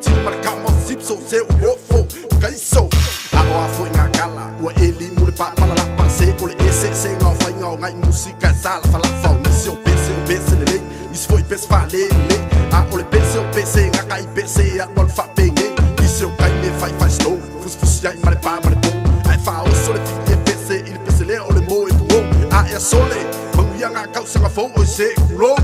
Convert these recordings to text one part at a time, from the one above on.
ti marca mo sipso se o fo kaiso a foi nga kala o eli mu pa para la panse o le se nga fa nga ngai música sala fala fa o se le isso foi pes fale le a o le pes nga kai pes a o fa penge isso kai me faz slow fus ya mare pa mare po ai fa o so le fi pes il pes le o le mo e po a e sole mo ya nga causa nga fo o se kulo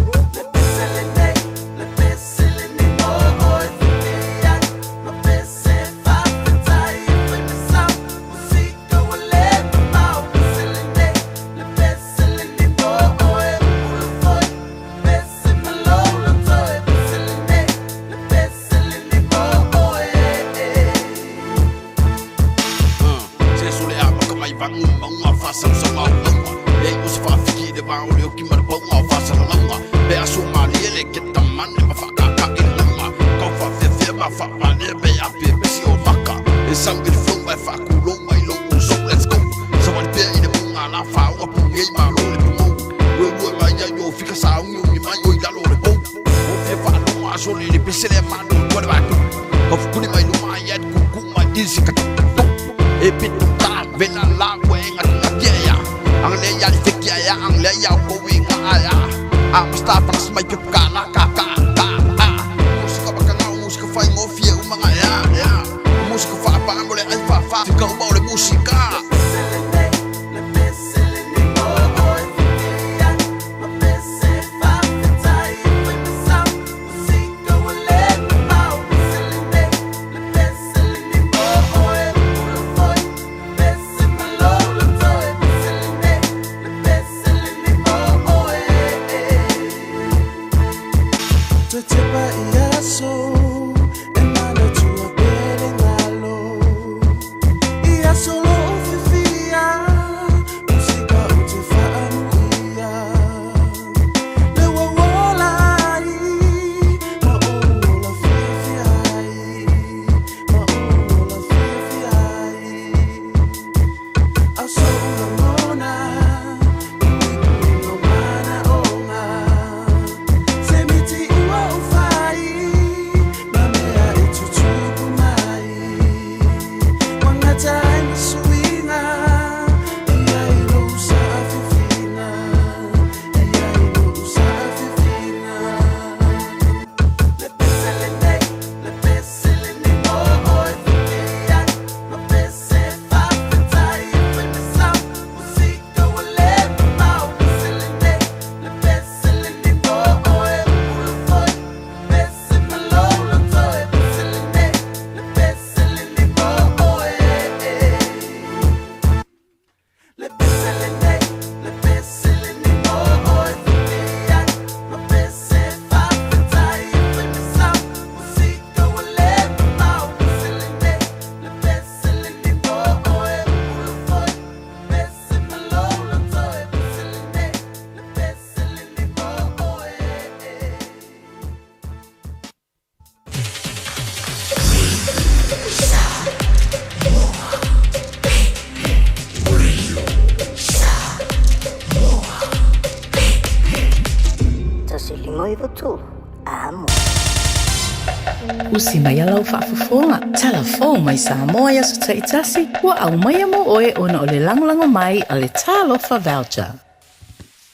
Usi mai alau whaafafonga. Telefon mai Samoa ia sa taitasi. Wa au mai mo oe ona o le langolango mai a le talofa voucher.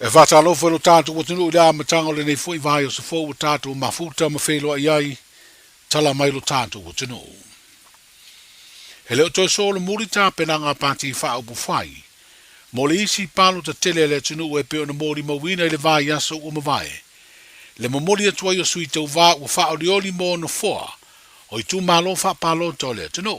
E whatalofa no tātou o tunu rea matanga o le nei fwoi vai o sa fōu o tātou mafuta ma wheloa iai. Tala mai lo tātou o tunu. He leo toi solo muri tā penanga pāti wha upu whai. Mo le isi palo ta tele le tunu e peo na mori mawina i le vai aso o mawai. Le mamori atua i o sui tau wā ua wha orioli mō no whoa, o i tū mālo wha pālo tau le tino.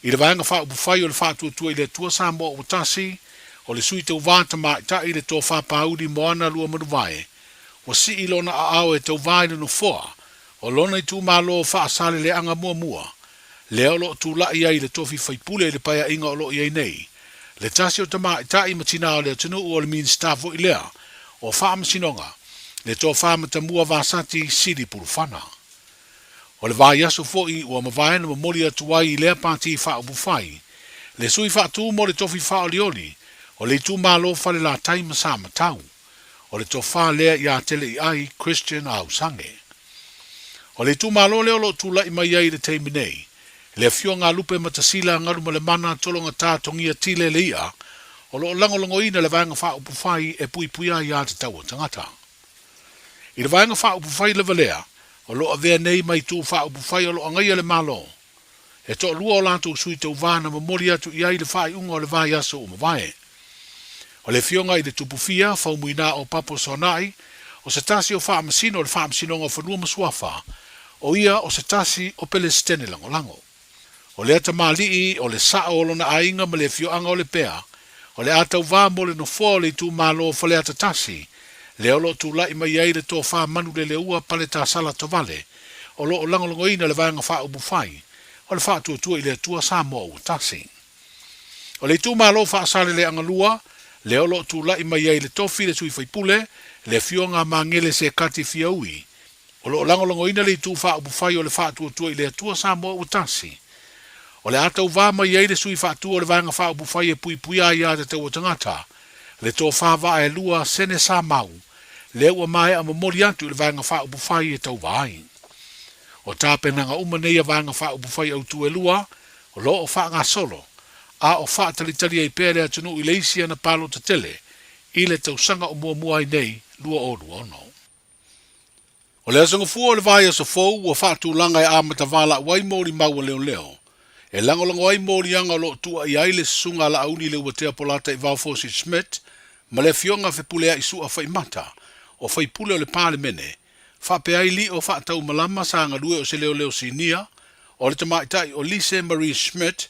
I le vaenga wha upu whai o le wha tua i le tua sā mō o tasi, o le sui tau wā ta mā i ta i le tō wha pāuri mō ana lua manu vai, o si i lona a au e tau vai no whoa, o lona i tū mālo wha asale le anga mua mua, le olo tū la i le tofi whaipule le paya inga o lo i nei, le tasi o ta mā i ta i matina o le tino o le min staff o i lea, o wha amasinonga, le tō whāmata mua vāsati siri purufana. O le vai aso fo'i ua mawaena ma mori atuai i lea pāti wha upu whai, le sui wha tū mo le tofi wha olioli, o le tū mālo whale la taima sā matau, o le tō wha lea i a tele i ai Christian au sange. O le tu malo leo lo tu lai mai ai le teimi nei. Le fio ngā lupe matasila ngaru ma le mana tolonga tātongia tile le ia, o lo langolongo ina le vaenga wha upu whai e pui pui ai a te taua tangata. I le vaenga wha upu whai le valea, o lo avea nei mai tu wha upu whai o lo angai le malo. E to lua o lantou sui tau vāna ma mori atu i ai le whai unga o le vai aso o mawai. O le fionga i le tupufia, whaumuina o papo sonai, o se tasi o wha masino o le wha masino o whanua masuafa, o ia o se tasi o pele stene lango lango. O le ata malii o le saa o lona ainga ma le fioanga o le pea, o le atau vā mo le no fua o le tu malo o fale ata tasi, le olo tu lai mai ai le tō wha manu le ua pale tā sala tovale, o lo o langolongo ina le vāanga wha ubu whai, o le wha tua i le tua Samoa o tasi. O le tu malo wha asale le angalua, le olo tu lai mai ai le tofi le tui whaipule, le fionga ma ngele se kati fiaui, o lo langolongo ina le tu wha ubu whai o le wha tua i le tua Samoa o tasi. O le atau vā mai ai le sui whaatua o le vāanga wha ubu whai e pui pui ai a te tau o tangata, le tō whāwa e lua sene sā mau, le ua mai a mamori atu le vāanga wha ubu whai e tau vāi. O tāpenanga umanei a vāanga wha ubu whai au tu e lua, o lo o wha ngā solo, a o wha talitali ai pēre atunu i leisia na palo ta tele, i le tau sanga o mua mua ai nei, lua o lua ono. O le asanga fua o le vai asa fau, ua wha tu langa e amata wala wai mori maua leo leo, e langolongo ai mori anga lo tua i aile sunga la auni le ua tea polata i Valfosi Smith, ma le fionga fe pulea i sua fai mata, o fai pule o le pāle mene, fa pe ai li o fa tau malama sa anga lue o se leo leo sinia, o le tamaitai o Lise Marie Schmidt,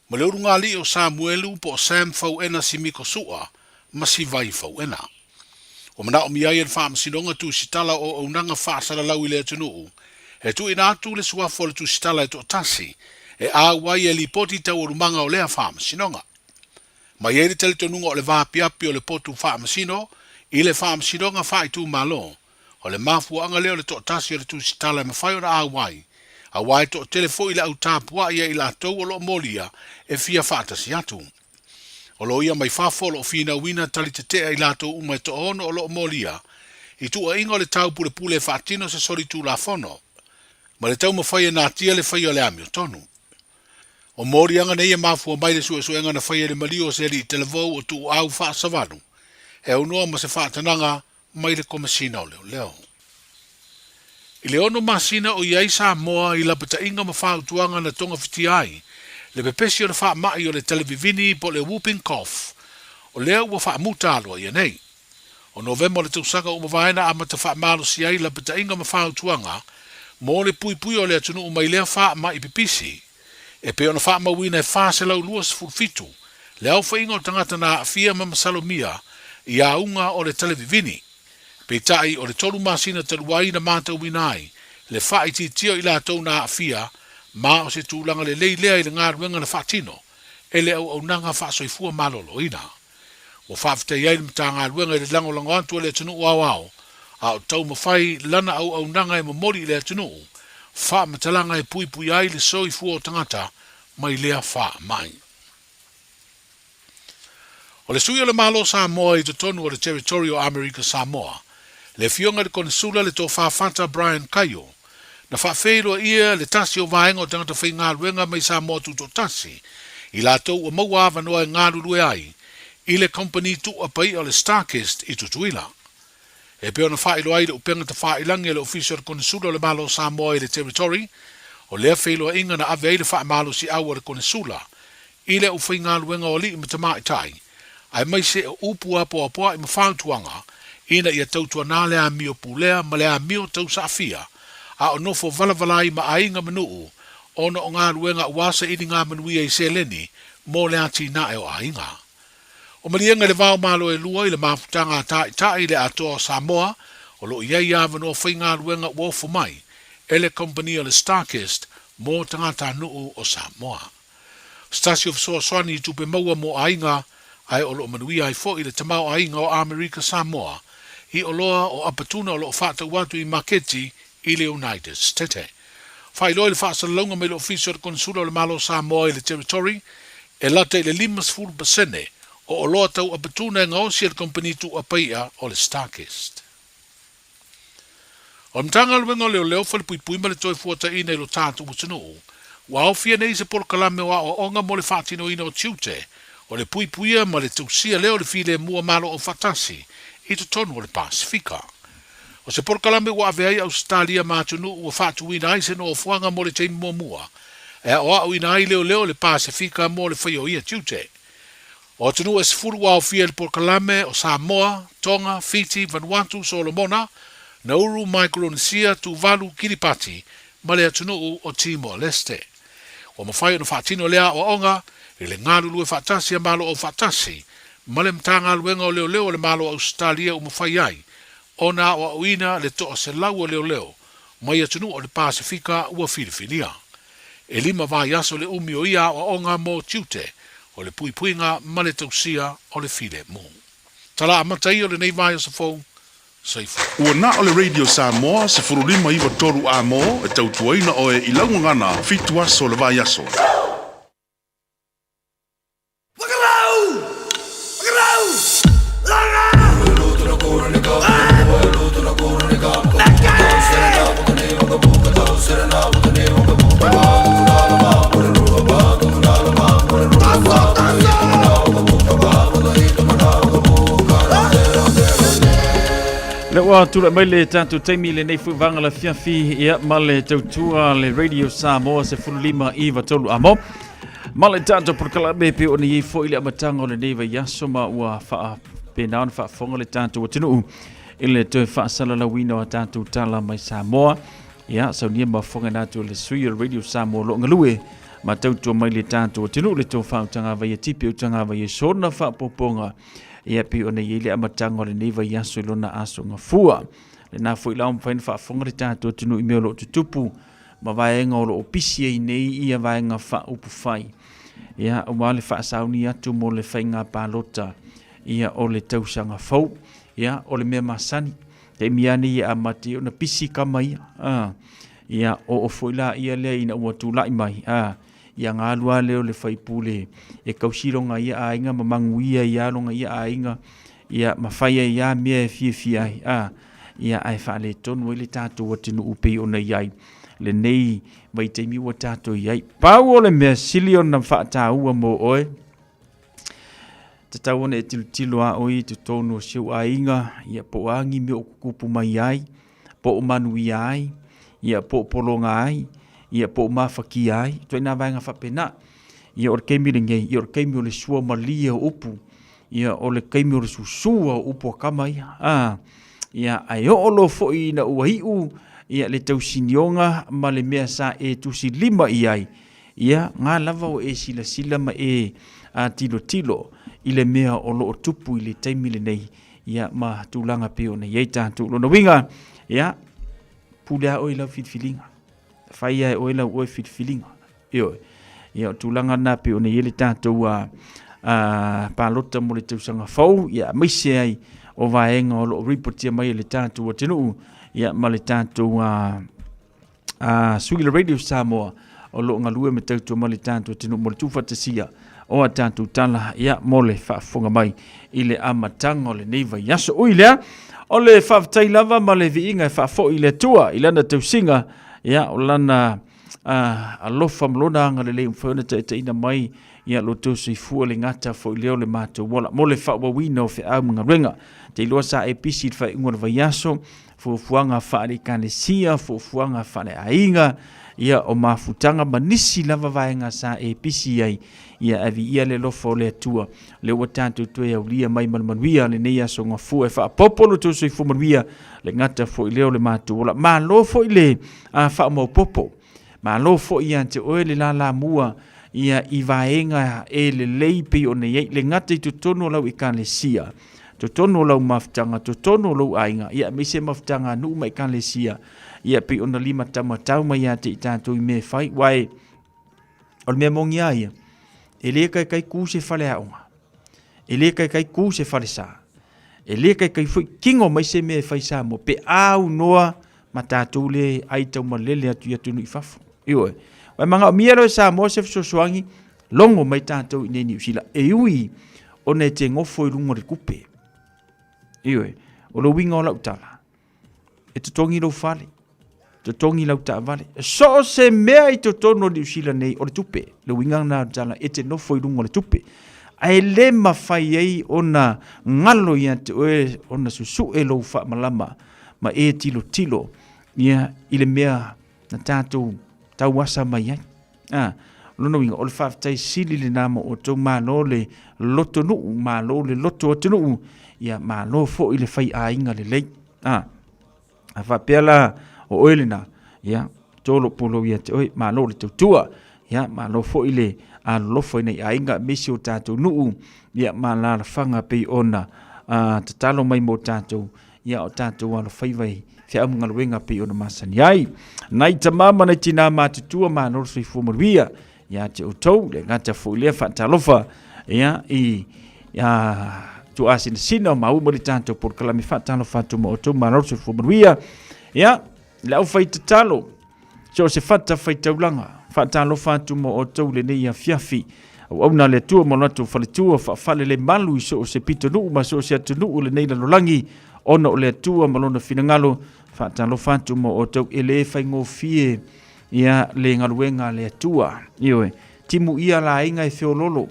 ma le urunga li o Samuelu po Sam fau ena si miko sua, ma si vai fau ena. O mana o miai en wha masinonga tu sitala o unanga wha saralau i le atunuu, e tu ina atu le suafo le tu sitala e to tasi, e a wai e li poti tau o rumanga o lea wha masinonga. Ma ieri tele tonunga o le vāpi api o le potu wha masino, i le wha masinonga wha i tu malo, o le mafu anga leo le to tasi o le tu sitala ma whai o na a wai to telefo i le au tāpua ia i la tau o lo molia e fia whaatasi atu. O lo ia mai whafolo o fina wina tali te tea i la tau umai to ono o lo molia, i tu a ingo le tau pule pule whaatino se sori tu la fono, ma le tau ma whai e nā tia le whai o le ami o tonu. O mori anga nei e mafu o mai le sue enga na whai e le malio se li televou o tu au wha savanu, e unua ma se whaatananga mai le komasina o leo leo. I le ono masina o iai Samoa i la pata inga ma whautuanga na tonga whiti ai, le pepesi o le wha mai o le televivini po le whooping cough, o leo ua wha muta aloa ia nei. O novemba le tausanga o mawaena a mata wha malo si ai la pata inga ma whautuanga, mo le pui pui o le atunu umai lea wha mai pipisi, e pe ona wha mawina e wha se lau luas fulfitu, le au wha inga o tangata na afia ma masalomia i a unga o le televivini, pe tai o le tolu masina taluai na mata winai, le wha i tio i la tau na afia, ma o se tūlanga le leilea i le ngā ruenga na whaatino, e le au nanga wha soifua malolo ina. O whawhita iai le mta ngā ruenga i le lango antua le tunu uawao, a o tau mawhai lana au nanga e mamori i le tunu, wha matalanga e pui pui ai le soifua o tangata, mai lea wha mai. O le sui o le malo Samoa i te tonu o le territorio America Samoa, le fionga le konsula le tō whawhata Brian Kayo, na whawhero ia le tasi o vaenga o tangata whai ngā ruenga mai Samoa tu tō tasi, i la tau o maua awa noa e ngā rurue ai, i le company tu a pai o le Starkist i tutuila. E peo na whaelo ai le upenga ta whaelangi e le ofisio le konsula o le malo Samoa i le territory, o lea whelo inga na ave le wha malo si awa le konsula, i le ufai ngā ruenga o li i matamai tai, ai mai se o upu apo apoa i mawhautuanga, ina ia tautua nā lea mio pulea ma lea mio tau saafia, a o nofo valavalai ma ainga manuu, ona o ngā ruenga wasa ini ngā manuia i seleni, mō lea tina e o ainga. O marienga le vau malo e lua i le mafutanga tai le atoa Samoa, o lo iei awa no whai ngā ruenga uofo mai, e le company o le Starkist, mō tangata nuu o Samoa. Stasi of Soaswani i tupe maua mō ainga, ai o lo manuia ai fo i le tamau ainga o America Samoa, i o loa o apatuna o lo whata watu i Maketi i le United States. Whai loa i le whaasa launga me le ofisio le konsula o le malo Samoa i le territory, e lata i le 5% o loa tau apatuna e ngaosi le company tu apaia o le Starkist. O mtanga luenga leo fale pui ma le toi fuata ina ilo tātu utinu. Wa au fia nei se polo kalame wa o onga mo le whaatino ina o tiute. O le puia ma le tausia leo le file mua malo o fatasi. I to tonu o le Pasifika. O se polo kalame wa aveai Australia mātunu ua whaatu ina ai se no o fuanga mo le teimi mua. E o au ina ai leo le Pasifika mo le whaio ia tiute. O tunu e sifuru wa au fia le polo kalame o Samoa, Tonga, Fiji, Vanuatu, Solomona, Nauru, Micronesia, Tuvalu, Kiribati, ma le atunuu o Timor-Leste. O mawhai no whaatino lea o onga, i le ngāru lue whaatasi a malo o whaatasi, ma le mtanga luenga o leo le malo o Australia o mawhai ai, o na o auina le toa se lau o leo, ma i atunuu o le Pasifika ua Filifinia. E lima vai aso le umi o ia o onga mo tiute, o le puipuinga ma le tausia o le file mo. Tala amatai o le nei vai o sa fau, Ua na o le Radio Samoa se furulima iwa toru a mo e tautuaina o e ilangu ngana fitu aso le vai aso. Le wa tula mai le tatu taimi le nei fuwanga la fiafi ia ma le tautua le Radio Samoa se fululima iwa tolu amo. Ma le tatu porkala bepe o ni fo ile amatanga o le neiva yaso ma ua faa penao na faa fonga le tatu o tinu ile toe faa sala la wina o tatu tala mai Samoa. Ia saunia ma fonga natu le sui Radio Samoa lo ngalue ma tautua mai le tatu o tinu le tau faa utanga vai tipi utanga vai sona faa poponga. Ia pi ona ile amatanga le neiva yaso lona aso ngafua le na foi la umfain fa fonga le tato tunu i melo tutupu ma vaenga o opisi e nei ia vaenga fa upu fai ia o male fa sauni atu mo le fainga palota ia o le tausanga fau ia o le mea masani te miani ia amati ona pisi kama ia o foi la ia le ina ua tula i mai ia ngā lua leo le whaipule e kausironga ia ainga mamanguia ia longa ia ainga ia mawhaia ia mea fia ia ai whaale tonu le tātou atinu upe o nei ai le nei mai teimi ua tātou iai pau o le mea silion na whaataua mo oe tatau ona e tilo a oi tu tonu o siu ainga ia po angi me o kukupu mai ai po o manui ai ia po polonga ai ia po mafaki ai to ina vainga fapena ia or keimi ngei ia or keimi o le sua malia upu ia o le keimi o le susua upu kama ia ai o lo fo ina uhiu ia le tausinionga ma le mea sa e tusi lima iai ia ngā lava o e sila ma e tilo i le mea o lo tupu i le taimi le nei ia ma tulanga pe o nei tātou lona winga ia pulea o i lau fitfilinga fai o ela o fitfilinga ia tulanga na pe ona ele tātou palota mo le tausanga fau ia maise ai o vaenga o lo reportia mai le tātou o tenu ia ma le tātou Sugi Radio Samoa o lo ngalue me tātou ma le tātou tenu mo le tufatasia o a tātou tala ia mo le whaafonga mai i le amatanga o le neiva yaso uilea o le whaafatai lava ma le viinga e whaafo i le tua i lana tausinga ia o lana alofa mlona anga le mfona te ina mai ia lo tosi fu le ngata fo leo le mato wala mo le fa wawino fe a mga renga te lo sa episit fa ngor vayaso fo fuanga fa le kanesia fo fuanga fa le ainga ia o mafutanga manisi lava vaenga sa episi ai ia avi ia le lofo le tua le watanto to ia ulia mai manmanuia le neia so nga fu e fa popolo to so fu manuia le ngata fo leo le mato wala ma lo fo ile fa mo popo ma lo fo ia te o le la mua ia i vaenga e le leipi o nei le ngata tu tono lau i kalesia to tono lau maftanga to tono lau ainga ia me se maftanga nu mai kalesia ia pe ona lima tamatau mai ate i tātou i me whai wai o mea mongi aia e le kai ku se whale aonga e le kai ku se whale sa e le kai fui kingo mai se me whai sa mo pe au noa ma tātou le ai tau malele atu i atunu i whafu ioi wai manga o miero sa mo se fsosuangi longo mai tātou i neni usila e ui o ne te ngofo i lungo re kupe ioi o lo winga o lau tala e te tongi lau whale, te tongi lau ta vale. So se mea i te tono ni usila nei o le tupe, le wingang na jala e te nofo i lungo le tupe. Ai le mawhai ei ona ngalo ia te oe ona susu e lau wha malama, ma e tilo, ia i le mea na tātou tau wasa mai ai. Lono winga o le whaafitai sili le nama o tau mālo le loto nuu, mālo le loto o te nuu, ia mālo fo i le whai a inga le lei. A whapeala o oele na, ia, tolo polo ia te oi, mālo le tautua, ia, mālo fo i le a lofo i nei a inga mesi o tātou nuu, ia, māla whanga pei ona, te talo mai mo tātou, ia o tātou alo whaiwai, fia amunga luenga pei ona masani ai. Nai tamama nei tina mātutua mālo sui fumaruia, ia te utou, le ngata fo i lea whaatalofa, ia, tu asina sina ma umari tātou por kalami whaatalo whātu ma o tau mālo sui fumaruia, ia, le au whai tatalo, so se whata whai taulanga, whaatalo whātu ma o tau le nei a fiafi, au na le tua mo natu whaletua, whaafale le malu i so se pito nuu, ma so se atu nuu le nei la lolangi, ona o le tua malona finangalo, whaatalo whātu ma o tau ele whai ngō fie, ia le ngaluenga le tua, iwe, timu ia la inga e whiololo,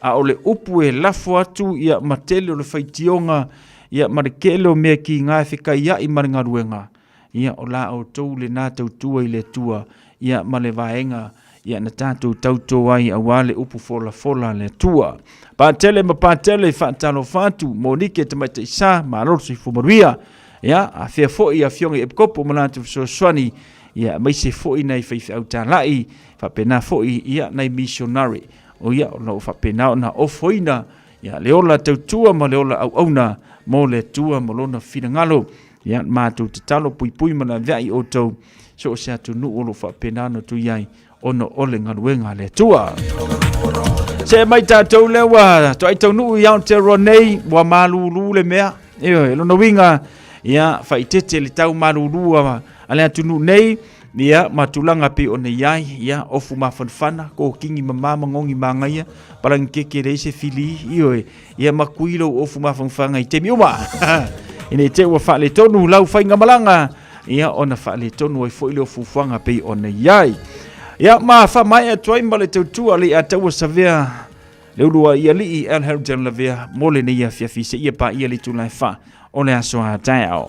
a o le upu e lafo atu, ia matele o le whaitionga, ia marekele o mea ki ngā whika ia i maringaruenga, ia o la o tau le nā tau tua i le tua, ia ma le vaenga, ia na tātou tautou ai a wale upu fola le tua. Pātele ma pātele whaatalo whātu, Monike te mai te isa, ma rosi fumaruia, ia, a whea fōi a whionga e pkopo manatu swani, ia, mai se fōi nei whaiwhi au tā lai, whapena fōi ia nei missionary, o ia o lau whapena o na ofoina, ia, leola tautua ma leola au auna, mo le tua ma lona whingalo, ia, mātou te talo pui mana vei o tau, so se atu nu o lo whapena no tu iai, ono ole ngaruenga le tua. Se mai tātou lewa, to ai tau nuu i Aotearoa wa malulu le mea, e lono winga, ia, whaitete le tau malulu a le atu nuu nei, ia, matulanga pe o nei ai, ia, ofu mawhanwhana, ko kingi mamama ngongi mangaia, parangi keke reise fili, ia makuilo ofu mawhanwhanga i te miuma. Ine te ua wha le tonu, lau whainga malanga, ia, ona wha le tonu ai fo ile ofu whanga pe o nei ai. Ia ma fa mai atuai ma le tautua le ataua savea le ulua ia li El Herden la vea mole ne ia fiafi se ia pa ia li tu lai fa o le aso a tau.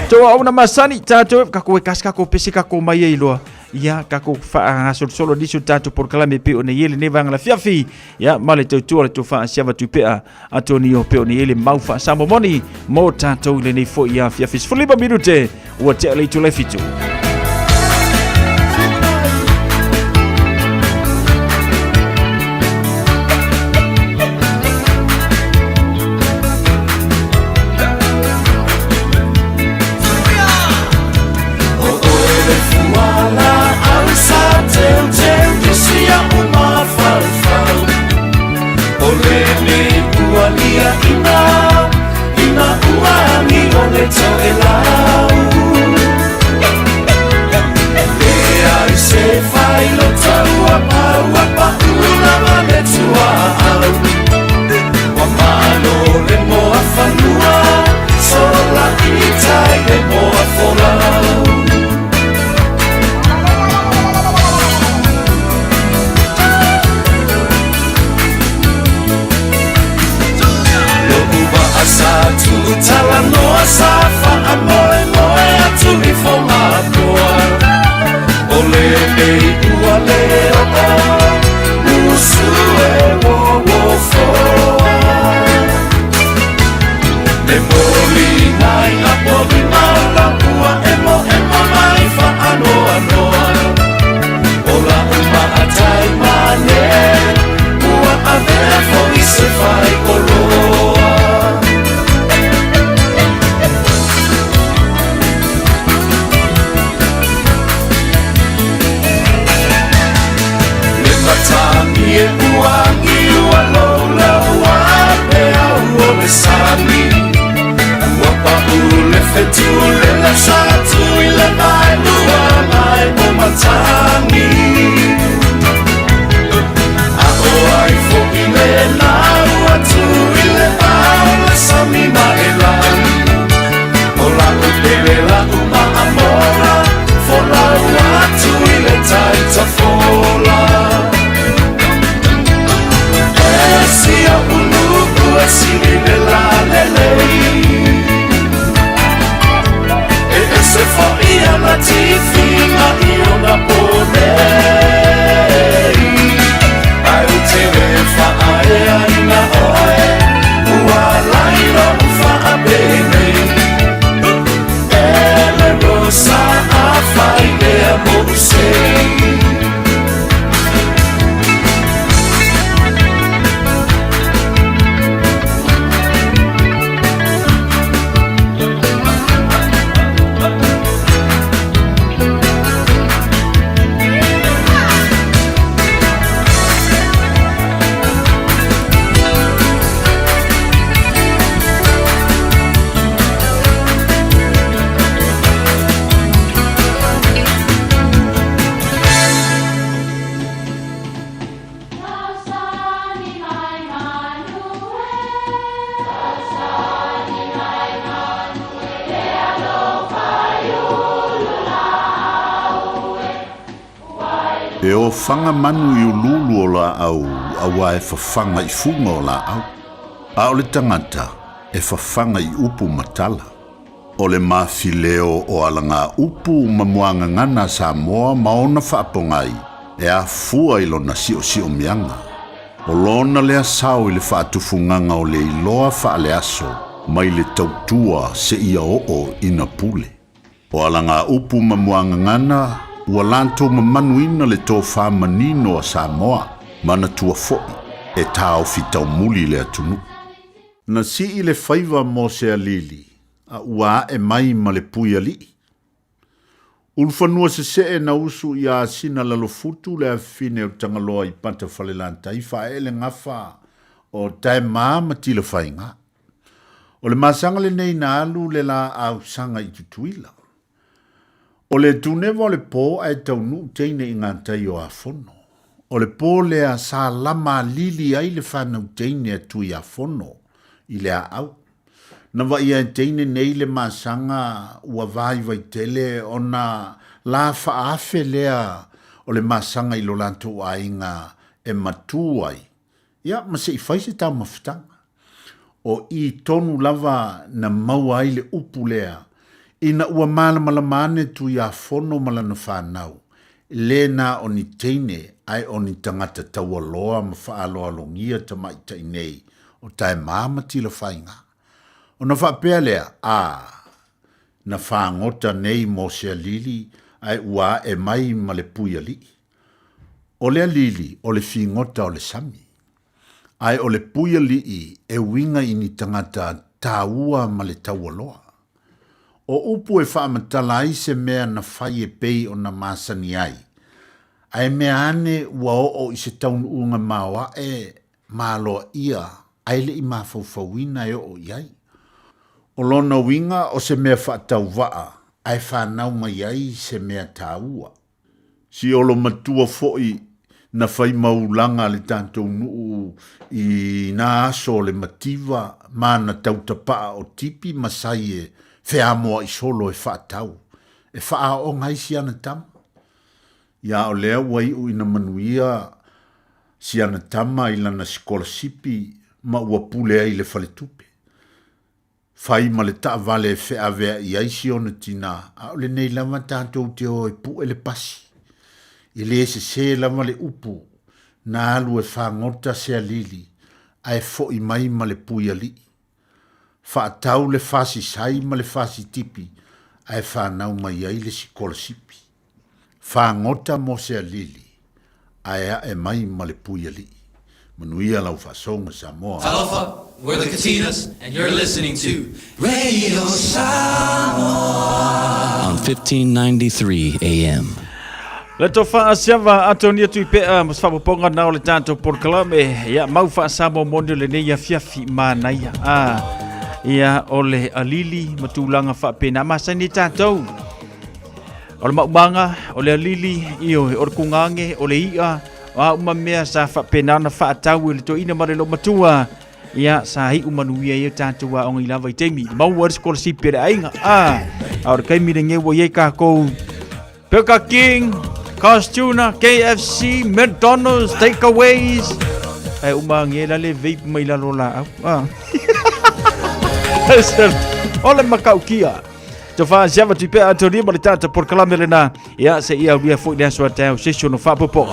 Toa una masani tato kako e kaska ko pesi kako mai e loa. Ia kako fa solo diso tato por kalame pe o ne ele ne vanga la fiafi. Ia ma le tautua le tu fa siava tu pea Antonio pe o ne ele mau fa samomoni mo tato le ne fo ia fiafi. Fuliba minute o te le tu le fitu. Ola E o whanga manu i ululu o la au, awa e whawhanga I funga o la au. A o le tangata, e whawhanga I upu matala. O le mawhileo o alanga upu mamuanga ngana Samoa maona whaapongai, e a fua I lona sio mianga. O lona lea sao I le whaatufunganga o le iloa whaale aso, mai le tautua se ia o ina pule. O alanga upu mamuanga ngana, ua lanto mamanuina le tō whamanino a Samoa, mana tua foi, e tāo fitau muli le atunu. Na si I le whaiva mo se alili, a ua e mai ma le pui ali. Ulfanua se na usu I a sina lalofutu le afine o tangaloa I panta whalelanta, I whaele ngafa o tae maa mati le whainga. O le masanga le nei na alu le la au sanga I tutuila. O le tuneva o le pō ai taunu teine I ngā tai o a fono. O le pō le a sa lama lili ai le whanau teine tui a fono I le a au. Na wa ia teine nei le masanga ua vai tele ona la whaafe lea o le masanga I lo lanto a inga e matu ai. Ia, ma se I whaise tau mawhitanga. O I tonu lava na mau ai le upu lea. Ina ua malamane tu ia fono malana whanau. Le na o ni teine ai o ni tangata taualoa ma whaaloa longia tamai tainei o tae mamati la whainga. O na whapea lea, na whangota nei mo sea lili ai ua e mai ma le puia li. O lea lili o le whingota o le sami. Ai o le puia li e winga I ni tangata taua ma le taualoa. O upu e whaamatala I se mea na whai e pei o na masani ai. Ai mea ane ua o I se taunu unga mawa e māloa ia ai le I mawhauwhauina e o iai. O lona winga o se mea whaatau waa ai whanau mai ai se mea tāua. Si olo matua foi na whai maulanga le tātou nuu I nā aso le mativa mana tautapaa o tipi masai e Whea moa I solo e whaatau. E wha o ngai si ana tama. Ia o lea wai u ina manuia si ana tama I lana sikolasipi ma ua pule ai le whaletupe. Whai ma le taa vale e whea vea I aisi ona tina. A o le nei lama tātou te o e pu e le pasi. I le se lama le upu. Na alu e whangota se alili. A e fo I mai ma le pui ali. Whaatau le whasi sai ma le whasi tipi, ai whanau mai ai le sikola sipi. Whangota mo se alili, ai e mai ma le pui ali. Manuia lau whasonga Samoa. Aloha, we're the Katinas, and you're listening to Radio Samoa on 1593 AM. Le to fa asiava atonia tu pe mas fa ponga na o le tanto por kalame ya mau fa samo mondo le ne ya fiafi manai ia ole alili matulanga fa pena masani tatou ole maubanga ole alili io o kungange ole ia wa umamea sa fa pena na fa tau le to ina mare lo matua ia sa hi umanuia ia tatou wa ongi lava itemi mau war scholarship pe ainga or kai mi nge wo ye ka ko Peka King Costuna, KFC, McDonald's, takeaways. Umangela le vape mai la lola. Ole makaukia. Te fa java tu pe atori mo tata por kalamelena. Ya se ia ria foi dance wa tau session fa popo.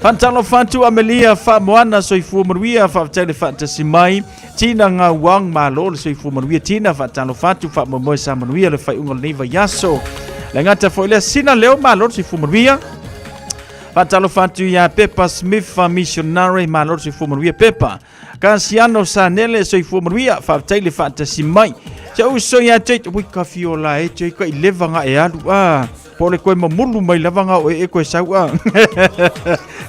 Pantalo fantu Amelia fa moana soifu moria fa tele fa tasimai. Tina nga wang malo soifu moria tina fa talo fantu fa mo sa moria le fa ungol neva yaso. La ngata foi le sina leo malor si fumoria. Patalo fatu ya Peppa Smith missionary malor si fumoria Peppa. Kansiano sanele so fumoria fa tele fata si mai. Ja uso ya tet wi kafiola e che ko levanga e alu pole ko mamulu mai lavanga o e ko saua.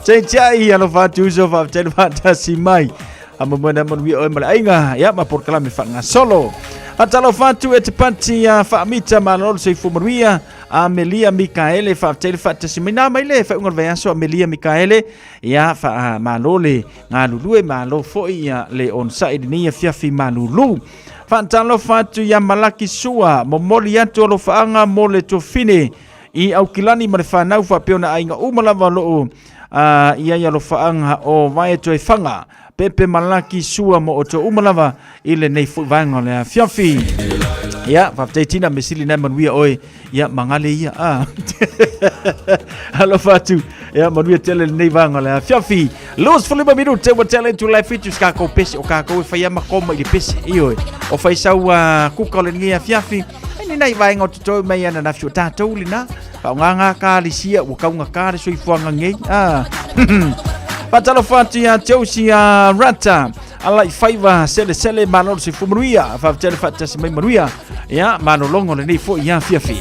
Che chai alo fatu so fa tele fata si mai. Amamana mon wi o malainga ya ma por kalame fa nga solo. Atalo fatu e te panti ya famita malol se fumoria Amelia Mikaele fa tele fa te simina mai le fa ngol veaso Amelia Mikaele ya fa malole ngalulu e malo fo ya le on side ni ya fi malulu fa talo fatu ya malaki sua momoli atu lo faanga mole to fine I au kilani ma le whanau whapeona ainga umalava loo ia lo whaanga o vai to e whanga pepe malaki sua mo o to umalava i le nei fuivanga le fiafi. Ia, whapteitina me sili nei manuia oe, ia mangale ia Halo fatu, ia manuia tele nei vanga le fiafi. Los fulima minu te wa tele tu life features ka ko pesi o ka ko whaia makoma i le pesi i oe. O whai sau kuka le ngia fiafi, ni nei vai ngau tutou mei ana na fio tātou lina. Paunganga ka li sia, wakaunga ka le soi fuanga ngei. Patalo fatu ya Chelsea Rata. Alai faiva sele manolo se fumuia fa tele fatta se mai manuia ya manolongo le nei fo ya fiafi.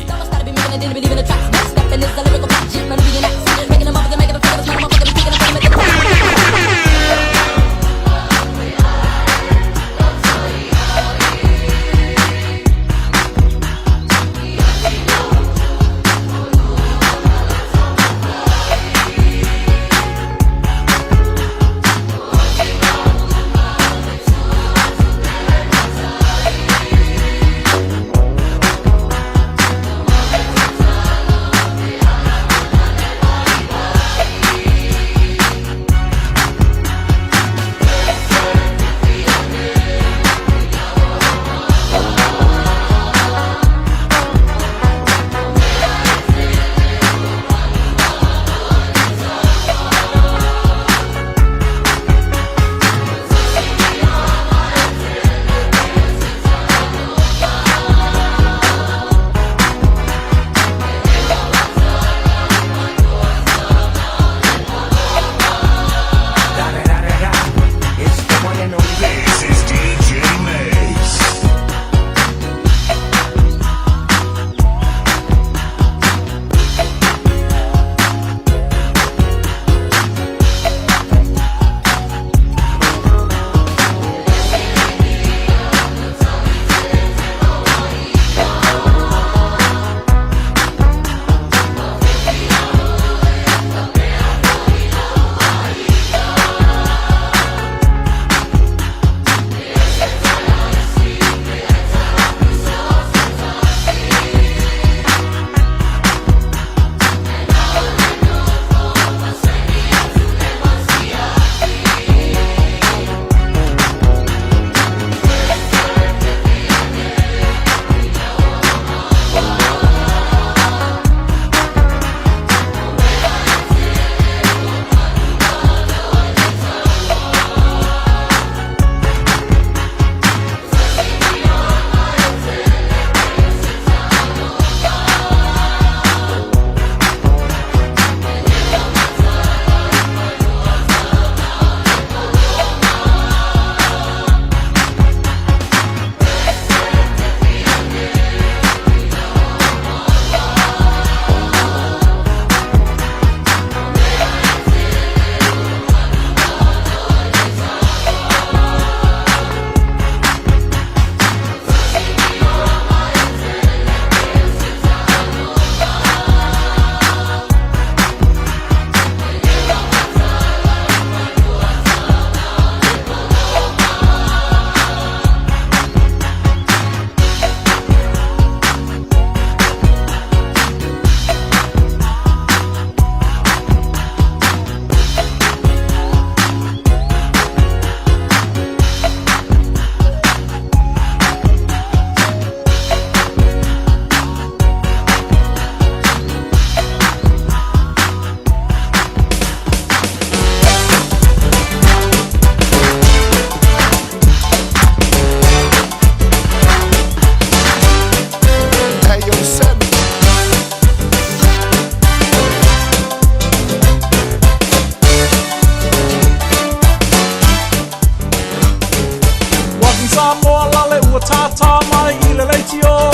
Samoa lale ua tata mai I le leitio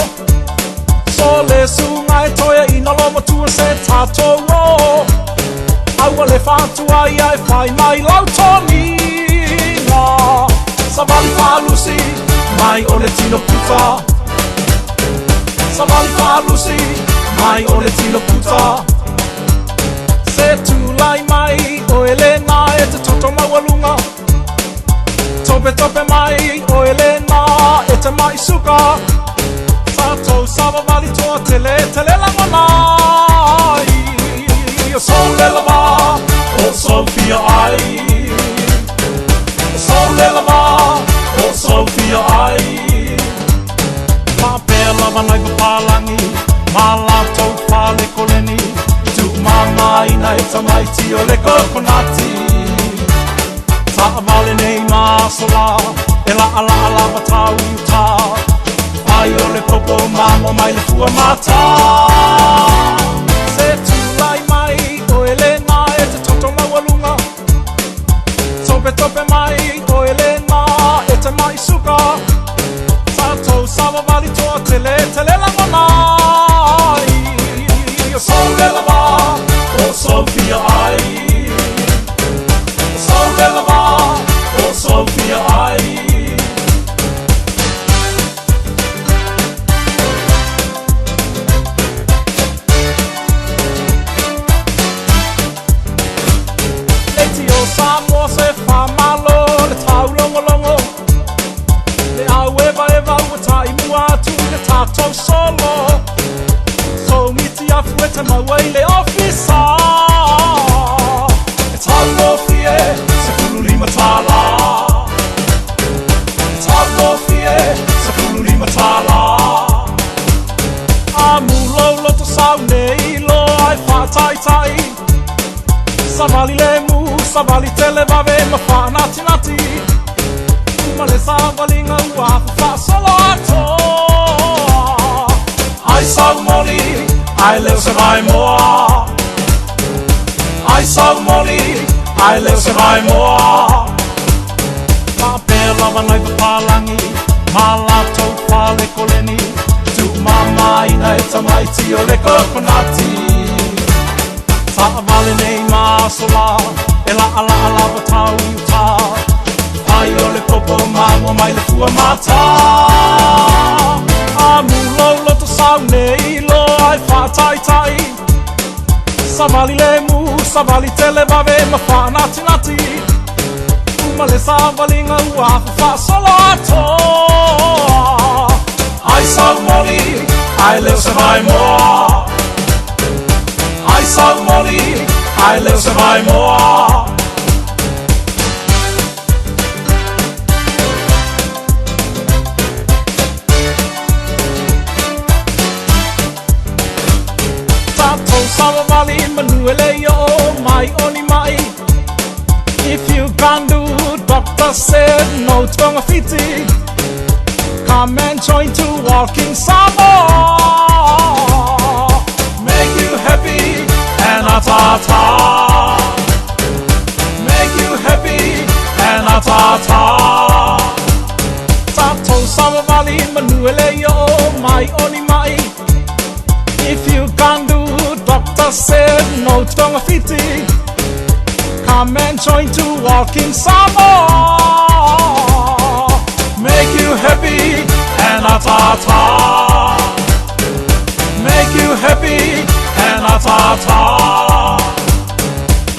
So le sunga e toia I na loma tua se tatou o Aua le whātua ia e whai mai lau toninga Savali whalusi mai o le tino puta Savali whalusi mai o le tino puta Se tūlai mai o Elena e te toto maualunga Tope tope mai o Elena e te mai suka Tātou sava vali toa tele langona Solelama, oh Sophia ai. Solelama, oh Sophia ai. Papela manai papalangi, malato pale koleni. Tu mama ina itamaiti o le kokonati. Ta male nei masola, ela ala ala matau ta. Ai o le popo mamo mai le tua mata. Se tu lai mai o elena e te toto mawalunga. Tope tope mai o elena e te mai suka. Tato sama vali toa tele tele la mamai. O Solelama, o Sophia ai. O Solelama, o Sophia ai. Samoa se whamalo le tau longo longo. Le au eva eva ua tai mua atu le tātou solo. So miti afu e te mawai le ofisa. E tau ngofie se pulu lima tala. E tau ngofie se pulu lima tala. A mulo loto sau nei lo ai whatai tai. Savali lemu, savali tele vave ma fa nati nati. Ma le savali nga ua fa solo ato. Ai sau moli, ai leo se vai moa. Ai sau moli, ai leo se vai moa. Ma pela vanai papalangi, ma lato pale koleni. Tu mama ina e tamaiti o le kokonati. Vale nei masola, ela ala ala batau ta. Ai o le popo mamo mai le tua mata. Amulo loto sau nei lo ai whatai tai. Savali lemu, savali tele vave ma wha nati nati. Uma le savali nga ua wha solo ato. Ai sau moli, ai leo se vai moa. Ai sau moli, ai leo se vai moa. Tatou sawa vali manuele yo mai oni mai. If you can do, doctor said no tonga fiti. Come and join to walking Samoa. Make you happy and atata. Make you happy and atata. Tato sama vali manuele yo mai oni mai. If you can do, doctor said no tonga fiti. Come and join to walking Samoa. Make you happy and atata. Make you happy and atata.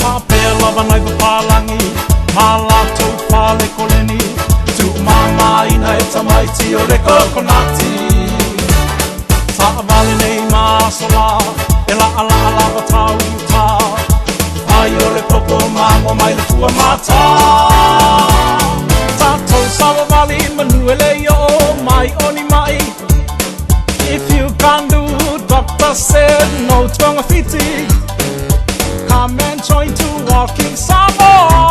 Ma pela vanai papalangi, ma lato pale koleni. Tu mama ina e tamaiti o le kokonati. Ta vale nei masola, ela ala ala batau ta. Ai o le popo mamo mai le tua mata. Tatou sawa vali manuele yo mai oni mai. If you can do, doctor said no tonga fiti. Come and join to walking Samoa.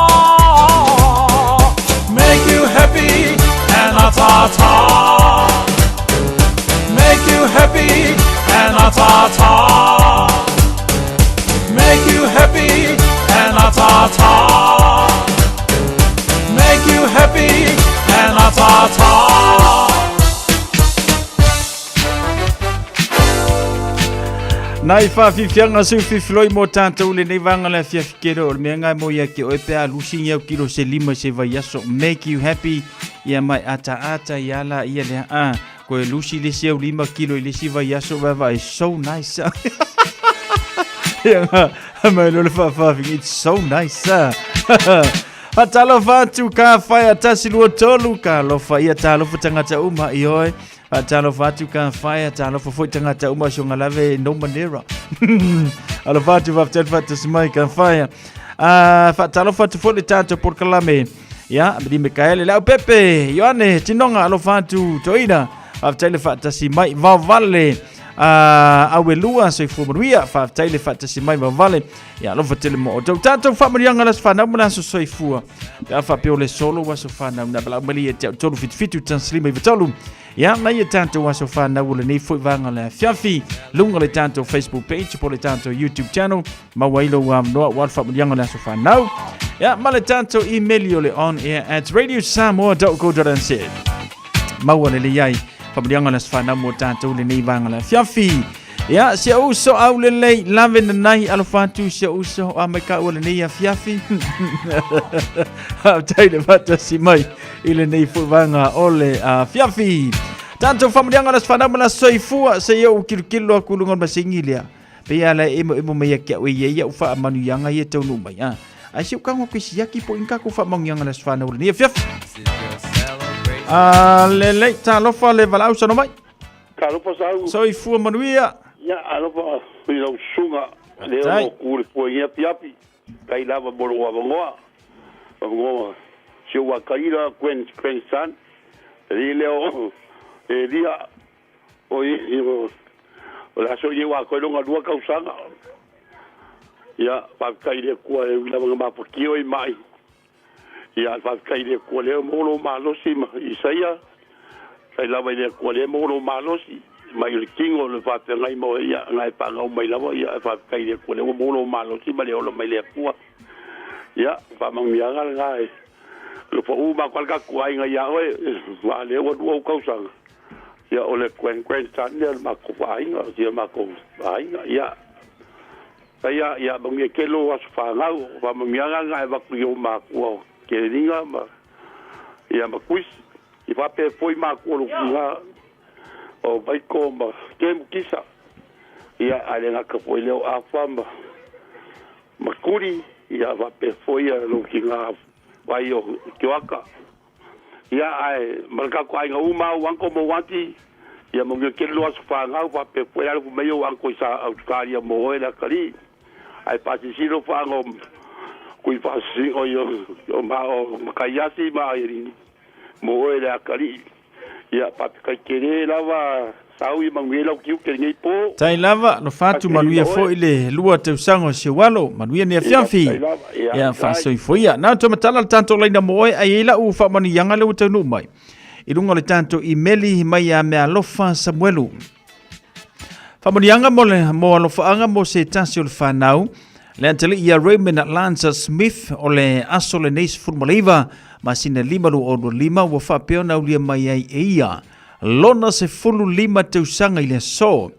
Make you happy and atata. Make you happy and atata. Make you happy and atata. Make you happy and atata. Nai whawhiwhianga su whiwhiloi mō tātou le nei wanga le whiawhikero o le mea ngai mo ia ke oe pēa lusi ngiau kilo se lima se vai aso. Make you happy ia mai ata ata ia la ia lea a. Koe lusi le se au 5 kilo i le si vai aso wawa is so nice. Ia ngā mai lo le whawhawhingi, it's so nice. Atalo whātu ka whai atasi lua tolu ka lofa ia talofa tangata uma i oe. Atalo whātu ka whai atalofa foi tangata uma so ngalave no manera. Alo fatu waftel fatu simai kan faya. Fatalo fatu fole tato por kalame. Ya, di Mikael la Pepe, Yoane, Tinonga alo fatu toina. Waftel fatu simai vavale. Awelua so fumaria whaftaile whatasi mai wawale ia lofa tele mo o tātou whamarianga las whanau mana so soifua pia whapeo le solo waso whanau na bala umali e te tolu fitu tanslima i vatolu ia mai e tātou waso whanau le nei fwoi vanga le fiafi lunga le tātou Facebook page po le tātou YouTube channel mawailo noa wal whamarianga las whanau ia ma le tātou email o le on air at radiosamoa.co.nz maua le iai Pamrianga las whanau mo tātou le nei vanga la fiafi. Ia, sia uso au le lei lave na nai alofatu sia uso a mai ka ua le nei a fiafi. Tai le vata si mai i le nei vanga o le fiafi. Tātou pamrianga las whanau mana soifua se iau kilukilo a kulungon masingilia. Pea la emo mea kia ue ia ufa a manu yanga ia tau numai. Ai siu kango kisiaki po inka kufa mangianga las whanau le nei a fiafi. Lele talofa le valau sono mai. Talofa sau. Soi fu manuia. Ya alofa i lau sunga le o kule po ia piapi. Kai lava bolo wa ngoa. Ngoa. Si wa kaira Queen San. Leo dia o la so ye wa ko longa dua kausanga. Ya pa kaire ko e lava ma po kio i mai. Ia fa kaile ko le molo malosi isaia sai lava ile ko le molo malosi mai le kingo le fa te ngai mo ia ngai pa ngau mai lava ia fa kaile ko le molo malosi ma le o mai le pua ia fa mang mianga ngai le fo uma kwalka kuai ngai ia oe va le o du ko sang ia o le Queen San le ma ko vai ia ma ko vai ia ia bang ye kelo was fa ngau fa mang mianga ngai va ku yo ma ko ke ringa ma ia ma kuis i va pe foi ma ko lu nga o vai ko ma ke kisa ia ale nga ka foi leo a famba ma kuri ia va pe foi lu nga vai o kioaka ia ai marka ko ai nga uma wanko mo wanti ia mo ke lu as fa nga va pe foi lu me yo wanko sa australia mo ela kali ai pasi silo fa ngo kui fasi o yo ma o makayasi ma iri mo ele akali ia papi kere lava saui mangwela kiu ke ngai po tai lava no fatu manuia fo ile lua te usango se walo manuia ne fiafi ia fa soi foia na to matala tanto laina mo ai ila u fa mani yanga le utanu mai i lunga le tanto imeli mai a me alofa samuelu fa mani yanga mo alofa anga mo se tasio le fanau le antele ia Raymond Atlanta Smith o le aso le neis fulmaliva ma sina lima lu o lima wa whapeo na ulia mai ai ia lona se fulu lima teusanga i le so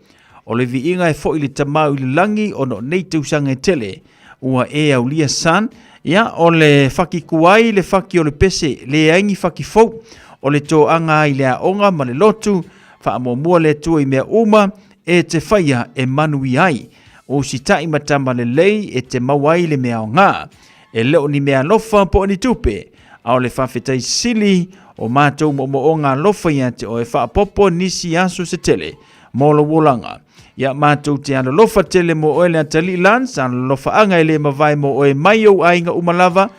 o le viinga e fo i le tamau i le langi o no nei teusanga e tele ua e au lia san ia o le whaki kuai le whaki o le pese le aingi whaki fau o le tō anga i le aonga ma le lotu wha mua le tua i mea uma e te whaia e manui ai o si tai matama le lei e te mawai le mea o ngā. E leo ni mea lofa po ni tupe. Ao le whawhetai sili o mātou mo o ngā lofa ia te o e whaapopo nisi asu se tele. Molo wolanga. Ia mātou te ano lofa tele mo o e le atali lans, ano lofa anga e le mawai mo o e mai au ainga umalava,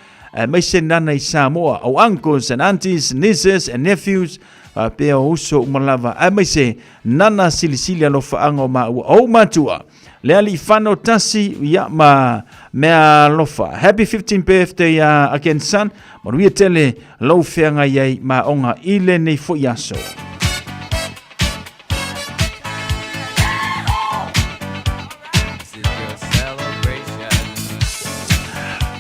mai se nana i Samoa, au uncles and aunties, nieces and nephews, pea o uso umalava, mai se nana silisili alofa anga o maua au matua. Le ali whano tasi ia ma mea lofa. Happy 15th birthday again son. Maruia tele lau whianga iai ma onga ile nei fo yaso.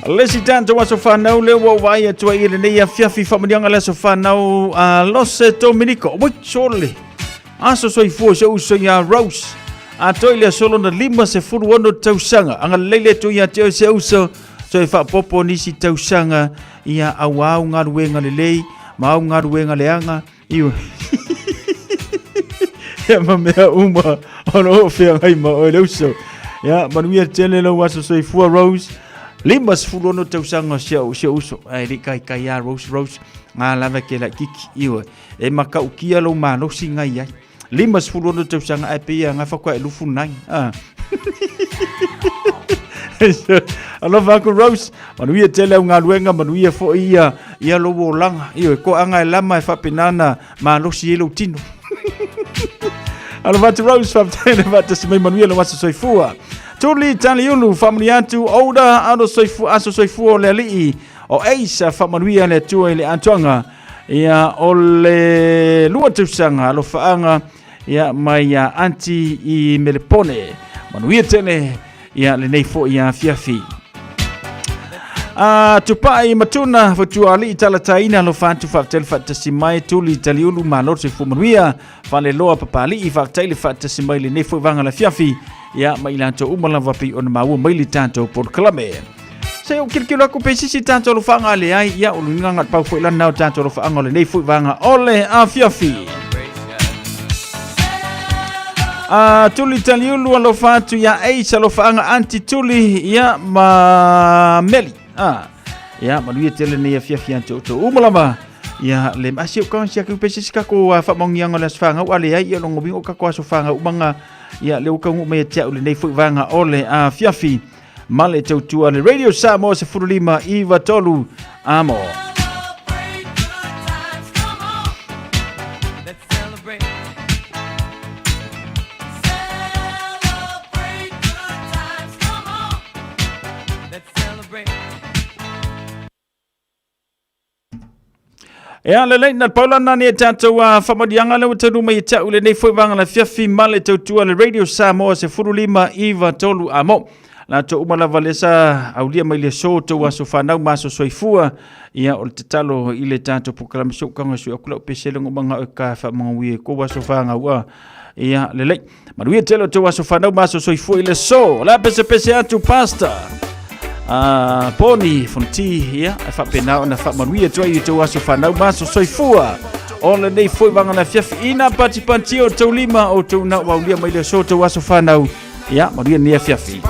Lesi tanto waso whanau le wa wai atua ile nei a fiafi whamanianga leso whanau Lose Dominico. Wait, shortly. Aso soi fua se uso ia Rose. A toile solo na lima se furu ono tausanga. Anga leile tu ia teo se uso. So e whapopo nisi tausanga. Ia awau ngaruenga le lei. Mau ngaruenga le anga. Iu. Ia mamea uma. Ono ofea ngai ma oe le uso. Ia manuia tele lo waso so i fua Rose. Lima se furu ono tausanga se uso. Ai li kai a Rose. Ngā lava ke la kiki. Iu. E maka ukia lo mano si ngai ai. Lima sepuluh no tausanga ai pia nga whakua e lufu nai. Alofa aku Rose, manuia tele unga luenga manuia fo ia lo wolanga. Io ko anga e lama e whapinana ma losi elo tino. Alofa tu Rose whaptene vata si mai manuia lo masa soifua. Tuli tali ulu family atu oda ano soifu aso soifua le alii o eisa whamanuia le tua le antuanga. Ia ole lua tausanga alofa anga ia mai anti I melepone. Manuia tene ia le nei fo ia fiafi. Tupai matuna fatua ali talataina lo fantu fatel fatasimai tuli taliulu malor se fumanuia fale loa papali I fatel fatasimai le nei fo vanga la fiafi ia mai lanto umala vapi on maua mai li tanto por klame. Se o kirkilo ko pesisi tanto lo fanga le ai ia ulunga ngat pau fo lana tanto lo fanga le nei fo vanga ole a fiafi. Tuli taliulu alo fatu ya eisa lo faanga anti tuli ya ma meli. Ya manuia tele ne fiafia to umalama ya le masio kan sia ku pesi ka ko fa mongianga le sfanga wale ai lo ngobi o ka ko so fanga umanga ya le ka ngu me tia ule nei fu vanga ole a fiafi male tu le radio Samoa se furulima iva tolu amo. Ya le na Paula na ni tanto wa famadianga le tanu mai ta ule nei foi vanga la fiafi male tu le radio Samoa se furulima iva tolu amo la to umala valesa aulia mai le so to wa so fanau maso soifua ia o te talo ile tanto proclamation kanga su akula pesele ngomanga ka fa mangwi ko wa so fanga wa ia le maruia telo to wa so fanau maso soifua ile so la pese atu pasta Poni fonti ia fa pena na fa manuia toi to aso fa nau maso soifua ole nei foi vanga na fiafi ina participanti o to lima o to na wa ulia mai le so to aso fa nau ia manuia ni fiafi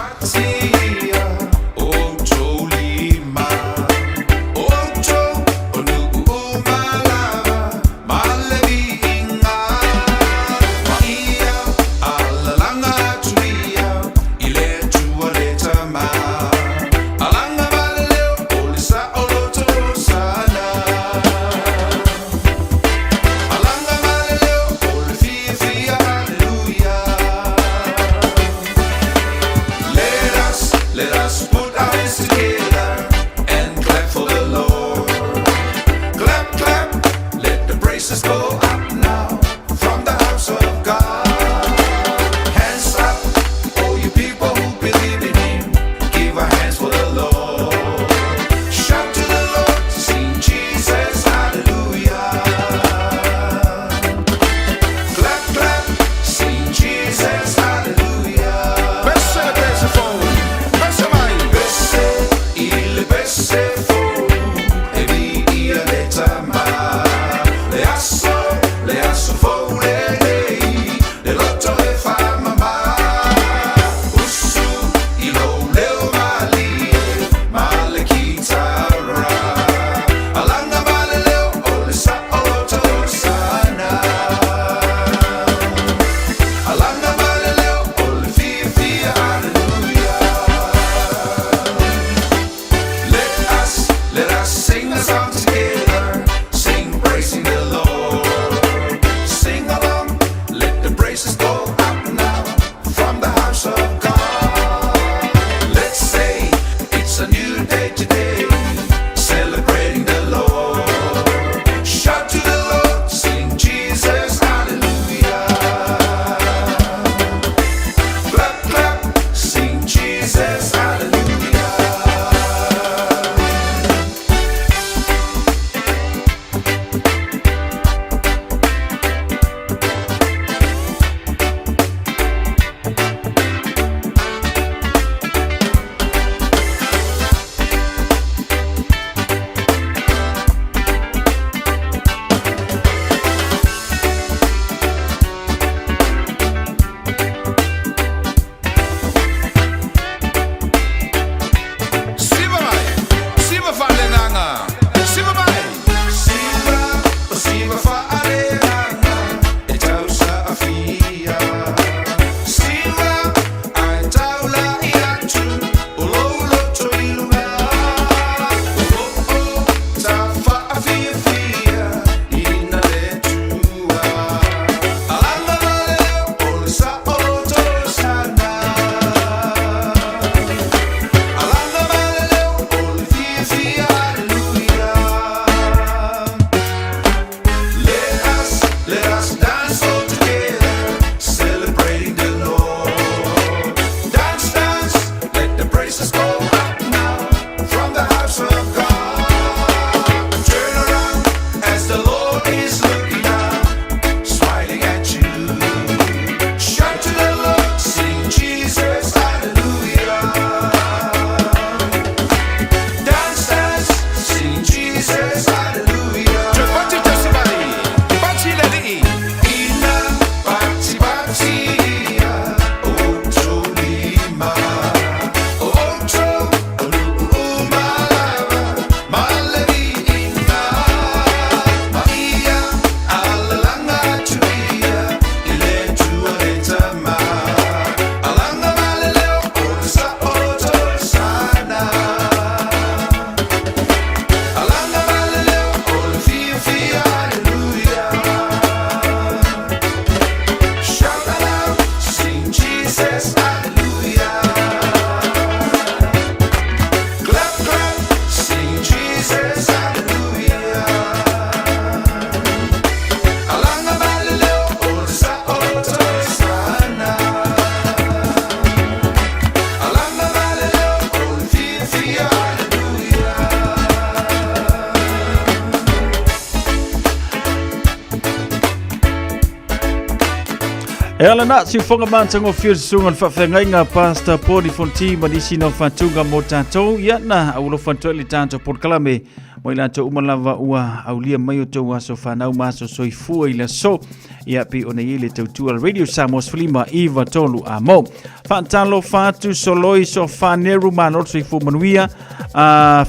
ala na si fonga mantango fir sungal fa fengainga pasta podi fonti manisi no fatunga motato ya na aulo fantoli tanto por kalame moila to umalava ua aulia mayo to waso fanau maso soifua ila so ya pi ona ile tautua radio Samos Flima Eva tolu amo fantalo fatu soloi so faneru manot soifu manuia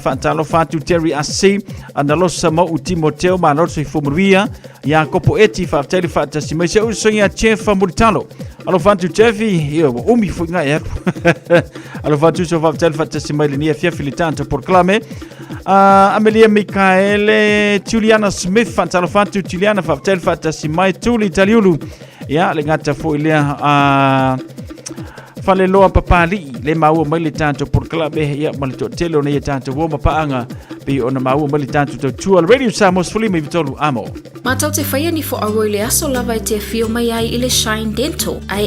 fantalo fatu Terry AC andalo sama utimoteo manot soifu manuia ya kopo eti fafteli fata simaisha usonya chefa muritalo alo fatu chefi yo umi funga ya alo fatu so fafteli fata simaili ni afia filitanto por clame Amelia Michaele Juliana Smith fantalo fatu Juliana fafteli fata simai tuli italiulu ya lengata fo ilea fale loa papali le maua mali tanto por klabe ya malito telo na tanto woma paanga bi ona maua mali tanto to tual radio Samos Flima vitolu amo matau te whaia ni fo aroi le aso lava te fio mai ai ile Shine Dental ai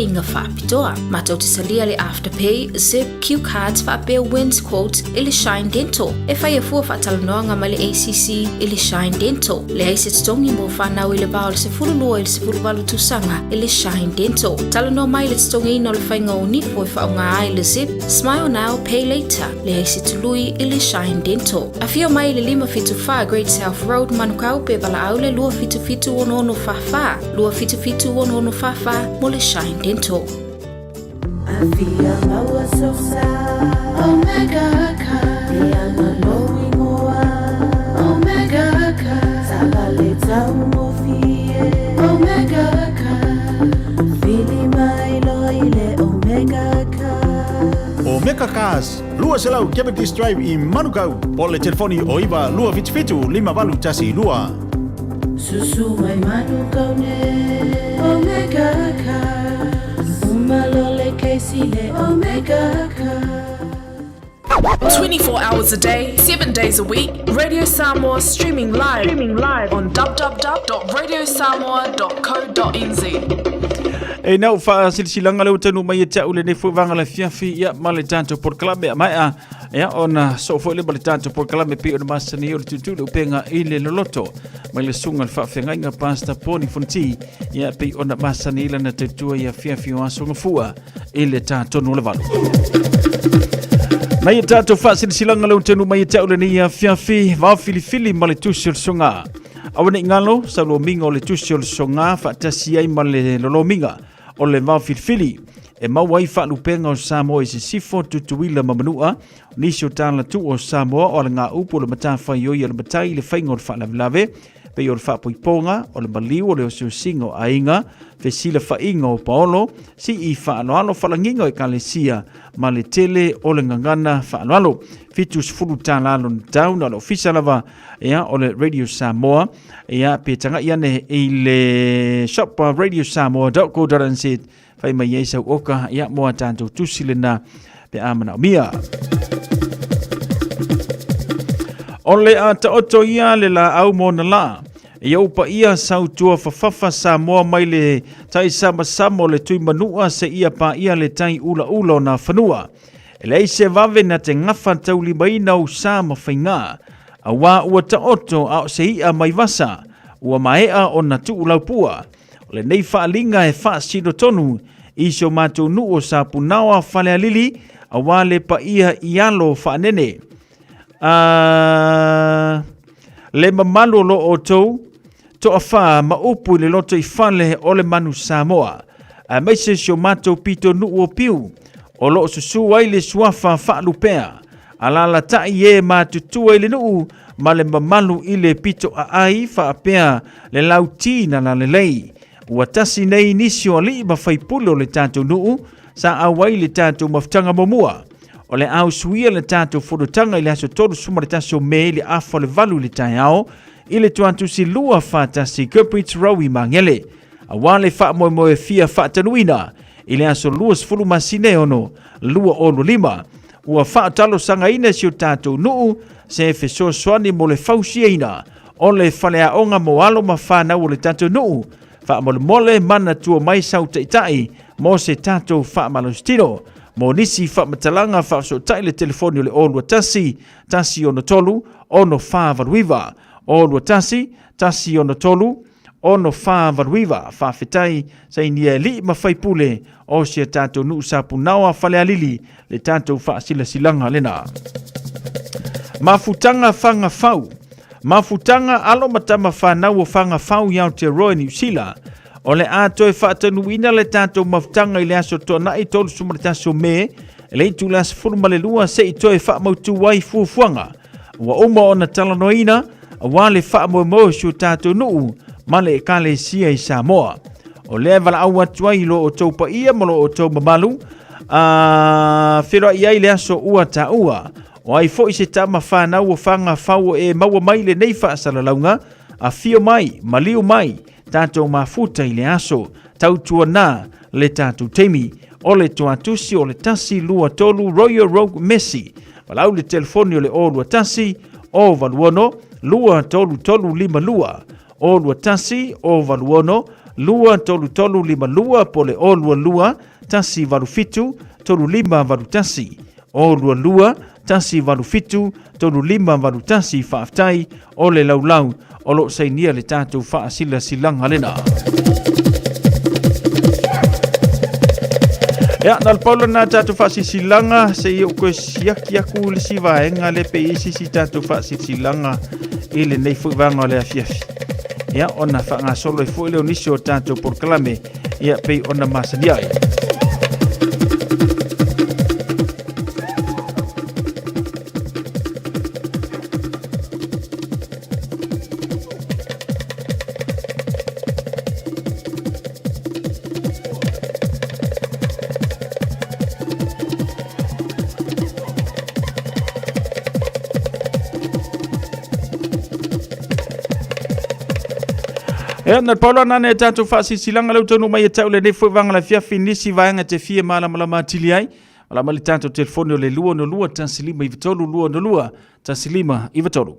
inga whaapitoa matau te salia le Afterpay Zip Q Cards whaapea wins quote ile Shine Dental e whaia fua whaatalanoanga ma le ACC ile Shine Dental le aise tongi mo whanau ile bao le se furulua ile se furuwalu tusanga ile Shine Dental talanoa mai le tongi ino le whainga o nifo e whaunga ai le Zip Smile Now Pay Later le aise tului ile Shine Dental a fio mai le 5 Great South Road manukau pe bala aule lua fitu ono fafa lua fitu ono fafa mole Shine Dental Afia maua sosa Omega ka Diana lowi moa Omega ka Sabaleta umofie Omega ka Fili mailo ile Omega ka Omega Cars, lua selau Cavendish Drive i Manukau. Ole telefoni o iwa lua fitu 5 tasi lua. Susu mai Manukau ne Omega Cars. Umalole keisile Omega Cars. 24 hours a day, 7 days a week. Radio Samoa streaming live on www.radiosamoa.co.nz. E nau fa silsilanga le utanu mai te ule ne fu vanga le fiafi ya male tanto por klabe mai ya ona so fo le male tanto por klabe pe ona masani o tutu penga ile loloto mai le sunga fa fenga pasta poni fonti ya pe ona masani ile na tutu ya fiafi wa sunga fua ile tanto no le valo mai tanto fa silsilanga le utanu mai te ule ni fiafi va filifili male tusil sunga awane ngalo sa lo mingo le tusil sunga fa tasi ai male lo minga o le mau filifili e mau wai whaalupenga o Samoa i se sifo tutuila mamanua nisi o tāna tu o Samoa o le ngā upo le mata whai oi o le matai le whainga o le whaalavelave pe o le whaapoiponga o le maliu o le o singo a inga fe sila whainga o paolo si i whaaloalo whalanginga o e kalesia ma le tele o le ngangana whaaloalo fitu sifuru tāna alo na tau na le ofisa lava o le Radio Samoa pe tanga iane i le shop radiosamoa.co.nz fai mai eisa oka moa tanto tusilena pe amana o mia. Ole a ta oto ia le la au mona la. Ia upa ia sautua fafafa Samoa mai le tai sama le tui manua se ia pa ia le tai ula na whanua. Ele eise vave na te ngafa tauli mai nau sa mawhainga. Awa ua ta oto au se ia mai vasa. Ua maea o na tu ulaupua. Le nei whaalinga e wha sino tonu. Iso mātou nuo sa punawa whale alili. Awale pa ia ialo whaanene. Le mamalo lo o tou. To a wha maupu le loto I whale o le manu Samoa. Meise sio mātou pito nuo piu. O lo susu ai le suafa whaalupea. Alala tai e mātutua I le nuu. Ma le mamalu I le pito a ai whaapea le lautina na le lei. Ua tasi nei nisio ali ma whaipulo le tātou nuu, sa awai le tātou maftanga momua. O le au suia le tātou whodotanga I le aso toru sumaritaso me le afa le valu le tai ao, I le tuantu si lua whātasi Gurpritz Rawi mangele. Awa le wha moe fia whātanuina, I le aso luas fulu masine ono, lua ono lima. Ua whaatalo sanga ina si o tātou nuu, se feso soani mo le fausia ina, o le whalea onga mo alo ma whanau o le tātou nuu, mole mana tua mai sau taitai mo se tatou whaamalostino. Mo nisi whaamatalanga whaaso tai le telefoni o le olua tasi ono tolu, ono whaavaruiva. Olua tasi ono tolu, ono wha varuiva, wha whetai, sa inia li ma whaipule o sia tātou nuu sapunawa whale alili le tātou wha sila silanga lena. Mafutanga whanga whau. Mafutanga alo matama whanau o whanga whau i Aotearoa New Zealand. O le atoe whaatanuina le tātou mafutanga i le aso tōna i tolu sumaritaso me, le itu las furma le lua se i toe wha mautu wai fuafuanga. Wa uma o na talanoina, wa le wha mo su tātou nuu, ma le kale sia i Samoa. O le vala au atuai lo o tau pa ia malo o tau mamalu, whira iai le aso ua ta ua, o ai fo i se tama whanau o whanga whau e maua mai le nei wha asaralaunga, a fio mai, maliu mai, tātou mafuta i le aso, tautua nā le tātou teimi, o le tuatusi o le tasi lua tolu Royal Rogue Messi, walau le telefoni o le o lua tasi, o valuono, lua tolu tolu lima lua, o lua tasi, o valuono, lua tolu tolu lima lua, po le o lua lua, tasi valufitu, tolu lima valutasi, o lua lua, tasi valufitu, tolu lima valutasi whaaftai, o le laulau, o lo sainia le tātou wha sila silanga lena. Ya, nal paulo na tātou wha silanga, se i o koe siaki aku le sivaenga le pe isi si tātou wha silanga, i le nei fuivanga le afiafi. Ya, ona wha ngā solo i fui leo nisi o tātou por kalame, ia pei ona masaniai. E na paulo nane tātou whaasi silanga lau tonu mai e tau le nefo vanga la fiafi nisi vaenga te fie malama tili ai. Malama li tātou telefoni o le lua no lua tansilima i vitolu, lua no lua tansilima i vitolu.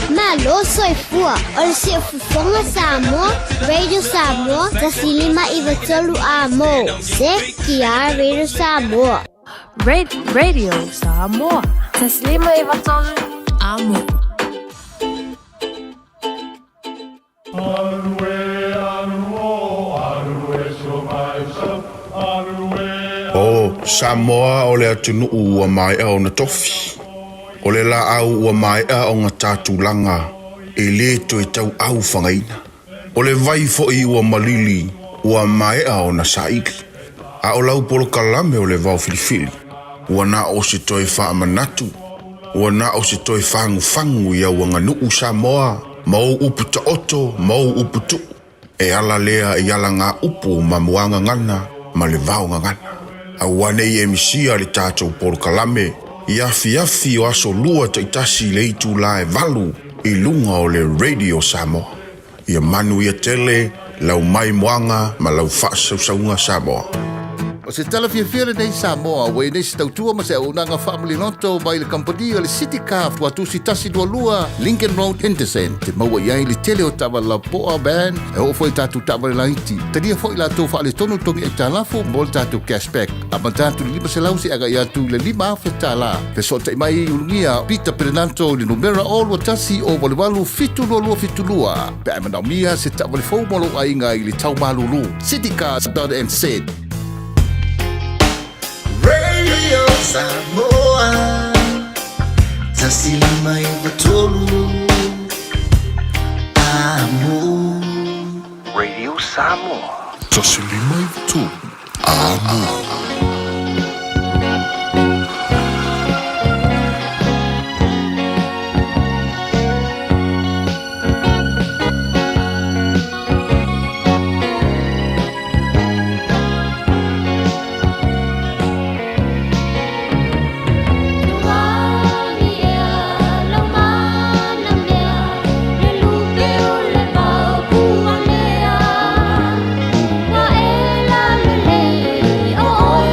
Malo soy fua, o se fufonga Samoa, Radio Samoa, tansilima i vitolu amo. Se kia Radio Samoa. Radio Samoa, tansilima i vitolu amo. O Samoa o le atunu ua mai au na tofi. O le la au ua mai au ngā tātulanga e le to e tau au whangaina. O le vai fo i ua malili ua mai au na saiki. A o lau polo kalame o le vau filifili. Ua na o se toi wha manatu. Ua na o se toi whangu i au nganuu Samoa. Mau upu ta oto, mau upu tu. E ala lea e ala ngā upu ma muanga ngana, ma le vau ngana. A wane i emisia le tātou polo kalame, iafi o aso lua taitasi le itu la e valu, i lunga o le Radio Samoa. Ia manu ia tele, lau mai muanga, ma lau whaasaunga Samoa. O se tala fiafia nei Samoa, wei nei se tautua ma se aunanga family noto mai le company o le City Car watu si tasi dua lua Lincoln Road Henderson. Te maua iai le tele o tawa la poa band e o foi tatu tawa le laiti. Tania foi la tofa le tonu tongi e talafu mo le tatu cashback. Ama tatu lima se lausi aga ia tu le lima afe tala. Pe sota imai ulungia Peter Perenanto le numera o lua tasi o walewalu fitu lua. Pe amanau mia se tawa le fau molo ainga i le tau malulu. City Car .nz. Radio Samoa, tasilima i vitolu amo. Radio Samoa, tasilima i vitolu amo. Oh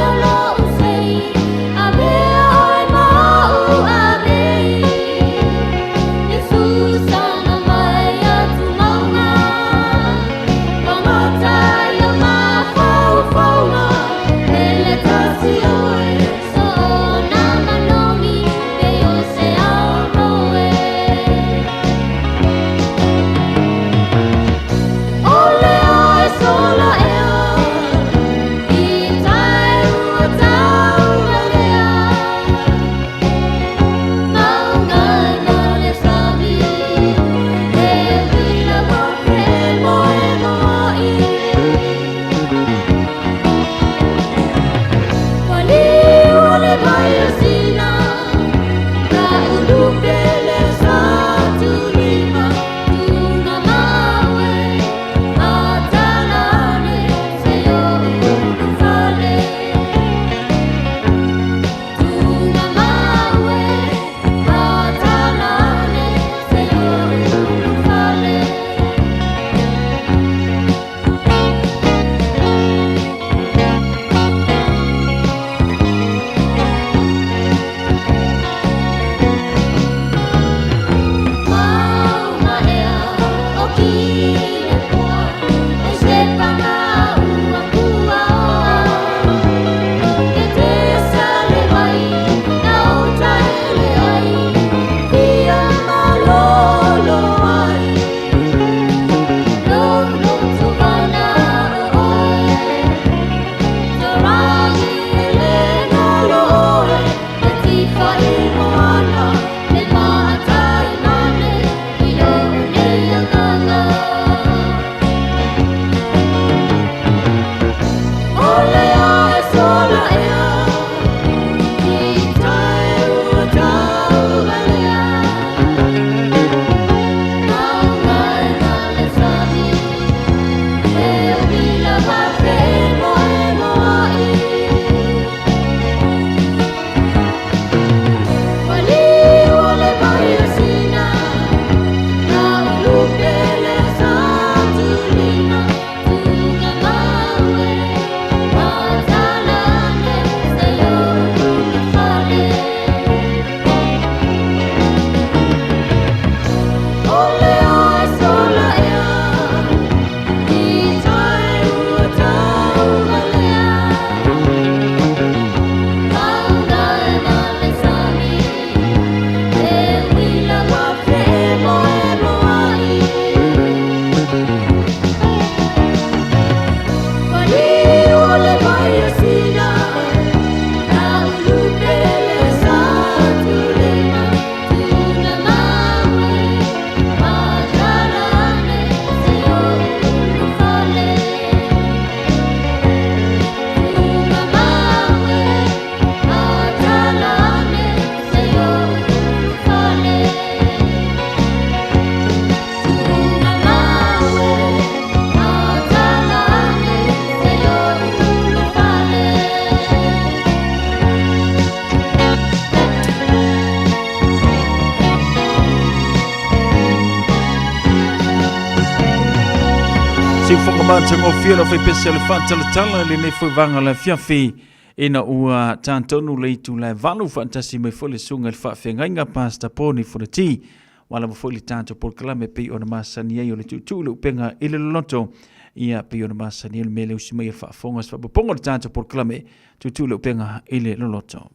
mātango whiara whai pese le whantalatala le ne whaiwanga le whiawhi ina ua tāntonu le itu le valu whantasi mai whole sunga le whawhengainga pasta poni whurati wala mawhoi le tātou porkalame pi o na masani ei o le tutu le upenga ile loto ia pi o na masani le mele usimai le whaafonga sa whapaponga le tātou porkalame tutu le upenga ile loto.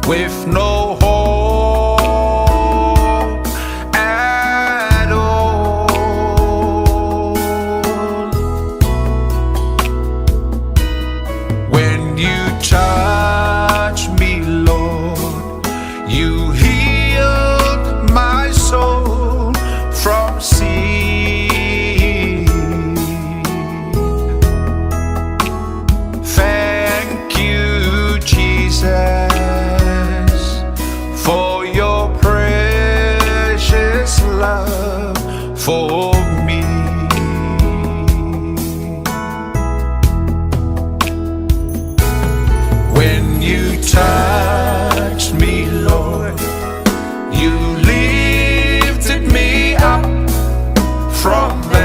With no hope at all. When you touch me, Lord, you healed my soul from sin. Thank you, Jesus, for your precious love for me. When you touched me, Lord, you lifted me up from valleys,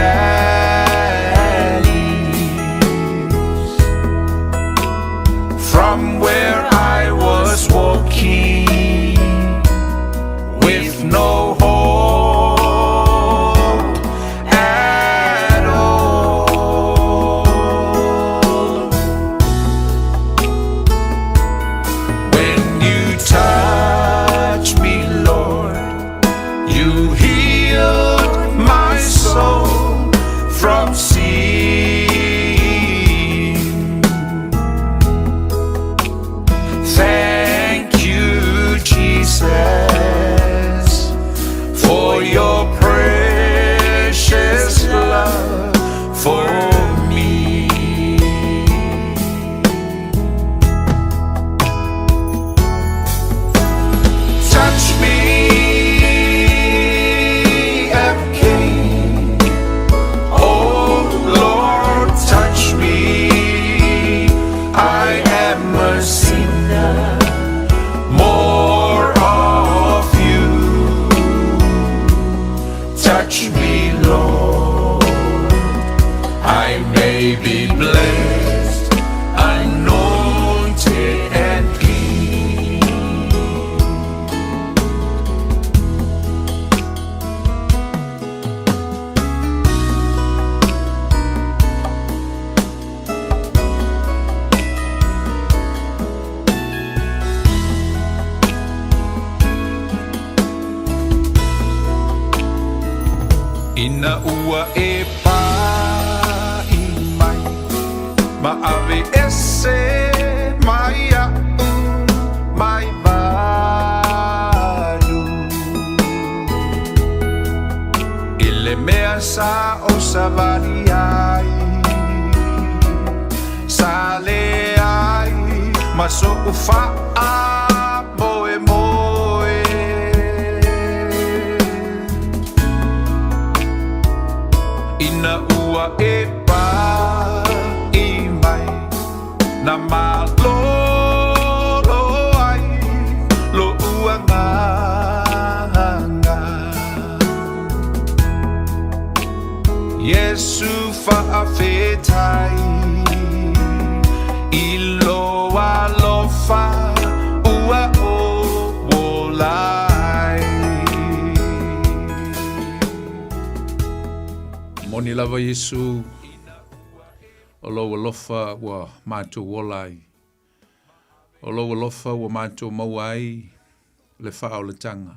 from where I was walking with no hope at all. When you touch me, Lord, you healed my soul from sin. Thank you, Jesus, for your precious love for me. Touch me again, oh Lord, touch me. I am a sinner, more of you. Touch me, Lord, I may be blessed, anointed and clean. Ina ua e pai mai, ma ave ese mai au mai valu. Ile mea sa o savani ai, sale ai, ma so ufa a moe moe. Ina ua e pa I mai, na malolo ai, lo ua nganga. Yesu faafetai, ilo alofa ua o wolai. Moni lava Yesu o lo alofa wa mātou wolai O lo lofa ua mātou mauai le wha o le tanga.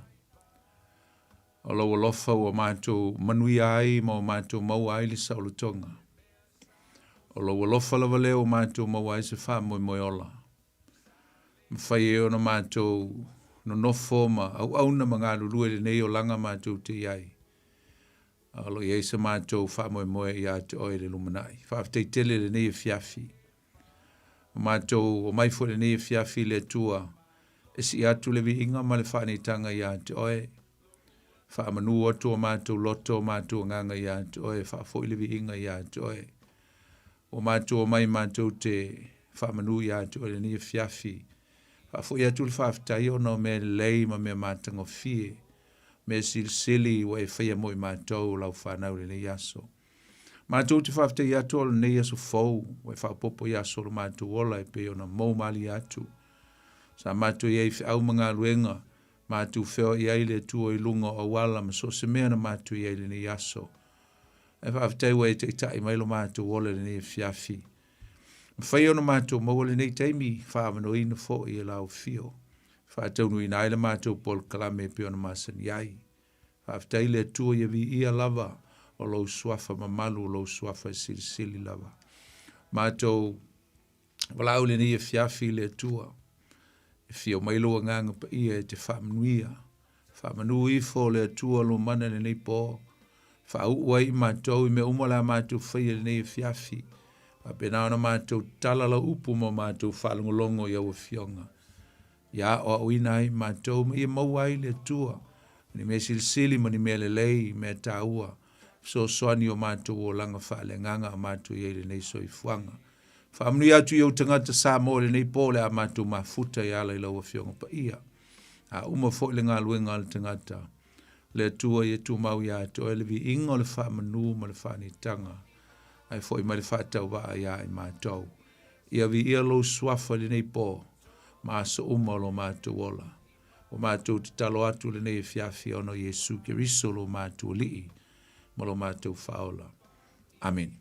O lo lofa ua mātou manui ai ma o mātou mauai le saulotonga. O lo lofa lava leo mātou mauai se wha moi ola. Mwhai e ona mātou no nofo ma au na mga lulue le nei o langa mātou te iai. Alo iei sa mātou wha moe ia te oe le lumanai. Whaafitei tele le nei e fiafi. O mātou o maifo le nei e fiafi le tua. E si atu le vi inga ma le whaanitanga ia te oe. Wha manu oto o mātou loto o mātou nganga ia te oe. Wha fo le vi inga ia te oe. O mātou o mai mātou te wha manu ia te oe le nei e fiafi. Fa fo ia tul whaafitai o no me lei ma me mātango fie. Me sili wa e whaia moi mātou lau whanau le nei aso. Mātou te whaafitai atu o le nei aso fau. Wa e whaapopo i aso lo mātou ola e pe o na mou mali atu. Sa mātou iei au mga luenga. Mātou wheo iei le tua i lunga o wala ma so se mea na mātou iei le nei aso. E whaafitai wa e te tai mailo mātou ola le nei fiafi. Mwhai ona mātou maua le nei taimi, whaamano ina fo i e lau fio. Whaataunu ina aile mātou pol kalame pe ona māsani iai. Whaaftai le tua i vi ia lava o lau suafa mamalu o lau suafa sili lava. Mātou walau le nei e fiafi le tua. E fio mailo a nganga pa ia e te whaamanuia. Whaamanu i fo le tua lo mana le nei po. Whaauai mātou i me umala mātou whai le nei e fiafi. A pena ona mātou talala upu mo mātou whalongolongo i au fionga. Ia o awinai mātou ma ia mauai le tua. Ni me sili ma ni me lelei me taua. So soani o mātou o langa whale nganga a mātou i ele nei soi fuanga. Whaamnu i atu i au tangata Samoa le nei pole a mātou mafuta i ala i lau fionga pa ia. A uma fo le ngā luenga le tangata. Le tua i tu mau i atu ele vi ingo le whaamanu ma le whanitanga. Ai foi mai fatau va ia I mātou. Ia vi ia lo swafa le nei po. Ma so lo mātou ola. O mātou te talo atu le nei fiafi ono Yesu Kiriso lo mātou lii. Mo lo mātou faola. Amen.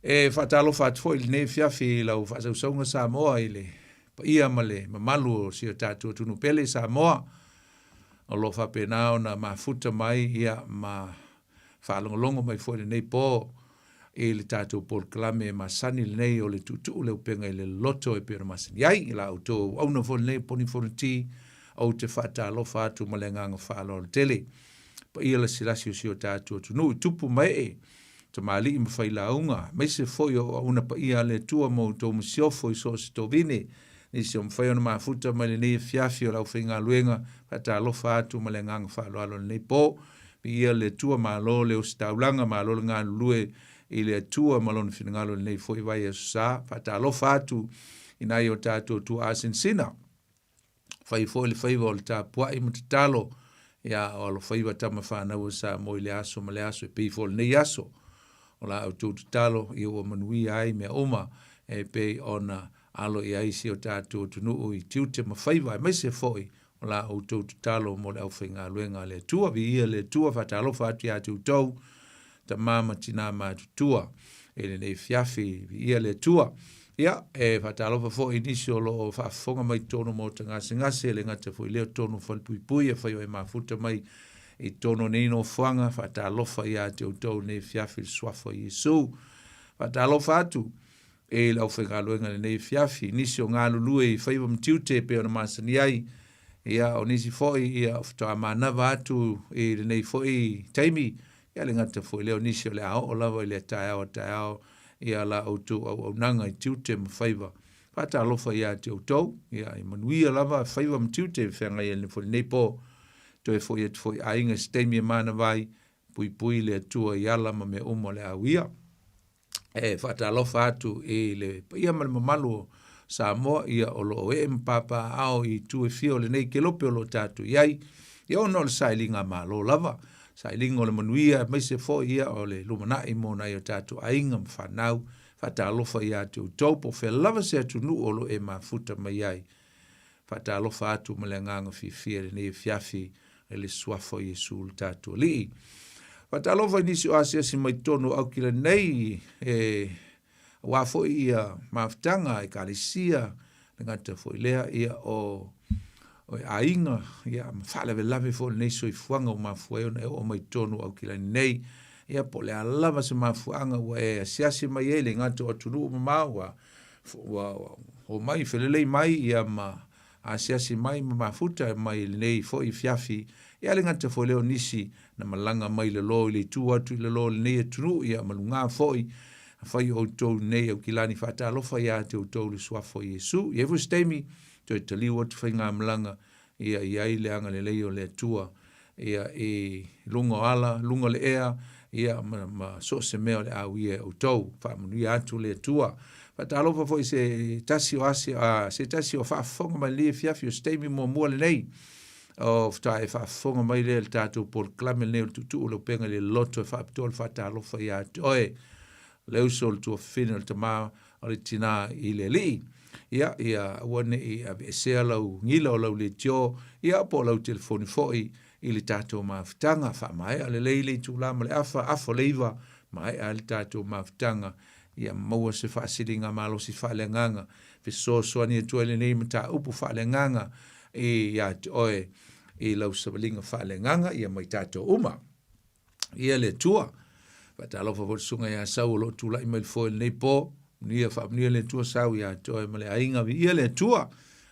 E fatalo fat foi le nei fiafi lau fatau saunga Samoa ile. Pa ia male mamalu o si o tātou tunu pele Samoa. O lo whapenao na mafuta mai ia ma whalongolongo mai foi le nei po. E le tātou pol kalame ma sani le nei o le tutu le upenga I le loto e pera masani. Iai, la auto au na fo nei poni fo ti au te whata alofa atu ma le nganga whaalo le tele. Pa ia la silasi o si o tātou tunu tupu mai e. Ta maali I mawhai la unga. Mai se fo yo au na pa ia le tua mo tō masiofo I so se tō vine. Ni se o mwhai ona mafuta ma le nei fiafi o lau whainga luenga. Whata alofa atu ma le nganga whaalo alo le nei po. Pa ia le tua ma lo le o si taulanga ma lo le ngā lue. I le tua malon finangalo nei foi vai sa fata lo fatu ina yo tato tu asensina fai foi le fai vol ta pua I mutalo ya o lo fai vata mafana o sa mo le aso e pe fol nei aso o la tu talo I o manui ai me oma e pe ona alo I ai si o tato tu no I tute mafai vai mai se foi o la o tu talo mo le au finga luenga le tua vi le tua fata lo fatu ya tu tau ta mama tina mātutua, e le nei fiafi, ia le tua. Ia, e whatalofa fo inisio lo whaafonga mai tono mo ta ngase le ngata fo I leo tono whalpuipui, e whaio e mafuta mai I tono nino whanga, whatalofa ia te utau nei fiafi swafa Yesu. Whatalofa atu, e lau whenga luenga le nei fiafi, inisio ngā lulue I whaiva mtiute pe ona masani ai, ia o nisi foi, ia whatoa manawa atu, e le nei foi taimi, ia le ngata foi leo nisi o le ao, o lava I le tae ao, ia la autu au nanga I tiute mawhaiva. Whata alofa ia te autou, ia I manuia lava whaiva mtiute whenga ia le foi nepo, to e foi et foi ainga steimia mana vai, pui le atua I ala ma me umo le awia. E whata alofa atu e le, ia ma le mamalu Samoa, ia o lo e mpapa ao I tu e fio le nei ke lope o lo tatu iai, ia ono le sailinga ma lo lava, sailinga o le manuia, mai se fo ia o le lumanai mo na o tatu ainga mwhanau, whata alofa ia te utaupo, whe lava se atu nu o lo e mafuta mai ai, whata alofa atu ma le nganga fifia le nei fiafi e le suafo Yesu le tatu lii. Whata alofa nisi o asia si mai tono au kila nei, wafo ia maftanga I kalisia le ngata fo lea ia o ainga ia mafale ve lave fo nei soifuanga o mafuai ona o mai tonu au kilani nei ia po le alava se mafuanga ua e asiasi mai e le ngata o tunu mamaua o mai felelei mai ia ma asiasi mai mafuta mai le nei fo i fiafi ia le ngata fo leo nisi na malanga mai le lo le tu atu le lo le nei tunu ia malunga fo i fai o tou nei au kilani fata alofa ia te o tou le suafo Yesu ia fu stemi to te liwa tu fai ngā malanga ia i le anga le leo le tua ia lungo ala lungo le ea ia ma so se meo le au ia o tou fa manu atu le tua fata alofa fo i se tasi o asia se tasi o fa fonga mai le fiafi o stemi mo mua le nei o fta e fa fonga mai le tatu por klame le tutu o le penga le loto fa ptol fata alofa ia oe leu sol tu final tama o le tina i le li ia wane i ave sea lau ngila o lau le tio ia po lau telefoni foi i le tatou mafutanga fa mai ale le tu la le afa leiva mai ale tatou mafutanga ia maua se fa silinga malo si fa le nganga fe so ni tu le nei mata upu fa le nganga ia oe i lau sabalinga fa le nganga ia mai tatou uma ia le tua Pata alofa fo sunga ya sau lo tula i mai fo nei po nia fa nia le tua sau ya to male ainga vi ia le tua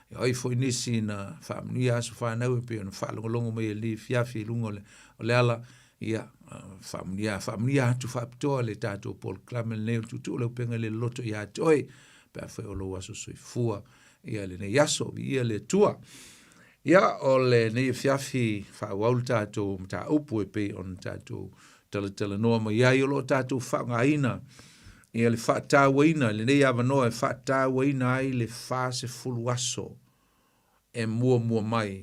e ai fo nisi na fa nia so fa na pe on fa longo mai li fiafi lungo le ala ia fa nia tu fa to le tato pol klamel ne tu le penga le loto ya toi pe fa o lo waso sui fua ia le ne yaso vi ia le tua ia o le ne fiafi fa walta to mta upu pe on tato tala noa mai ai o lo tātou whangaina i le whātāwaina, le nei awa noa e whātāwaina ai le whāse fulu aso e mua mai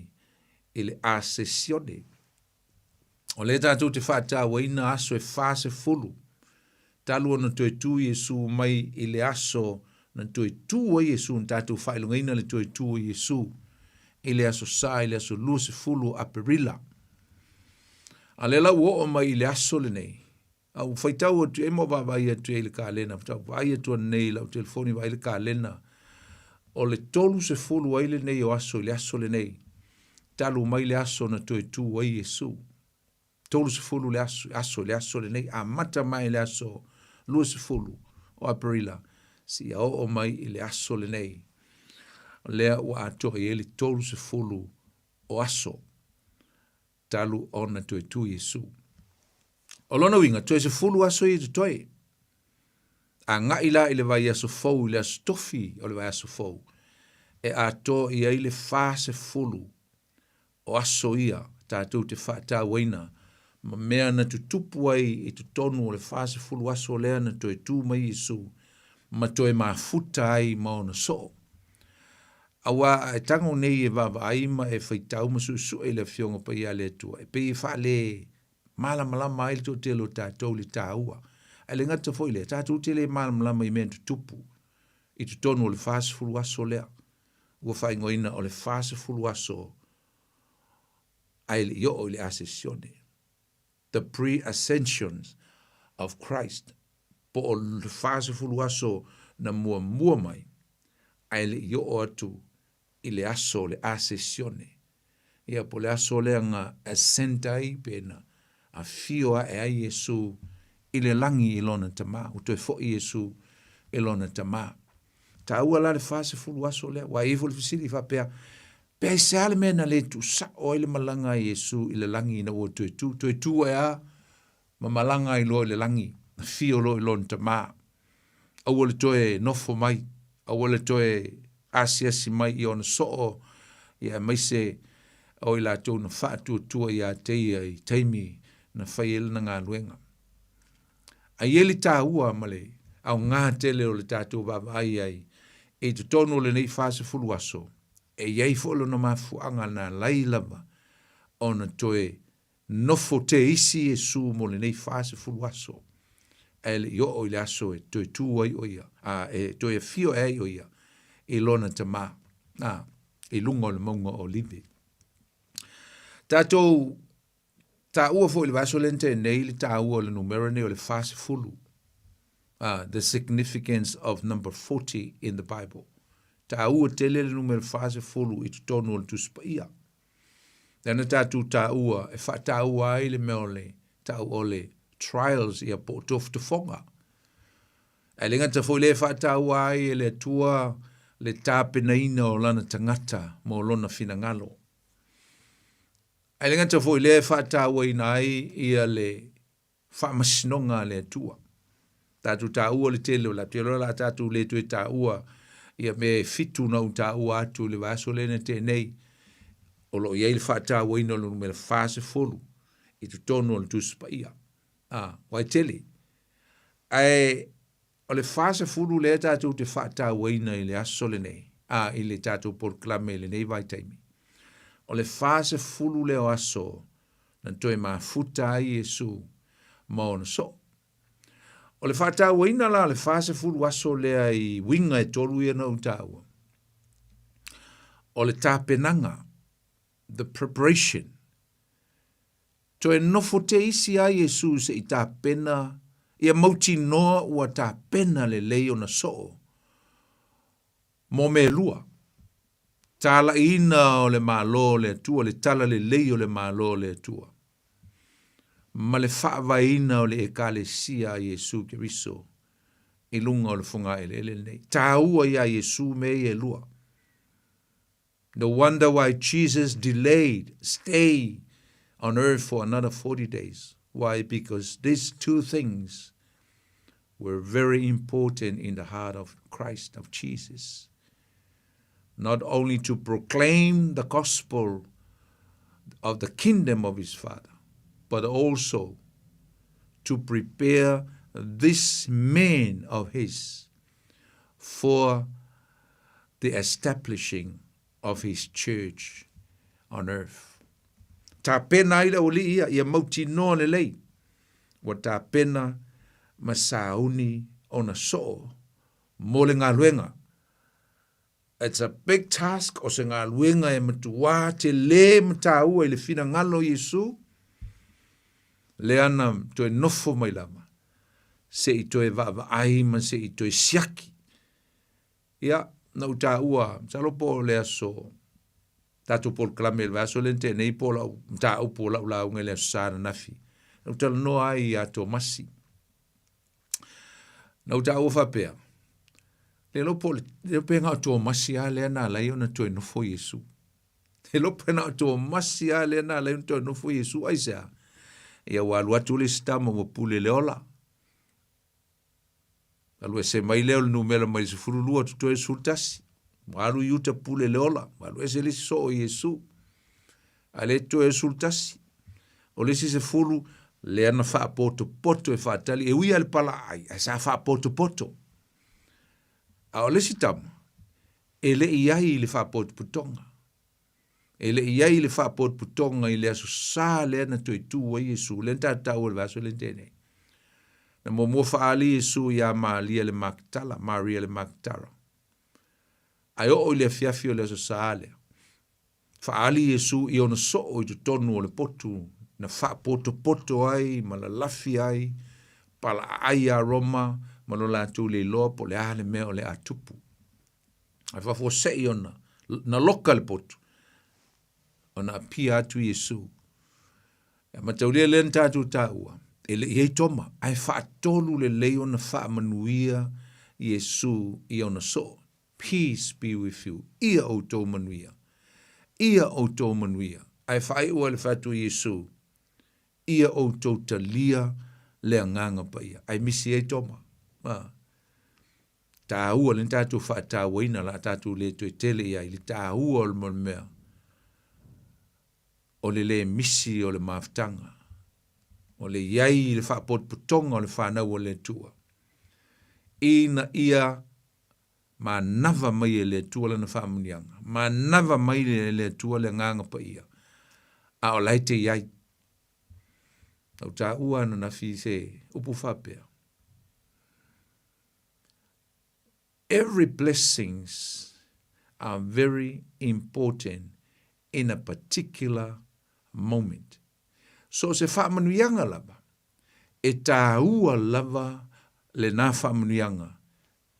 i le asesione. O le tātou te whātāwaina aso e whāse fulu. Talua na toi tū Yesu mai i le aso na toi tū a Yesu na tātou whailungaina le toi tū Yesu i le aso sa, i le aso lua se fulu a perila. A le lau o mai le aso le nei. Au whaitau atu e mo vai atu e le ka lena. Vai atu nei lau telefoni vai le ka lena. O le tolu se fulu ai le nei o aso le nei. Talu mai le aso na toi tu ai Yesu. Tolu se fulu le aso le nei. A mata mai le aso lua se fulu o aprila. Si a o mai i le aso le nei. Lea ua ato e le tolu se fulu o aso. Talu ona toi tu Yesu. O lona winga, toi se fulu aso i te toi. A nga ila i le vai aso fau, i le aso tofi o le vai aso fau. E a to i a i le fa se fulu o aso ia, tātou te whata waina, ma mea na tu tupu ai i tu tonu o le fa se fulu aso lea na toi tu mai Yesu, ma toi ma futa ai ma ona so. Awa e tango nei e vava aima e whaitau masu su e le fionga pa ia le tua. E pe i wha le malama ai le to te lo tātou le tāua. E le ngata foi le tātou te le malama i mea tu tupu. I tu tonu o le whāse fulu aso lea. Ua whai ngoina o le whāse fulu aso. Ai le yo o le ascensione. The pre-ascensions of Christ. Po o le whāse fulu aso na mua mai. Ai le yo o atu. I le aso le ascensione. Ia po le aso le anga ascentai pena a fioa e ai Yesu i le langi i lona tama. Uto e fo i Yesu i lona tama. Ta ua la le fase fulu aso le. Wa ifu le fisili fa pea. Pea se ale mena le tu sa o ile malanga i Yesu i le langi na ua toe tu. Toe tu e a ma malanga i lo i le langi. Fio lo i lona tama. Aua le toe nofo mai. Aua le toe asiasi mai i ona soo ia mai se o i la tau na whaatu tua ia teia i teimi na whaiel na ngā luenga. A ieli tā ua male au ngā tele o le tātou vavai ai e tu tono le nei whāse fulu aso e iei folo na mafuanga na lailava o na toe nofo te isi e su mo le nei whāse fulu aso e le io o le aso e toe tu ai o ia e toe fio ai o ia i lona tama, i lungo le mongo o libe. Tātou, tā ua fo i le vaso lente nei li tā ua le numero nei o le fase fulu. The significance of number 40 in the Bible. Ta ua tele le numero fase fulu i tonu o le tuspa ia. Tēnā tātou tā ua, e wha tā ua ai le meole, tā ua le trials ia po tofu te fonga. E le ngata fo le wha tā ua ai le tua le tāpena ina o lana tangata mo lona fina ngalo. E le ngata fo le wha tā ua ina ai ia le wha masinonga le tua. Tātou tā ua le tele o la telo la tātou le tue tā ua ia me fitu na tā ua atu le vaso le ne tenei. O lo iei le whaata waina lo me le fase folu i tu tonu o le tuspa ia. Wai tele. Ai, o le fase folu le tātou te whaata waina i le aso le nei. I le tātou porklame le nei vai taimi. O le fase folu le o aso na toi mafuta ai Yesu ma ona so. O le whaata waina la le fase folu aso le ai winga e tolu ia na utaua. O le tāpenanga. The preparation. To e nofo te isi a Yesu se i tā pena, ia mauti noa ua tā pena le leo na so. Mo me lua. Tala ina o le malo le tua, le tala le leo le malo le tua. Ma le whaava ina o le ekale sia a Yesu ke riso. I lunga o le funga ele nei. Tā ua ia Yesu me e lua. No wonder why Jesus delayed, stay on earth for another 40 days. Why? Because these two things were very important in the heart of Christ, of Jesus. Not only to proclaim the gospel of the kingdom of his Father, but also to prepare this man of his for the establishing of his church on earth. Tā pena ila o li ia mauti noa le lei. Wa tā pena masauni ona so. Mo le ngā luenga. It's a big task o se ngā luenga e matua te le mta ua i le fina ngalo Yesu. Le ana to e nofo mai lama. Se i to e vava aima, se i to e siaki. Ia, na uta ua, salopo le aso, tatu pol klame le vaso lente, nei pola, mta upo la ula unge le aso sana nafi. Na uta no ai ato masi. Na uta ua whapea. Le lopo, le penga ato masi a le ana lai ona to e nofo Yesu. Le lopo na ato masi a le ana lai ona to e nofo Yesu aisea. Ia walu atu le stama mo pule le ola. Alu e se mai leo numela mai se furulua tuto e sultasi. Walu yuta pule leola. Walu e se lisi so o Yesu. Ale to e sultasi. O lisi se furu le ana faa poto poto e faa tali. E uia le pala ai. A sa faa poto poto. A o lisi tam. E le iai le faa poto putonga. E le iai le faa poto putonga i le aso sa le ana to i tu wa Yesu. Le nta tau le vaso le ntene. Na mo faali Yesu ya Maria le Magdala. Ai o le fiafio le so sale. Faali Yesu i ona so o i tonu o le potu. Na fa poto ai, ma la lafi ai, pala ai a Roma, ma lo la tu le lopo, le ale meo le atupu. Ai fa fo se i ona, na loka le potu. Ona pia atu Yesu. Ya mataulia le ntatu taua. Ele i toma, ai whaatolu le leo na whaamanuia Yesu i ona so. Peace be with you. Ia o tō manuia. Ia o tō manuia. Ai whae ua le whatu Yesu. Ia o tō talia le anganga pa ia. Ai misi e toma. Tā ua le tātou whaata waina la tātou le tue tele ia. Ili tā ua o le mea. O le misi o le maftanga. O le iai le whaapot putonga o le whanau o le tua. Ina ia ma nava mai le tua le na whaamunianga. Ma nava mai le tua le nganga pa ia. A o laite iai. Au tā ua na fi se upu whapea. Every blessings are very important in a particular moment. So se whaamanuianga lava, e tā ua lava le nā whaamanuianga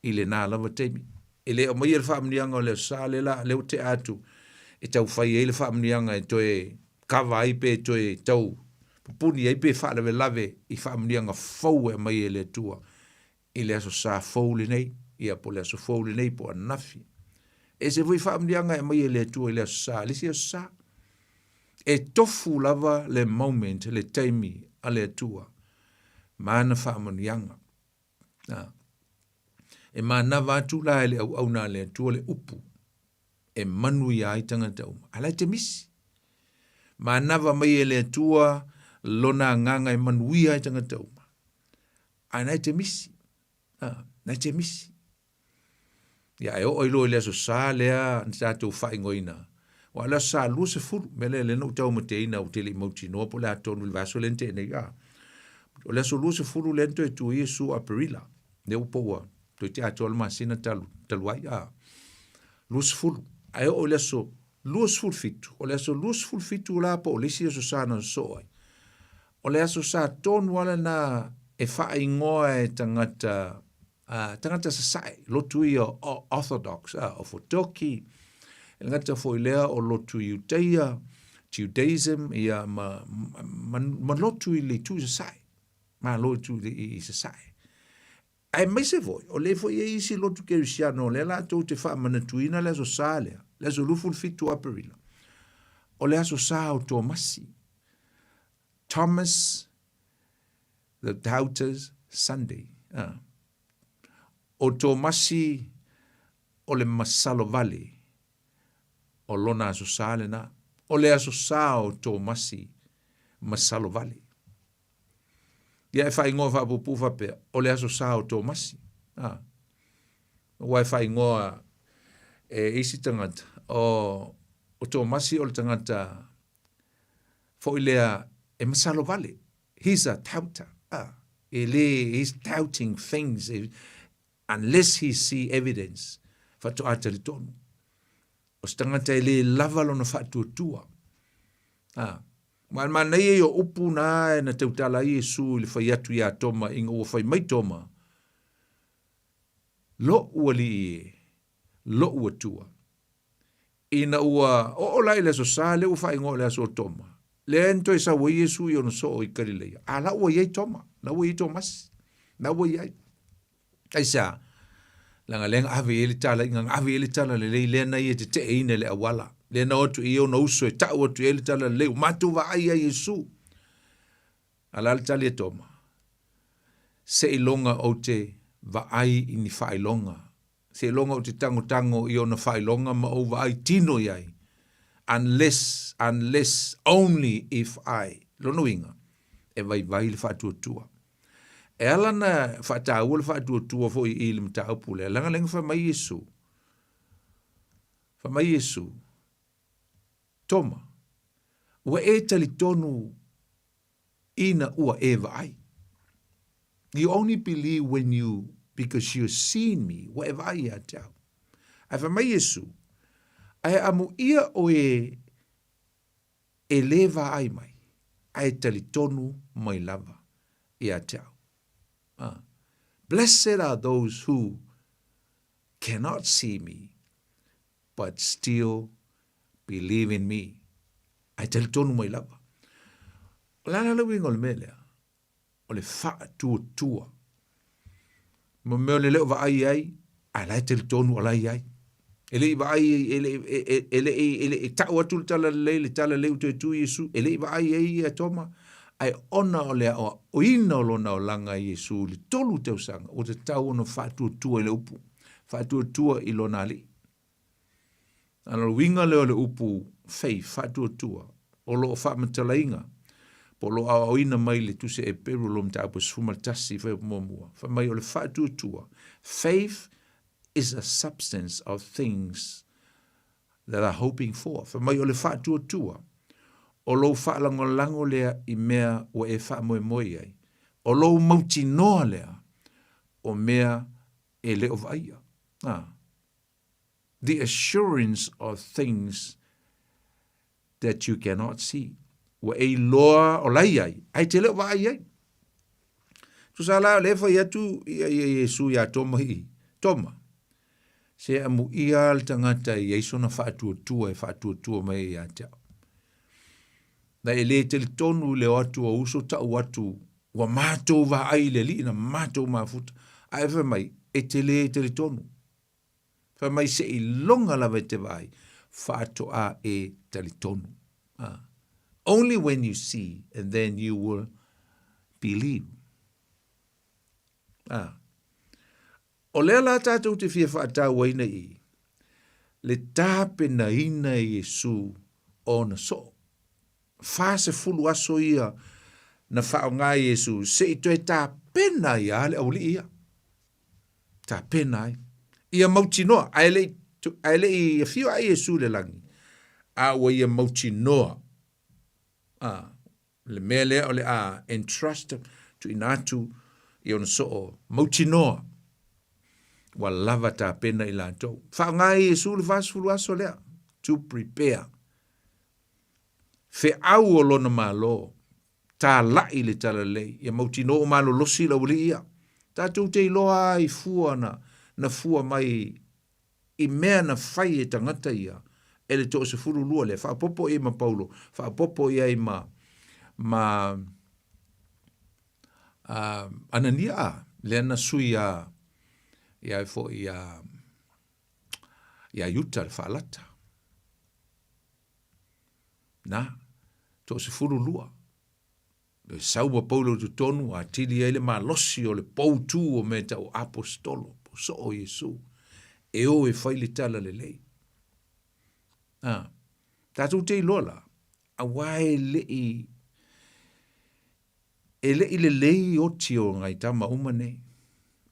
i le nā lava teimi. e le o mai le whaamnianga o le sa le la leo te atu e tau whai e le whaamnianga e toe kawa i pe toe tau pupuni e pe whaalewe lave i whaamnianga fau e mai e le tua i le aso sa fau le nei ia po le aso fau le nei po anafi e se vui whaamnianga e mai e le tua i le aso sa lisi aso sa e tofu lava le moment le taimi a le tua mana whaamnianga e mana watu la ele au na le tua le upu e manu ia i tangata uma ala te misi mana wa mai ele tua lona nganga e manu ia i tangata uma ana te misi na te misi ia e o ilo le so sa lea nta tu fa ingoina wala sa lu se fu mele le no tau mate ina o tele moti no po la tonu il vaso lente ne ga o le so lu se fu lento e tu Yesu aperila ne upo to te atol masina talwai lus ful ai o le so lus ful fitu o le so lus ful fitu la po le si so sana so ai o le so sa ton wala na e fa ingoa e tangata tangata sai lo tu io orthodox o fotoki e ngata fo ilea o lo tu Judaism ia ma lo tu le tu sai ma lo tu i sai ai mai se voi o le foi e isi lotu kerisiano le la to te fa manatuina le so sale le so luful fitu aperila o le so sa o Tomasi Thomas the Doubters Sunday o Tomasi o le Masalo Valley o lona so sale na o le so sa o Tomasi Masalo Valley ia e whai ngoa whapupu whapea, o le aso sa o Tomasi. Wai whai ngoa isi tangata, o Tomasi o le tangata, fo ilea e Masalo Vale. He's a touter. He's touting things unless he see evidence. Whatu ata li tonu. O tangata ele lavalo na whatu tua. Ma nei o upu na e na tautala Yesu le fai atu ia toma inga ua fai mai toma. Lo ua li lo ua tua. Ina ua o lai le so sa le ua fai ngō le aso toma. Le ento e sa wa Yesu i ono so o i Galileia. A la ua iei toma. Na ua iei tomas. Na ua iei. Ai sa. Langa lenga ave ele tala inga ave ele tala le lei lena i e te te ine le awala. Le na otu i ona uso e tau otu ele tala leu matu wa ai a Yesu ala le tali e toma se ilonga o te wa ai ini wha ilonga se ilonga o te tango i ona wha ilonga ma o wa ai tino iai unless only if I lono inga e vai le wha tua e ala na wha tau le wha tua fo i ili mta upule langa lenga wha mai Yesu toma, ua e tali tonu ina ua eva ai. You only believe because you've seen me, whatever ai a tau. Ai whamai Yesu, ai amu ia o e leva ai mai, ai tali tonu mai lava i a tau. Blessed are those who cannot see me, but still believe in me. Ai tali tonu mai lava. O lana lau ingo le melea. O le wha tua. Mo meo le leo wa ai. Ai lai tali tonu o lai ai. Ele i wa ai, ele tau atu le tala le tala leu te tu Yesu. Ele i wa ai a toma. Ai ona o lea o ina o lona o langa Yesu. Le tolu tau sanga. O te tau ono wha tua i le upu. Wha tua i lona li. Ana winga leo le upu fei whatua tua, o lo whamatala inga, po lo a oina mai le tuse e peru lo mta apu sfumatasi whai momua. Whamai o le whatua tua. Faith is a substance of things that are hoping for. Whamai o le whatua tua, o lo whaalangolango lea i mea o e whaamoe moe ai. O lo mauti noa lea, o mea e leo vaia. The assurance of things that you cannot see. Wa e loa o lai ai. Ai te leo wa ai. Tu sa la le fa ia tu Yesu ia toma hi. Toma. Se amu ia le tangata i eiso na whaatua mai i atea. Na e le tele tonu le watu o uso ta watu wa mātou wa ai le li na mātou mafuta. Ai wha mai e tele tonu. Wha mai se i longa lawa te vai whaatoa e tele tonu. Only when you see and then you will believe. O lea la tātou te fia whaatau waina i. Le tāpe na ina i Yesu o na so. Whase fulu aso ia na whao ngā Yesu. Se i toi tāpe na ia le au li ia. Tāpe na ia. Ia mauti noa. Aile i fio a Yesu le langi. A wa ia mauti noa. Le mea lea o le a entrust to inatu i ona so o mauti noa. Wa lava ta pena i lantou. Wha ngai Yesu le vasfulu aso lea. To prepare. Fe au o lona malo. Ta lai le tala lei. Ia mauti no o malo losi la uli ia. Ta tu te iloa i fua na fua mai i mea na fai e tangata ia. Ele to se furu lua le. Wha popo e ma Paulo. Wha popo ia i ma Anania. Le ana sui ia fo ia yuta le whaalata. Na, to se furu lua. Le saua Paulo tu tonu a tili ele ma losi o le poutu o meta o apostolo. So o Yesu. E o e whaile tala le lei. Tātou te ilola. A wae lei e le lei o tio ngai tama umane.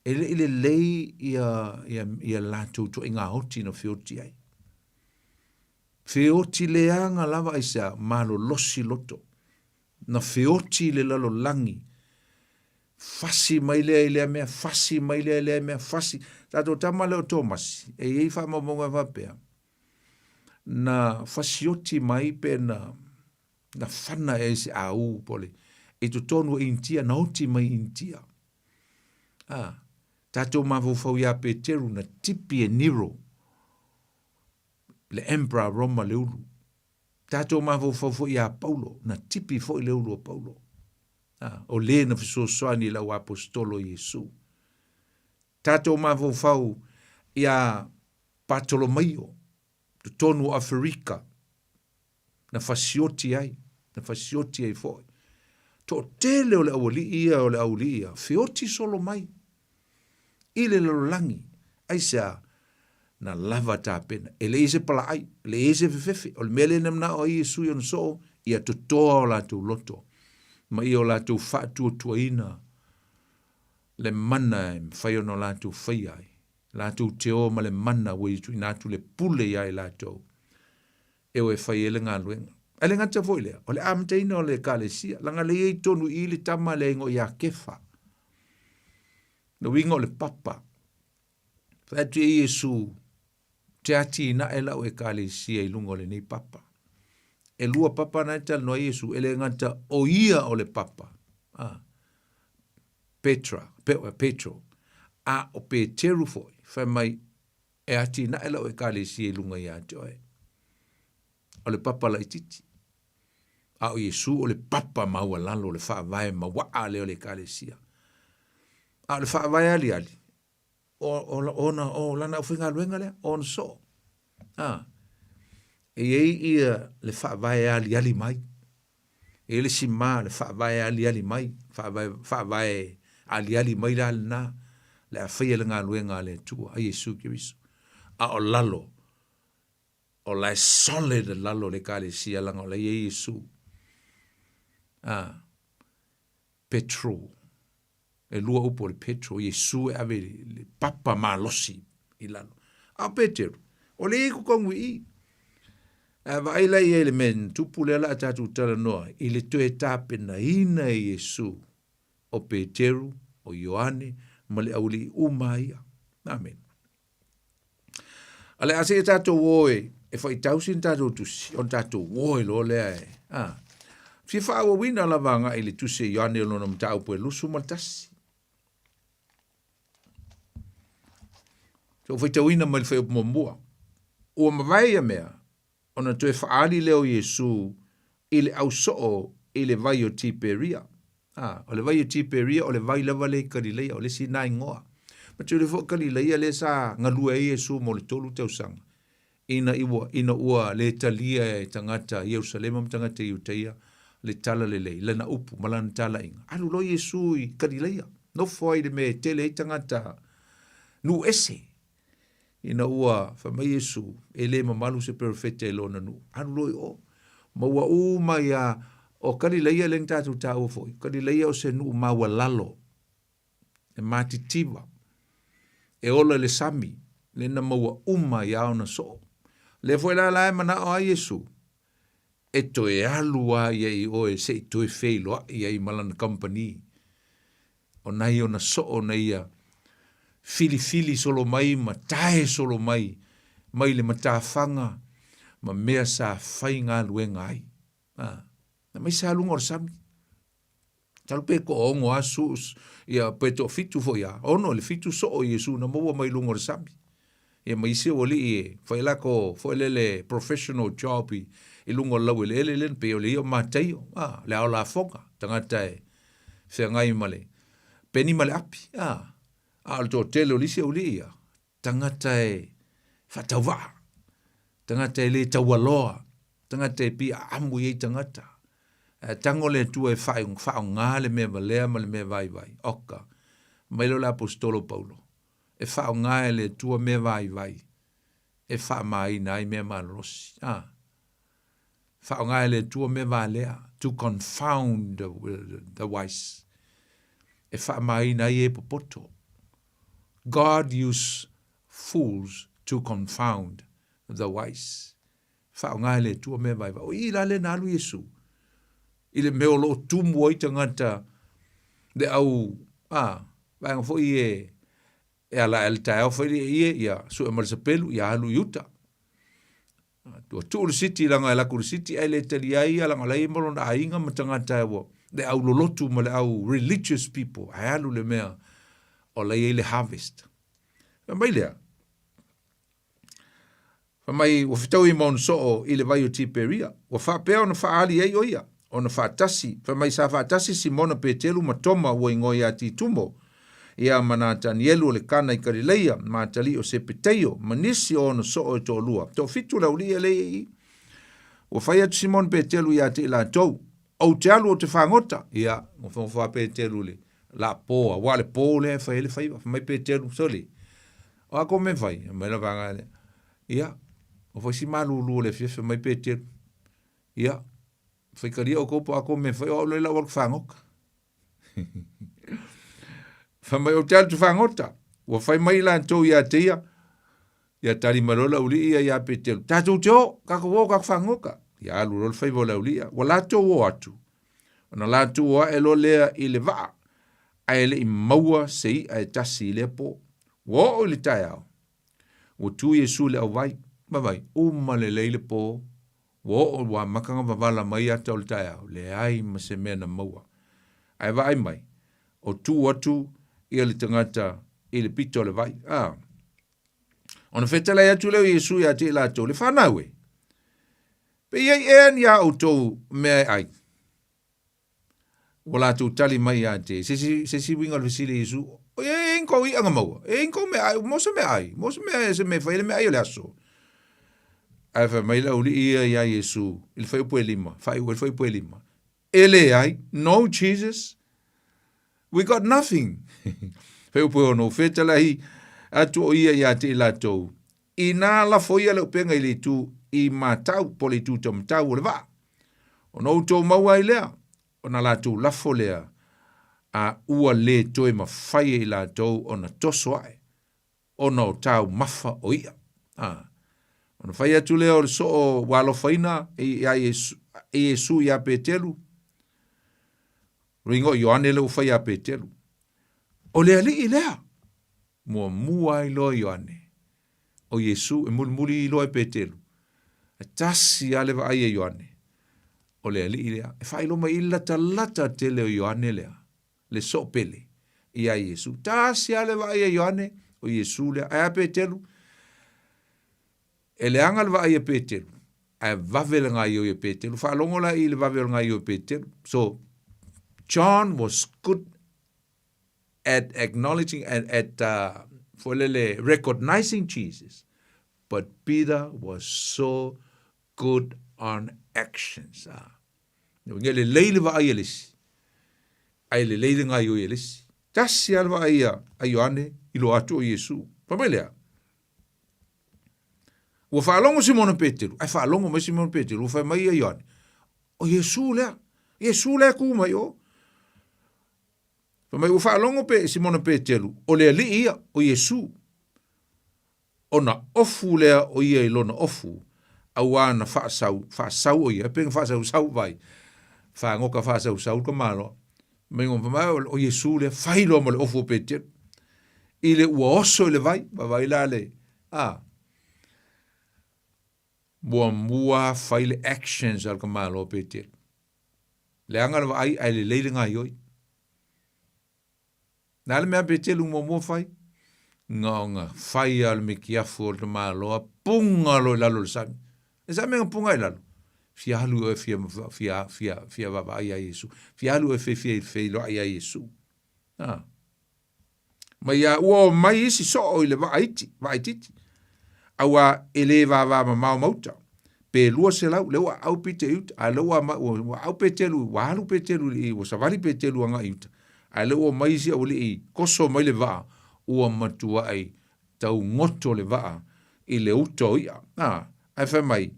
E le lei ia lātou to inga hoti no whioti ai. Whioti le anga lava isa malo losi loto. Na whioti le lalo langi. Fasi mai lea mea, fasi mai lea mea, fasi. Tātou tama leo Thomas. E ei wha mamonga wapea. Na fasioti mai pe na whana e se au pole. E to tonu intia, na oti mai intia. Tātou mawawhau ia Peteru na tipi e Nero. Le Emperor Roma leulu. Tātou mawawhau ia Paulo na tipi fo i leulu o Paulo. O le na fisosoani lau apostolo Yesu. Tātou mawawhau ia Bartolomaio. Tu tonu Afrika. Na fasioti ai. Na fasioti ai foi. To tele o le awali ia o le awali ia. Fioti solo mai. Ile lo langi. Aisa na lava ta pena. Ele ise pala ai. Le ise fefefe. O le mele namna o Yesu yon so. Ia tutoa o la tu loto. Ma i o la tu fatu tuaina. Le mana e mwhaiono la tu whaiai. La tu te o ma le mana wei tu inatu le pule iai la tau. E o e whai ele ngā luenga. Ele ngata foi lea. O le amteina o le kalesia. Langa le ei tonu i le tama le ingo ia kefa. No wingo le papa. Whatu e Yesu. Te ati na e lau e kalesia i lungo le nei papa. E lua papa na tal no Yesu. Ele ngata o ia o le papa. Petro. A o Peteru foi. Whai mai e ati na e lau e kalesia i lunga ia te oe. O le papa la ititi. A o Yesu o le papa maua lalo le wha vai ma waa leo le kalesia. A le wha vai ali. O lana uwhinga luenga lea. O so. E ei ia le wha vai ali mai. E le si ma le wha vai ali mai. Wha vai ali mai la na. Le a whaia le ngā luenga le tua. A Yesu Kiriso. A o lalo. O la solid lalo le kalesia langa o le Yesu. Petro. E lua upo le Petro. Yesu e ave le papa malosi i lalo. A Petero. O le iku kongu i. Va ila i ele men tupu le ala atatu tala noa. I le toe tape na ina Yesu. O Petero. O Ioane. Ma le auli umaia. Amen. Ale ase e tato woe. E whai tausin tato tusi. On tato woe lo lea e. Fia wha awa wina la vanga ili tusi e Ioane lona mtau po e lusu maltasi. So foi te uina mai fai mo mua. O mawai a mea, ona toe whaari leo Yesu, ile au soo, ile vai o tiperia. O le vai o tiperia, o le vai lava le karileia, o le sina ingoa. Ma tu le fo karileia le sa ngalua e Yesu mo le tolu tau sanga. Ina ua le talia e tangata Yerusalema tangata Iuteia, le tala le lana upu, malana tala inga. Alu lo Yesu i karileia. No foi de me tele e tangata nu ese. Ina ua whamai Yesu, e le mamalu se perfete e lona nu. Alu lo i o. Ma ua mai a o karileia le ngtatu ta ua foi. Karileia o se nu maua lalo. E matitiwa. E ola le sami. Le na maua i ao na so. Le foi la e mana o a Yesu. E to e alu a i o e se to e feilo i ai malana company. O nai o na so o na ia fili solo mai, ma tae solo mai, mai le matawhanga, ma mea sa whai ngā luenga ai. Na mai sa lunga o sami. Talu pe ko ongo asu, ia pe to fitu fo ia, ono le fitu so o Yesu, na maua mai lunga o sami. Ia mai se o li e, whai lako, whai le professional job i lunga o lau ele pe o le ia mātaio, le ao la fonga, tangata e, whea ngai male, peni male api, al to tele olisi o lia, tangata e whatauwa, tangata e le taualoa, tangata e pi amu i tangata, tango le tua e whao ngā le mea valea ma le mea vai, oka, mailo le apostolo Paulo, e whao ngā e le tua mea vai, e wha mai nai mea malosi, whao ngā e le tua mea valea, to confound the wise, e wha mai nai e popoto, God used fools to confound the wise. Whaonga le tua me vai. O i la le nalu Yesu. I le meo lo tumu o i tangata de au, vanga fo i e ala el tae au whaile ia su e marisapelu, ia halu iuta. Tua tuuru siti langa e lakuru siti, ai le tali ai alanga lai moro na ainga ma tangata e wo. De au lolotu ma le au religious people, ai halu le mea, o lai le harvest. Mai lea. Mai o fitau i maun so i le vai o tiperia. O whapea o na whaali ei o ia. O na whaatasi. Mai sa whaatasi Simona Petelu matoma ua ingoi a ti tumo. Ia mana Danielu o le kana i Karileia. Ma tali o se peteio. Manisi o na so o to lua. Tau fitu lau lia le i. O whai atu Simona Petelu ia te la tau. Au te alu o te whangota. Ia. O wha Petelu le. La poa. Wale po le whai le whai. Mai Petelu soli. O ako me vai, mai la vanga le. Ia, o foi si malu le fiefe mai Petelu. Ia, foi karia o kopo ako me vai, o le la wak whangoka. Fa mai o te alu tu whangota. O fai mai la antou ia te ia tari marola uli ia Petelu. Tatou te o, kako wo kak whangoka. Ia alu rol fai vola uli ia. Wa lato o atu. Ona lato o e lo lea i le vaa. A ele i maua sei a tasi le po. Wo o le tai au. O tu Yesu le au vai. Ma vai, uma le leile po. Wo o wa makanga wavala mai ata o le tai au. Le ai ma se mea na maua. Ai vai mai. O tu atu i le tangata i le pito le vai. Ona fetala ia tu leo Yesu ia te la tau. Le whanawe. Pe iei ean ia o tau mea ai. O la tu tali mai a te. Se winga le visile Yesu. O e inko i anga maua. E inko me ai. Mosa me ai. Mosa me ai. Se me whaile me ai o le aso. Ai wha mai la uli ia Yesu. Il whai upo e lima. Whai upo e lima. Ele ai. No Jesus. We got nothing. Whai upo e ono. Whetala hi. Atu o ia te la tau. I nā la foia le upenga i le tu. I mātau. Pole tu tam tau o le wā. O nou tau maua i lea. O na la tu lafo lea. A ua le toe ma whai i la tau o na toso ai. O na o tau mafa o ia. O na whai atu lea o le so o walo whaina e Yesu i a Petelu. Ringo Ioane le u whai a Petelu. O lea li i lea. Mua i loa Ioane. O Yesu e muli i loa Petelu. E tasi ale wa ai e Ioane. O lea li i lea. E whai loma i lata te leo Ioane lea. Le so pele. I a Yesu. Tasi ale wa ai e Ioane. o Iesu le a Petelu e le anga le vai a Petelu a vavele ngai o Petelu fa longo la I le vavele ngai o Petelu. So John was good at acknowledging and at recognizing Jesus, but Peter was so good on actions. Ngele leile va ai elisi. Ai le leile ngai o elisi. Tasi alva ai a Ioane ilo atu o Iesu. Pamela. Ua whaalongo Simona Petero. Ai whaalongo mai Simona Petero. Ua whai mai a Ioane. O Iesu lea. Iesu lea ku mai o. Pamai ua whaalongo pe Simona Petero. O lea li ia o Iesu. O na ofu lea o ia ilona ofu. Awana whaasau o ia. Penga whaasau vai. Whaangoka whaasau ka malo. Mai ngompa mai o Iesu le whailo mo le ofu Petero. Ile ua oso le vai. Vai la le. Mua whaile actions al ka malo Petero. Le anga le ai le leile ngai oi. Nā le mea Petero mua whai. Nga whai al me kiafu o le malo. Punga lo lalo le sami. E sa menga punga lalo. Fia halu e fia vava ai a Yesu. Fia halu e fia lo ai a Yesu. Mai a ua mai isi so o ile vaititi. Awa ele vava ma mauta. Pe lua se lau, lewa au pite iuta. A lewa au petelu, wa halu petelu i, wa savali petelu anga iuta. A lewa mai isi au li i, koso mai le vaa, ua matua ai, tau ngoto le vaa, i le uto ia. Ai whai mai,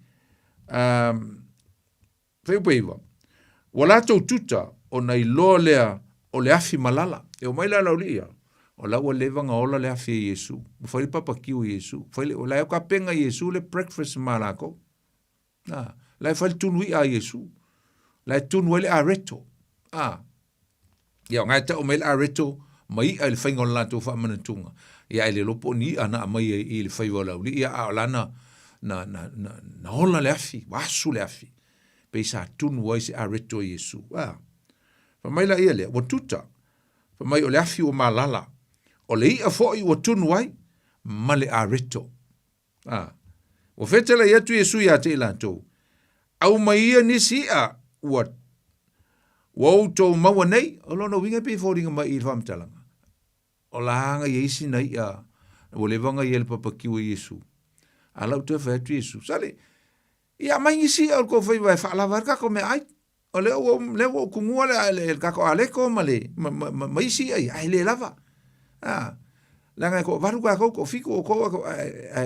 whaiupeiwa, wala tau tuta o nei loa lea o le afi malala, e o mai la lau lia, o la ua levanga ola le afi e Yesu, whai papa kiu Yesu, o la ka penga Yesu le breakfast malako, la whai tunu i a Yesu, la tunu ele a reto, ia ngai ta o mai a reto, mai a le whainga o lato wha manatunga, ia ele lopo ni ana mai i le whai wala uli, ia a lana, na hola le afi, wasu le afi, pe sa tunu wai se a reto Yesu. Fa mai la ia le, wa tuta, fa mai o le afi o malala, o le ia foi o tunu wai, ma le a reto. O fetela ia tu Yesu ia te ilantou, au mai ia nisi a ua tau maua nei, o lona winga pe fōringa mai i whamtalanga. O la hanga Yesu nei a, o le vanga i ele papakiwa Yesu. A lau te whaitu Yesu. Sale, ia mai ngisi au ko whai vai whaalawa kako me ai. O leo kungua le kako a leko ma le, ma isi ai, ai le lava. Langa ko varu kako, ko fiku o ko,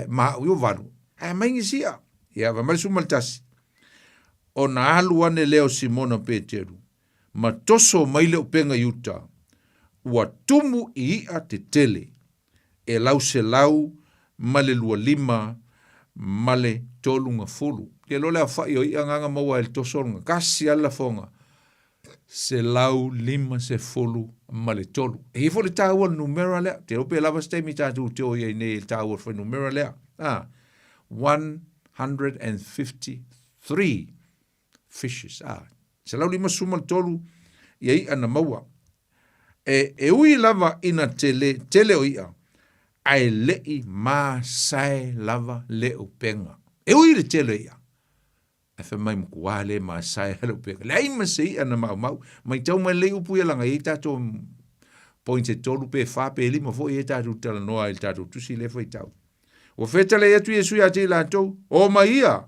ma ui o varu. Ai mai ngisi a. Ia, va mai sumaltasi. O na alu ane leo Simona Petero. Ma toso mai leo penga yuta. Ua tumu i a te tele. E lau se lau, male lua lima, male tolunga fulu. Ke lo lea whai o i anganga maua el tosolunga. Kasi ala fonga. Se lau lima se fulu male tolu. E hifo le tāua numera lea. Te rope lava stemi tātou te o i nei le tāua whai numera lea. 153 fishes. Se lau lima suma tolu i ai ana maua. E ui lava ina tele o ia. Ai lei ma sai lava leo penga. E ui le tele ia. E wha mai mkuale ma sai leo penga. Lei ma se ia na mau. Mai tau mai leo pui alanga i tato pointe tolu pe wha pe lima fo i tato tala noa il tato tusi le fai tau. O fetale etu Yesu ia te lantou. O mai ia.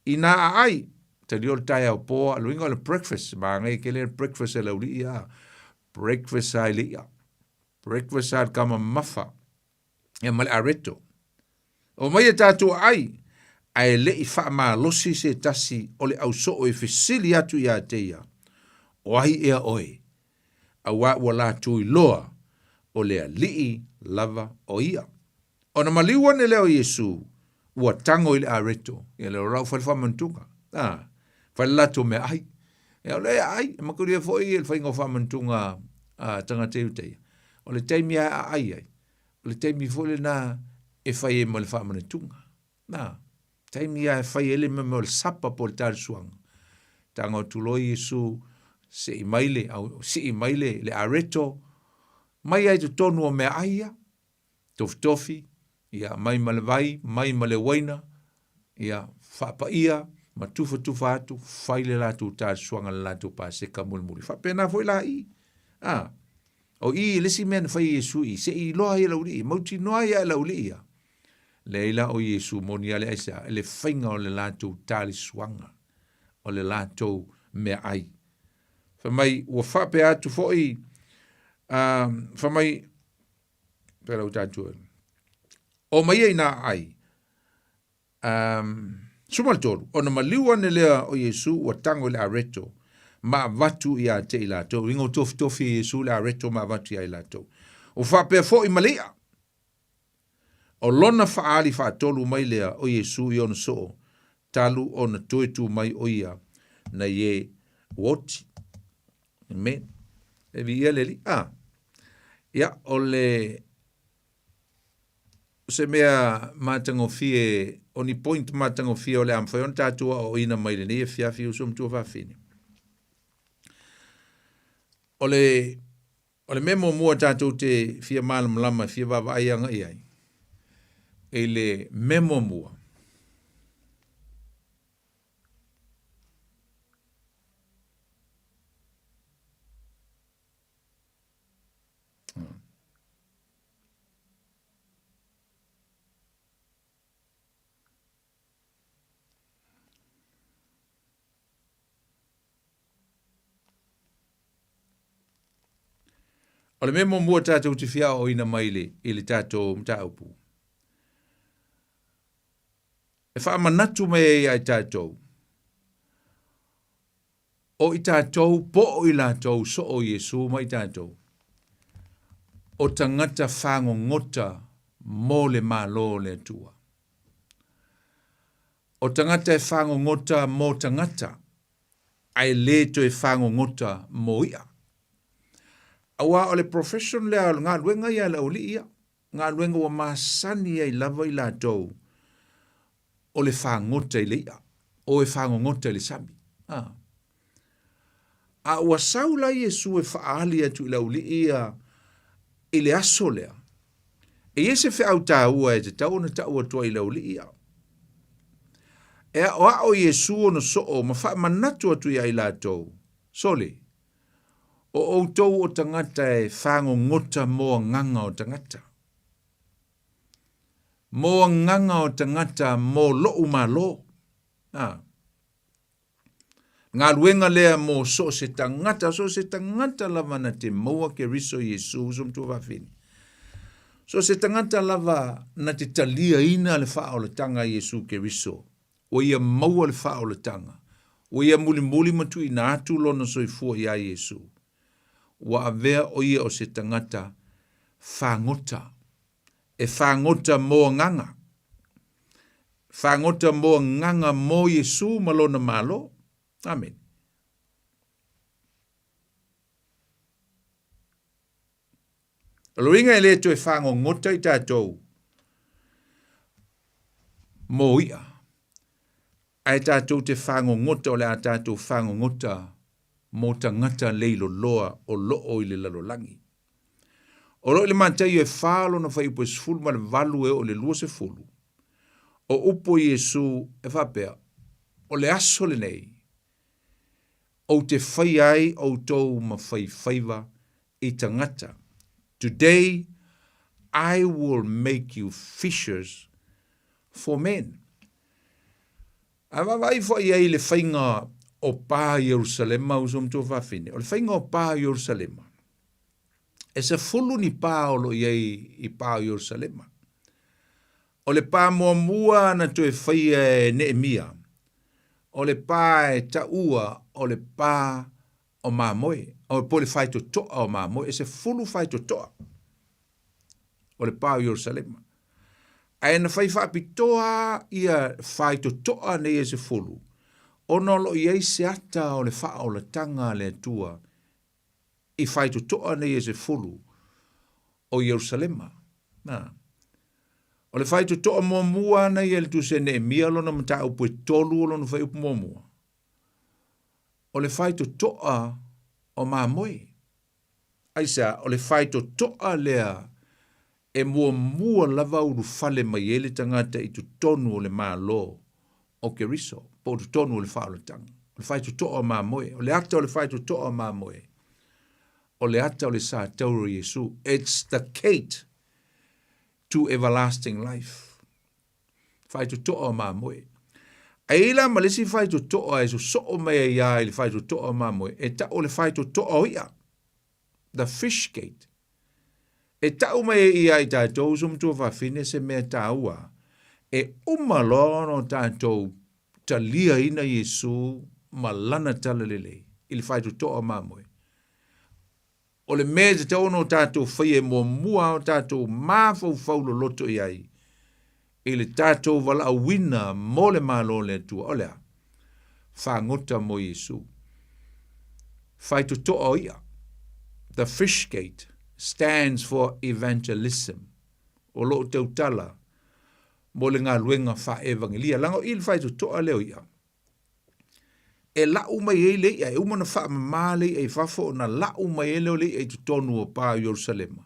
Ina ai. Te liol tai au poa. Luinga le breakfast. Ma ngai ke le breakfast e lau li ia. Breakfast ai li ia. Breakfast ai kama mafa. E male areto. O mai e tātou ai. Ai le i wha maa losi se tasi. O le au so o e fesili atu ia te ia. O ai ea oe. A ua la tui loa. O lea lii lava o ia. O na maliwa ne leo Yesu. Ua tango i le areto. Ia leo rau whai whamantunga. Whai lato me ai. Ia le ai. E makuria fo i e whai ngā whamantunga tanga teu te ia. O le teimi ai ai. Le teimi fole na e fai e mo le whaamane tunga. Teimi e fai ele me mo le sapa po le tari suanga. Tanga o tuloi Yesu se i maile le areto. Mai ai tu tonu o mea aia. tofi, ia mai ma le vai, mai ma le waina, ia whapaia, ma tufa atu, whai le lātou tā suanga le lātou pāseka mulimuri. Whapena foi la i. O i lesi mea na whai Yesu i, se i loa i lauri i, mauti noa i lauri ia. Leila o Yesu moni ale aisa, ele whainga o le lātou tāli suanga, o le lātou mea ai. Whamai, ua whape atu foi, whamai, pera o tātua, o mai ei nā ai, sumaltoru, o na maliua ne lea o Yesu, ua tango le areto, ma vatu ia te i lātou, ringo tofi Yesu le areto ma vatu ia i lātou. O whape foi malea, o lona faali faatolu mai lea o Yesu i ona so, talu o na toetu mai o ia, na ye woti. Amen. E vi ia leli. Ia, o le, se mea matangofie, oni point matangofie o le amwhai, on tātua o ina mai le ne, e fiafi usum tua whawhine. O le memo mua tātou te fia malam lama, fia wawaianga iai. E le memo mua. O le memo mua tātou te fia o ina maile i le tātou mtaupu. E wha manatu mai ai tātou. O i tātou po o i lātou so o Yesu mai tātou. O tangata whango ngota mō le mālo le tua. O tangata e whango ngota mō tangata. Ai le to e whango ngota mō ia. Awa o le profession le ngā luenga ia le uli ia. Ngā luenga wa masani ia i lava i lātou. O le whangota i le ia. O e whangota i le sami. A ua saula Yesu e whaali atu i la uli ia i le aso lea. E ese whi au tā ua e te tau na tau atua i la uli ia. E a o Yesu o na so o ma wha manatu atu ia i lātou. Sole. O outou o tangata e whango ngota moa nganga o tangata. Moa nganga o tangata mo lo ma lo. Ngā luenga lea mo so se tangata lava na te moa ke riso Yesu sum tu wawhini. So se tangata lava na te talia ina le wha o le tanga Yesu ke riso. O ia maua le wha o le tanga. O ia muli matu i na atu lona soifua ia Yesu. Wa avea o ia o se tangata whangota. E whangota mo nganga. Whangota mo nganga mo Yesu malona malo. Amen. Loinga e le to e whango ngota i tātou. Mo ia. Ai tātou te whango ngota o le a tātou whango ngota mo tangata leilo loa o loo i le lalolangi. O lo i le mantai e whalo na whai upo e sfulu ma le valu e o le lua se fulu. O upo Yesu e whapea. O le aso le nei. O te whai ai o tau ma whai whaiva i tangata. Today, I will make you fishers for men. A wawai whai ai le whainga o pā Jerusalema usum tō whawhine. O le whainga o pā Jerusalema. E se fulu ni pā olo iei i pā Jerusalema. O le pā mua na tō e whaia e Neemia. O le pā e taua o le pā o māmoe. O po le whai to toa o māmoe. E se fulu whai to toa. O le pā Jerusalema. Ai na whai whapitoa ia whai to toa nei e se fulu. Ono lo iei se ata o le wha o le tanga le tua. I whai to toa nei e se fulu. O Jerusalema. O le whai to toa mua mua nei e le tu se Neemia lona mata upo e tolu lona whai upo mua mua. O le whai to toa o māmoe. Aisa, o le whai to toa lea e mua lava uru fale mai ele tangata i tu tonu o le malo o ke riso, po tu tonu o le whaalatanga. O le whai tu toa mā moe, o le ata o le whai tu toa mā moe, o le ata o le sa tauro Yesu. It's the gate to everlasting life. Whai tu toa mā moe. E ila malisi whai tu toa e su soo mea ia i le whai tu toa mā moe, e ta o le whai tu toa o ia, the fish gate. E tau mai ia i tātou sumtua whawhine se mea tāua. E umalono tātou ta lia ina Yesu ma lana tala lele. Ili whaitu toa mamoe. O le mea te tau no tātou whaie mua mua o tātou māwhau whaulo loto iai. Ili tātou wala a wina mo le malo le tua. Olea, whangota mo Yesu. Whaitu toa o ia. The fish gate stands for evangelism. O lo tau tala, mo le ngā luenga wha evangelia. Lango il whai tu toa leo ia. E lau mai e le ia, e umana wha mamale e whafo na lau mai e leo le e tu tonu o pā Jerusalema.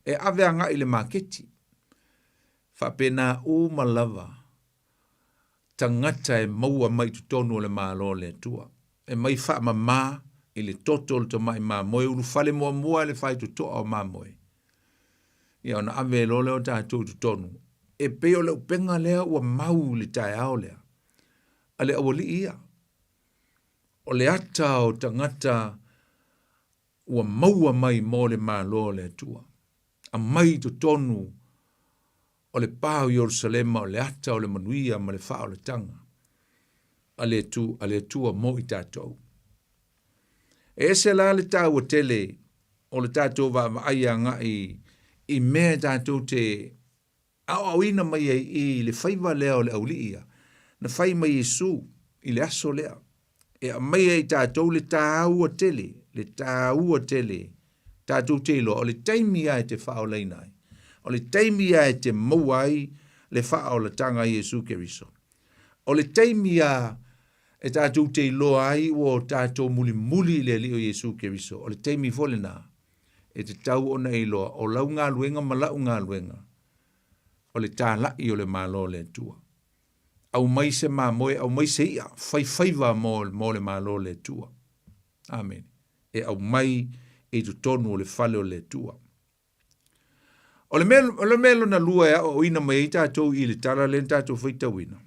E awea ngā i le maketi. Wha pena o malava. Tangata e maua mai tu tonu o le mālo le tua. E mai wha mamā, i le toto le tamai mamoe, uru fale mua mua le whai tu toa o mamoe. Ia ona ave lo leo tātou tu tonu. E peo leo penga lea ua mau le tae ao lea. A le awali ia. O le ata o tangata ua maua mai mo le malo le tua. A mai tu tonu o le pāo Jerusalema o le ata o le manuia ma le whao le tanga. A le tua mo i tātou. E se la le tau o tele, o le tātou wa aia nga i mea tātou te au ina mai i le whaiva lea o le auli ia. Na whai mai Yesu i le aso lea. E a mai i tātou le tāu o tele, tātou te ilo, o le taimi ai te whao leinai. O le taimi ai te mauai le whao le tanga Yesu Keriso. O le taimi ai e tātou te iloa ai o tātou muli le li o Yesu Keriso. O le teimi fole nā. E te tau ona iloa. O lau ngā luenga ma lau ngā luenga. O le tā lai o le mālo le tua. Au mai se mā moe, au mai se ia. Whaiwhaiva mo le mālo le tua. Amen. E au mai e tu tonu o le whale o le tua. O le melo na lua e o ina mai i tātou i le tala le tātou whaitawina.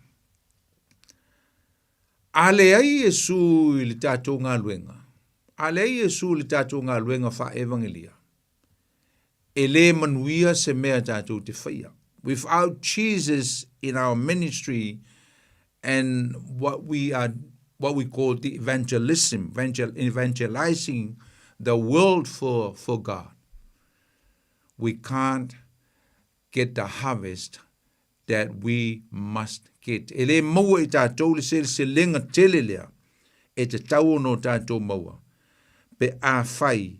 Ale ai Yesu i le tātou ngā luenga. Ale ai Yesu i le tātou ngā luenga wha evangelia. E le manuia se mea tātou te whaia. Without Jesus in our ministry and what we call the evangelism, evangelizing the world for God, we can't get the harvest that we must get. E le maua i tātou le se lenga tele lea, e te tau no tātou maua. Pe a whai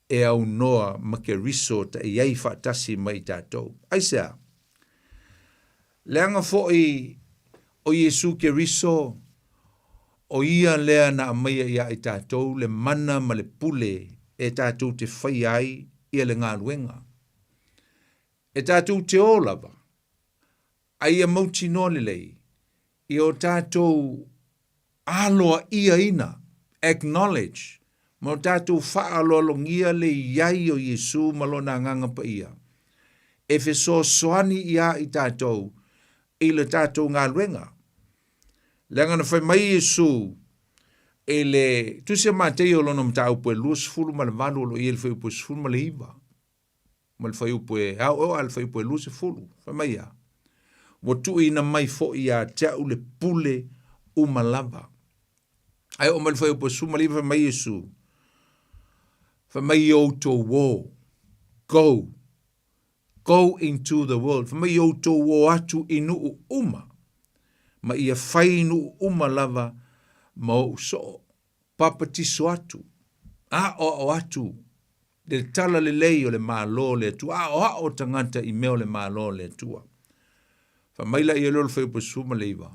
e au noa ma ke riso ta e iei whaatasi mai tātou. Aisea, leanga fo'i o Yesu ke riso, o ia lea na amaia ia i tātou le mana ma le pule e tātou te whai ai ia le ngā luenga. E tātou te olava. Ai a mauti no lei, i o tātou aloa ia ina, acknowledge, mo tātou whaalolongia le iai o Yesu malona nganga pa ia. E fe so soani ia i tātou, i le tātou ngā luenga. Lenga na whai mai Yesu, e le, tu se matei o lona mta upo e luas fulu ma le valu o i e le whai upo e sfulu ma le iwa. Ma le whai upo e, au al whai upo e luas fulu, whai mai ia. Wa tu ina mai fo ia tau le pule umalava. Ai o mal fai po suma liva mai Yesu. Fa mai o to war. Go into the world. Fa mai o to war atu inu uma. Ma ia fai inu uma lava ma o so papatiso atu. A o atu. Le tala le lei o le malo le tu. A o tanganta i meo le malo le tua. Fa maila i elol fai po suma leiva.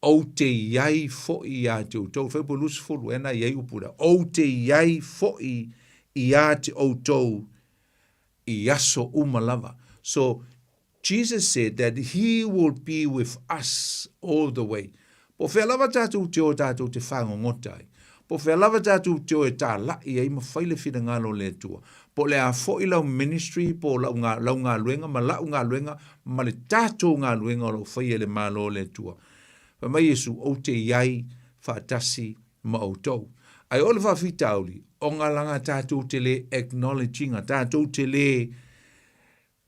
O te iai fo i a te outou. Fai po lusi fulu ena iai upura. O te iai fo i a te outou I aso umalava. So Jesus said that he will be with us all the way. Po whea lava tātou te o tātou te whangongotai. Po whea lava tātou te o e tā lai ei ma whaile whina ngalo le tua. Po le a fo i lau ministry, po lau ngā luenga, ma lau ngā luenga, ma le tātou ngā luenga o lau whaia le malo le tua. Pa mai Yesu o te iai whaatasi ma o tau. Ai ole whawhitauli, o ngā langa tātou te le acknowledginga, tātou te le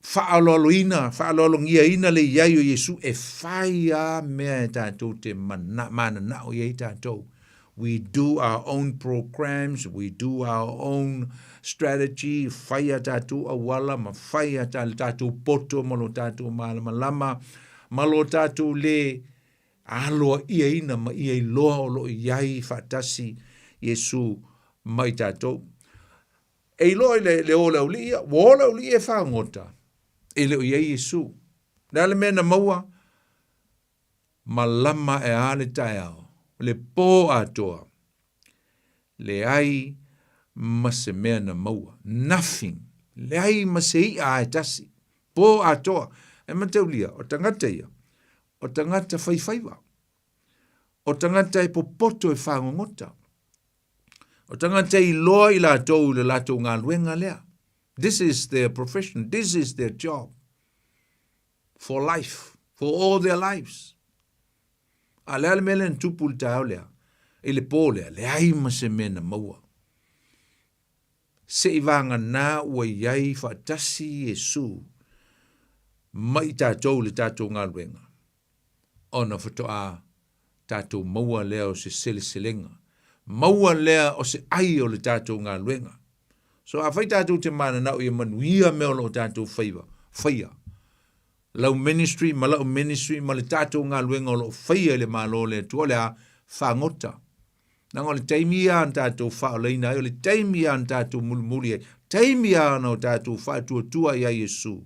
whaaloloingia ina le iai o Yesu e whai a mea e tātou te mana na o iai tātou. We do our own programs, we do our own strategy, whai a tātou a wala, ma whai a tātou poto, malo tātou malama, malo tātou le aloa ia ina ma ia i loa o lo iai whaatasi Yesu mai tātou. E loa le o lau lia, o lau lia e whaangota. E leo iei Yesu. Nale mea na maua, ma lama e ale tae ao. Le pō atoa. Le ai ma se mea na maua. Nothing. Le ai ma se i a e tasi. Pō atoa. E ma tau lia, o tangata ia. O tangata whaiwhaiwa. O tangata e popoto e whangongota. O tangata i loa i lātou le lātou ngā luenga lea. This is their profession. This is their job. For life. For all their lives. A lea le mele en tupul tau lea. E le pō lea. Le aima se mena maua. Se i vanga nā ua iai whaatasi Yesu. Mai tātou le tātou ngā luenga. Ona whatoa tātou maua lea o se seleselenga. Maua lea o se ai o le tātou ngā luenga. So a whai tātou te mana nau i manuia mea lo tātou whaia. Lau ministry, ma lau ministry, ma le tātou ngā luenga o lo whaia le malo le tua le a whangota. Nanga le taimia an tātou whaoleina, o le taimia an tātou mulmuli, taimia an o tātou whaatua tua ia Yesu.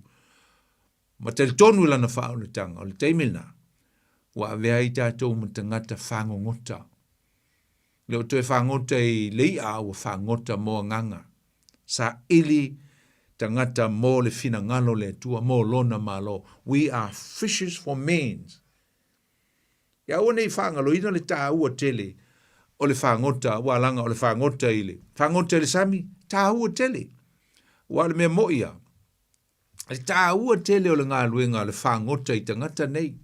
Ma te tonu lana whaoletanga, o le taimina, wa avea i tātou matangata whangongota. Leo toe whangota i leia o whangota moa nganga. Sa ili tangata mo le fina ngalo le tua mo lona malo. We are fishers for men. Ia ua nei whangalo ina le tā ua tele o le whangota, ua langa o le whangota ile. Whangota le sami, tā ua tele. Ua le mea moia. Le tā ua tele o le ngā luenga le whangota i tangata nei.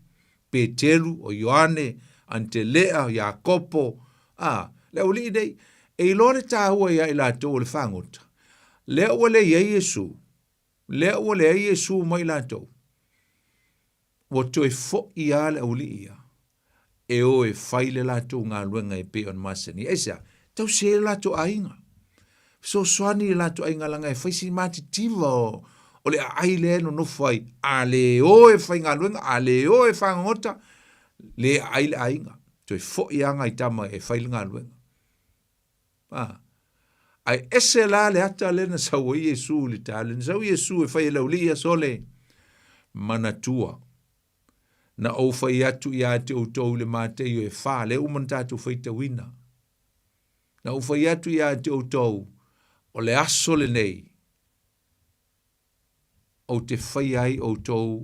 Peteru o Ioane, Antelea, Iakopo. Le uli nei, e lore tā ua ia i lato o le whangota. Lea ua le iei Yesu. Lea ua le iei Yesu mai lātou. Wa toe fo i ale au li ia. E o e whaile lātou ngā luenga e pe on masani. Esa, tau se lātou ainga. So soani lātou ainga langa e whaisi mati tiva o le aile no no whai. A le o e whai ngā luenga, a le o e whangota. Le aile ainga. Toe fo i anga i tama e whaile ngā luenga. Ai ese la le ata le na sau Yesu le tale. Sau Yesu e whai lau lia sole manatua. Na o whai atu i ate o tau le mate i o e wha. Le umantatu whai te wina. Na o whai atu i ate o tau o le aso le nei. O te whai ai o tau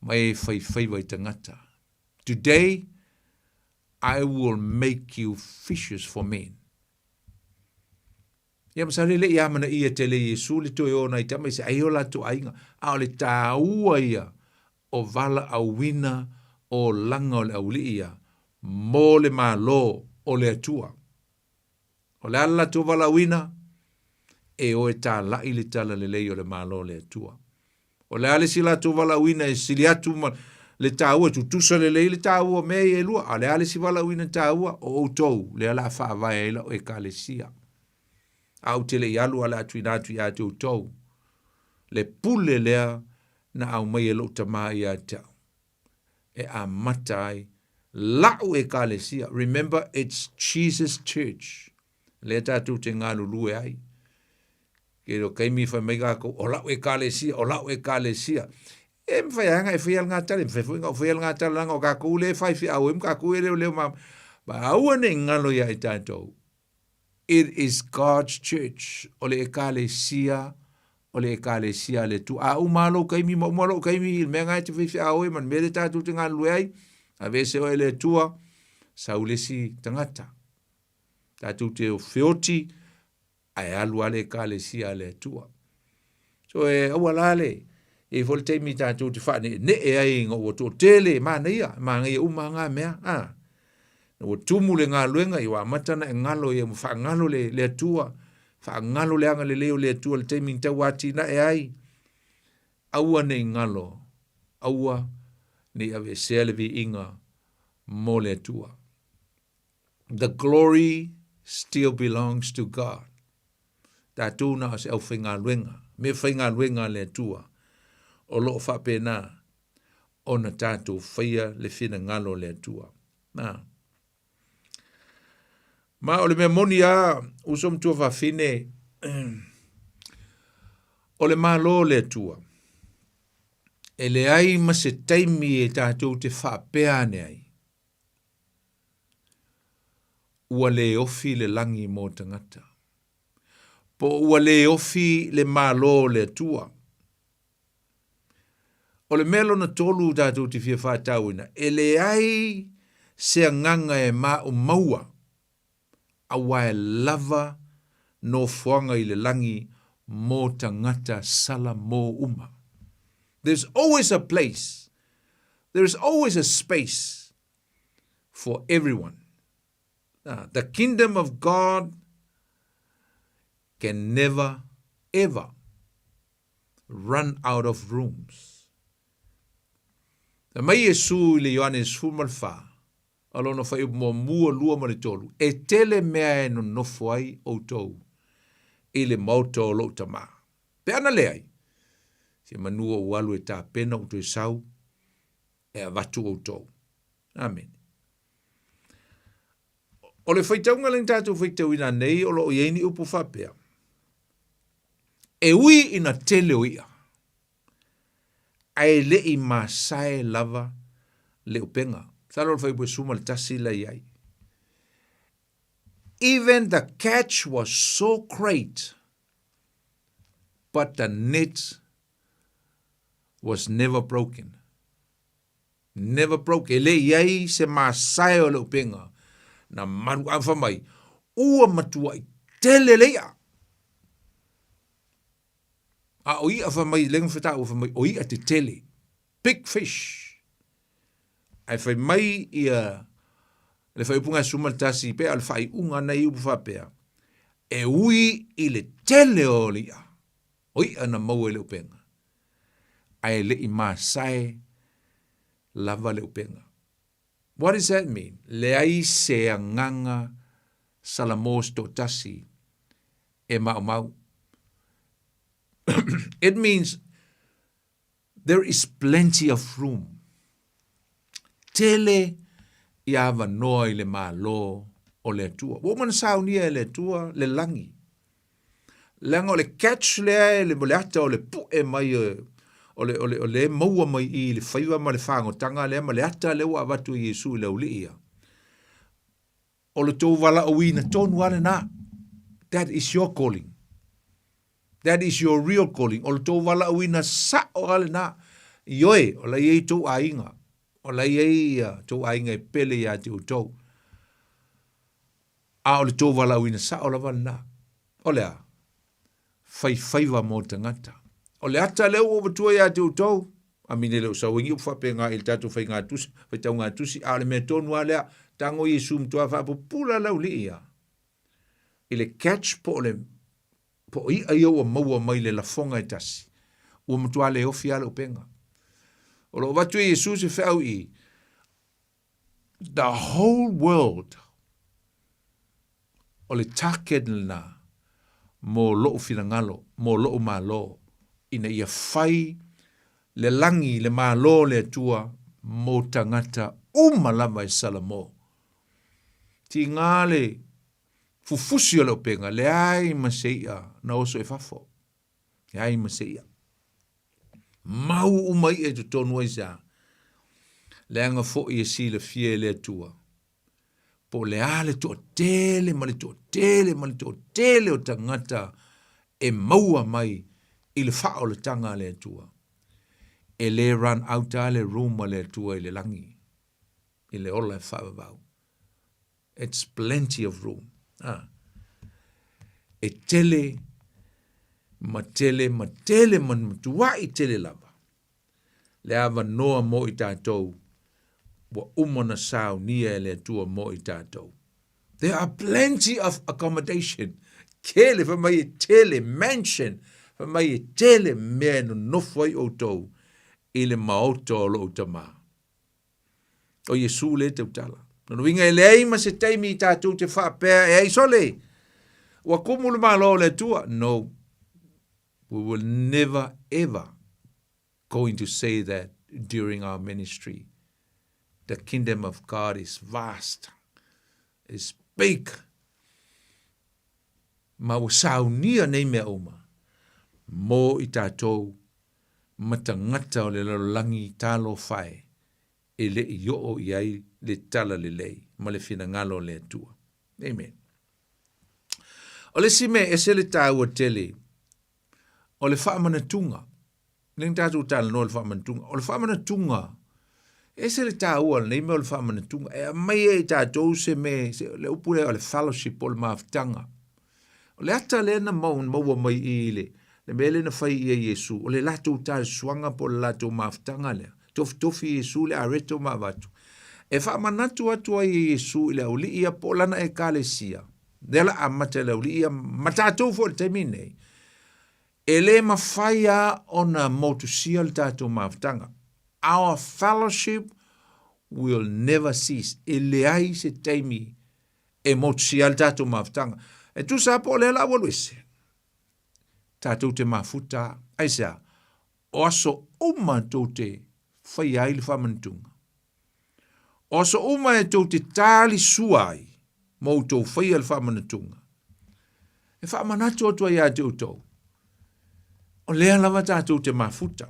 mai whai wai tangata. Today, I will make you fishers for men. Ia masare le ia mana ia tele Yesu le toi ona i tama i se ai o latu ainga. A o le tāua ia o vala au wina o langa o le au li ia. Mō le malo o le atua. O le ala tu vala wina e o e tā lai le tala le lei o le malo le atua. O le ale si la tu vala wina e sili atu le tāua tu tusa le lei le tāua me e lua. A le ale si vala wina tāua o tou le ala whaavai e la o e ka le sia. Au te le ialu ala atu i ate o tau. Le pule lea na au mai e lo tama i ate au. E a matai lau e ka le sia. Remember, it's Jesus' church. Le tatu te ngā lulu e ai. Ke ro kaimi whai mei kako, o lau e ka le sia, o lau e ka le sia. E mwhai anga e whial ngā tale, whial ngā tale langa o kako ule e whai whi au, kako e leo ma. Ba au ane ngalo ia i tātou. It is God's church. O le ekalesia o le ekalesia le tu a umalo kaimi malo kaimi me ngai te fifi a oi man me le tatu te ngā luai a vese o le tua saulesi tangata tatu te o feoti ai alu ale ekalesia le tua so awalale e volte mi tatu te fane ne e ai ngo to tele mana ia manga umanga mea o tumu le ngā luenga i wa matana e ngalo e mwha ngalo le tua wha ngalo le anga le leo le tua le teiming tau wati na e ai aua nei ngalo aua nei ave selevi inga mo le tua the glory still belongs to God tatu na se au whainga luenga me whainga luenga le tua o lo wha pena o na tatu whaia le whina ngalo le tua ma o le mea moni a usom tua whawhine o le malo le tua e le ai ma se taimi e tātou te whapea ne ai ua le ofi le langi mō tangata po ua le ofi le malo le tua o le melo na tolu tātou te whia whātauina e le ai se nganga e ma o maua awa e lava no fuanga i le langi mō tangata sala mō uma. There's always a place, there's always a space for everyone. The kingdom of God can never, ever run out of rooms. The mai Yesu le Ioanes fumalfa, alona fai mo mua lua ma le tolu, e tele mea e no nofo ai o tou, i le mauta o lo tama. Pe ana le ai, se manua o walu e tā pena o tui sau, e a watu o tou. Amen. O le whaitaunga ling tātou whaitauina nei, o lo o yeini upu whapea. E ui ina tele o ia. Ai le i masae lava le upenga. Talo fai po suma le tasi la iai. Even the catch was so great, but the net was never broken. Never broke. Ele iai se masae o le upenga. Na manu anfa mai. Ua matua i tele lea. A oi afa mai leng fata o fa mai oi at tele. Big fish. Ai fai mai ia le fai punga suma tasi pe al fai unga na iu fa pe. E ui i le tele o lia. Oi ana mau le upenga. Ai le i masai lava le upenga. What does that mean? Le ai se nganga salamos to tasi e mau mau. It means there is plenty of room. Tele ia vanoa I le malo o le tua. Woman saunia le tua le langi. Langa o le catch le moleata o le pu e mai o le maua mai I le whaiwa ma le whango tanga le moleata le wa watu Yesu le ulia. O le tō wala o ina tonu ale na. That is your calling. That is your real calling. O le tō wala o ina sa o ale na. Ioe, o la iei tō ainga. O la iei tō ainga e pele ia te utau. A o le tō wala o ina sa o la wala na. O lea, whaiwa mō tangata. O le ata leo o watua ia te utau. A mine leo sa wingi uwhape ngā il tatu whai ngā tusi, whai tau ngā tusi, a le mea tonu a lea, tango Yesu mtua whapo pula lau li ia. I le catch po le, po I ai au a maua mai le la fonga e tasi. Ua mtua le ofi ala upenga. O lo watu Yesu se whau I. The whole world o le taken na mo loo finangalo, mo loo malo, ina ia whai le langi le malo le tua mo tangata umalama e salamo. Ti ngale fufusi o le upenga, le ai maseia na oso e fafo. Le ai maseia. Mau umai e tutonu aisa. Le anga fo I si le fie le tua. Po le ale to tele, ma le to tele, ma le to tele o tangata e maua mai i le wha o le tanga le atua. E le run out le room le atua i le langi. I le ola e wha. It's plenty of room. E tele, ma man tua i tele lava. Le ava noa mo i tātou, wa umana sao nia le atua mo i tātou. There are plenty of accommodation. Kele fa mai tele mansion, fa mai tele mea no nofai o tau, i le maoto o lo tama. O Yesu le te utala. No winga le ai ma se taimi i tātou te whapea e ai sole. Wa kumulu malo le tua. No, we will never ever going to say that during our ministry. The kingdom of God is vast, is big. Ma o saunia nei mea oma. Mo i tātou matangata o le lalangi talo whae. E le i o i ai le tala le lei. Ma le fina ngalo le atua. Amen. O le si me e se le tāu o tele. O le whaamanatunga. Ling tātou tala no le whaamanatunga. O le whaamanatunga. E se le tāu al nei me o le whaamanatunga. E a mai e tātou se me le upure o le fellowship o le maaftanga. O le ata le na maua mai i le. Le mele na whai i Yesu. O le lato tāu suanga po le lato maaftanga lea. Tofi Yesu le areto mawatu. E whaamanatu atu ai Yesu i le uli ia po lana e kalesia. Dela amata le uli ia matatou fo le taimi nei. E le mawhaia o na motusia le tātou maaftanga. Our fellowship will never cease. E le ai se taimi e motusia le tātou maaftanga. E tu sa po le la waluese. Tātou te mafuta. Aisa, o aso uma tau te whai ai le whamantunga. O aso uma e tau te tāli suai mou tau whai ai le whamantunga. E whamanatu atua ia te utau. O lea lava tātou te mafuta.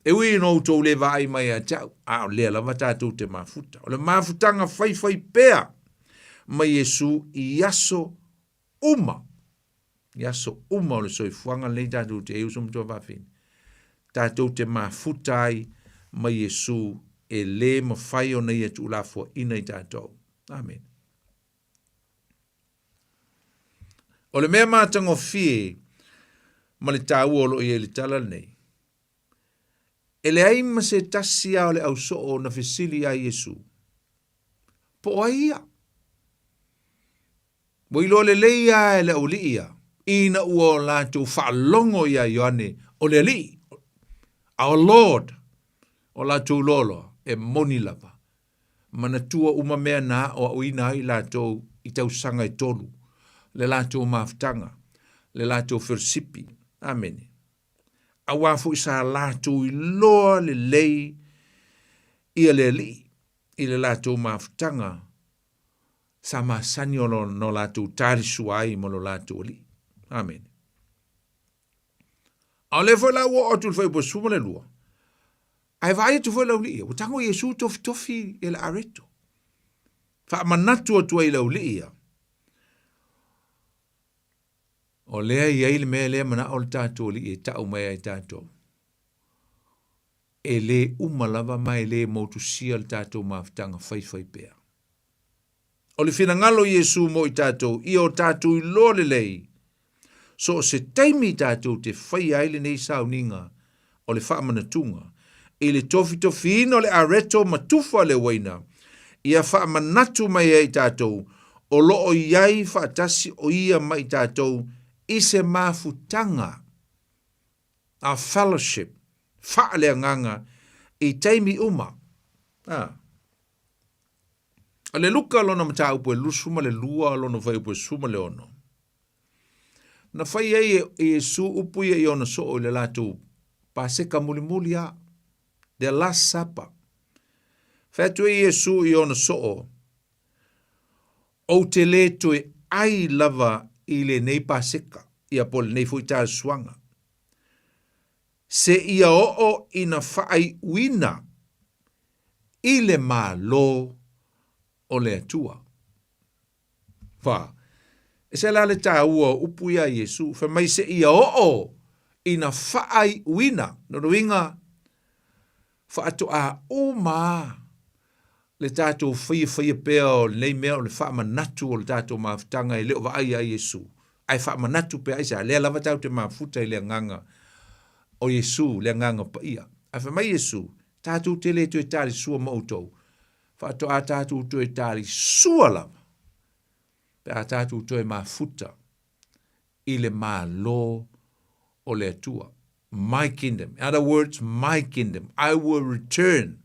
E ui no tau le vai mai a tau. O lea lava tātou te mafuta. O le mafutanga whai pea. Mai Yesu i aso uma. I aso uma o le soifuanga le tātou te eusum tua whawhini. Tātou te mafuta ai mai Yesu e le mawhai o nei atu ulafua ina i tātou. Amen. O le mea mātango fie ma le tāu olo i e le tala nei. E le aima se tasi au le au soo na fesili a Yesu. Po a ia. Mo ilo le leia e le uli ia. Ina ua o lātou whaalongo ia Ioane o le li. Our Lord, o lātou lolo, e moni lava. Manatua uma mea nā o uina i lātou i tau sanga i tolu. Le lātou maaftanga. Le lātou whersipi. Amen. A wafu isa lātou i loa le lei i le li. I le lātou maaftanga. Sa masani o no lātou tārisu ai mo lo lātou li. Amen. A le foi la o tu foi po sumo le lua. Ai vai tu foi la uli. O tango Yesu tofi el areto. Fa manatu tu ai la uli. O lea i ai le mea lea mana o le tātou li e tau mai ai tātou. E le umalava mai le motu sia le tātou maaftanga whai pea. O le whina ngalo Yesu mo i tātou, i o tātou i lo le lei. So se taimi tātou te whai aile nei sauninga o le whaamanatunga, i le tofi ino le areto matufa le waina, i a whaamanatu mai ai tātou, o lo o iai whaatasi o ia mai tātou, i se mafutanga, a fellowship, whaalea nganga, i taimi uma. A le luka lona mata upo e lusuma le lua lona vai upo e suma le ono. Na whai ei e su upu i ona so o le latu paseka muli a. The Last Supper. Whatu e su i ona so o te le tu e ai lava i le nei paseka i a pole nei fuita suanga. Se ia o ina whai uina i le malo o le atua. Wha, e se la le tā ua upu ia Yesu, wha mai se ia o ina whaai uina, no ruinga whaato a oma le tātou whaia pēa o nei mea o le wha manatu o le tātou mawhitanga e leo waai a Yesu. Ai wha manatu pēa isa, lea lava tau te mawhuta i lea nganga o Yesu, lea nganga pa ia. Ai wha mai Yesu, tātou te le tu e tāri sua mautou, whaato a tātou tu e tāri sua lava, pēa tātou tu e mawhuta i le mā lo o le atua. My kingdom. In other words, my kingdom. I will return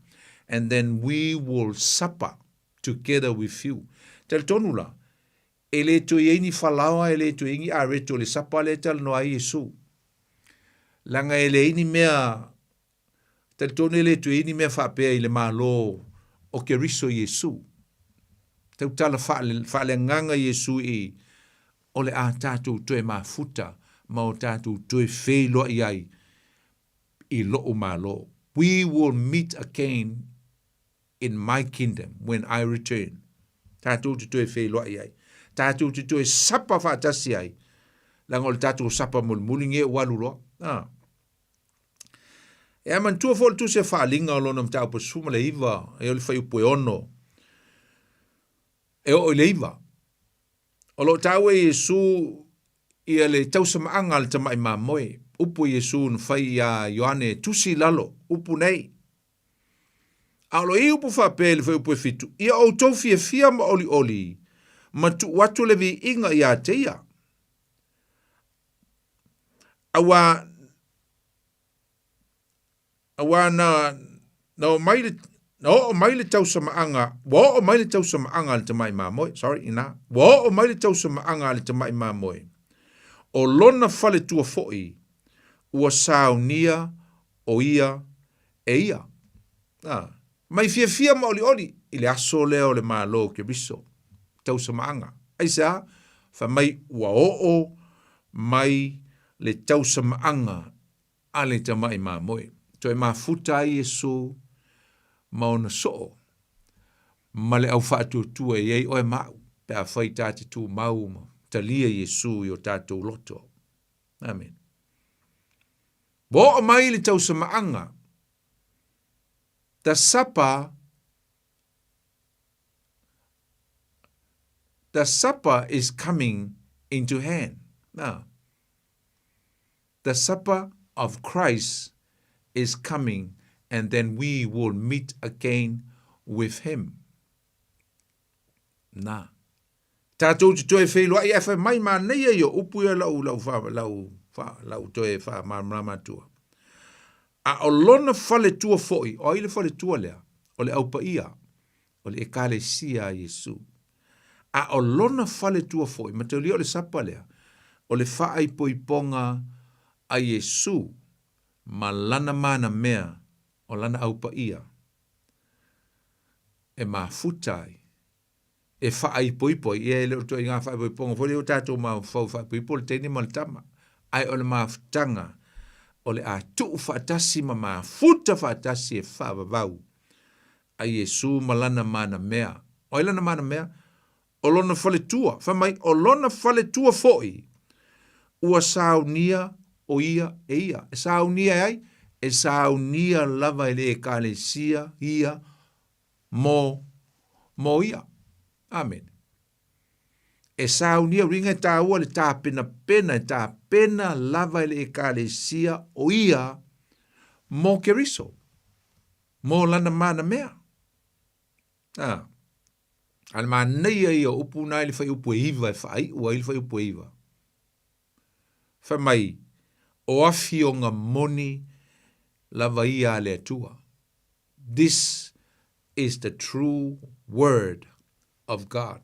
and then we will supper together with you. Tel tonula, e le to yeini falawa, e le to ingi areto le sapa le tel no a Yesu. Langa e le ini mea, tel tonu e le to yeini mea whapea i le malo o ke riso Yesu. Tau tala whaale nganga Yesu i o le a tātou toe mafuta, ma o tātou toe whelo iai i loo malo. We will meet again in my kingdom when I return. Tātou te toe whelo iai. Tātou te toe sapa whaatasi ai. Langa o le tātou sapa mulmulinge waluro. E aman tua fol tu se whaalinga o lona mtau pa suma le iwa, e o le whai upo e ono. E o le iwa. O lo tau e Yesu ia le tausamaanga le tamai mamoe. Upu Yesu na whai a Ioane tusi lalo, upu nei. Alo i upu whape le whai upu e fitu. Ia o tau fia ma oli oli. Ma tu watu le vi inga ia teia. Awa na o mai le tausamaanga, wa o mai le tausamaanga le tamai mamoe. Sorry, ina. Wa o mai le tausamaanga le tamai mamoe. O lona fale tua foi, ua saunia o ia e ia. Mai fia ma oli, ile aso leo le malo ke biso, tau samaanga. Aisa, fa mai ua o mai le tau samaanga ale tamai mamoe. Toi mafuta ai Yesu, maona soo, ma le au whaatu tua e ei oe mau, pe a whai tāti tu mau ma. Talia Yesu i o tātou loto. Amen. Bo o mai le tau samaanga. The supper is coming into hand. Now, the supper of Christ is coming and then we will meet again with him. Nah. Tātou te toe whelo ai e mai mā nei e o upu e lau toe wha mārama tua. A o lona whale tua foi, o ile whale tua lea, o le aupa ia, o le ekalesia Yesu. A o lona whale tua foi, ma te o le sapa lea, o le whaai poiponga a Yesu, ma lana mana mea, o lana aupa ia, e mā futai, e whaai poipoi, e leo to i ngā whaai poiponga, fo leo tātou mā whai poipoi, le teini maltama, ai o le mā futanga, o le a tuu whaatasi ma mā futa whaatasi e whaavavau, a Yesu malana mana mea, o ilana mana mea, o lona whale tua, whamai, o lona whale tua foi, ua saunia o ia e ia, e saunia ai, e saunia lava ele e kālesia ia, mo ia. Amen. E saunia ringa tā ua le tā pena lava ele e kālesia o ia mo keriso. Mo lana mana mea. Al mā nei ai o upu nai le whai upu e iwa e whai, ua ili whai upu e iwa. Whamai, o afi o ngā moni lava ia le atua. This is the true word of God.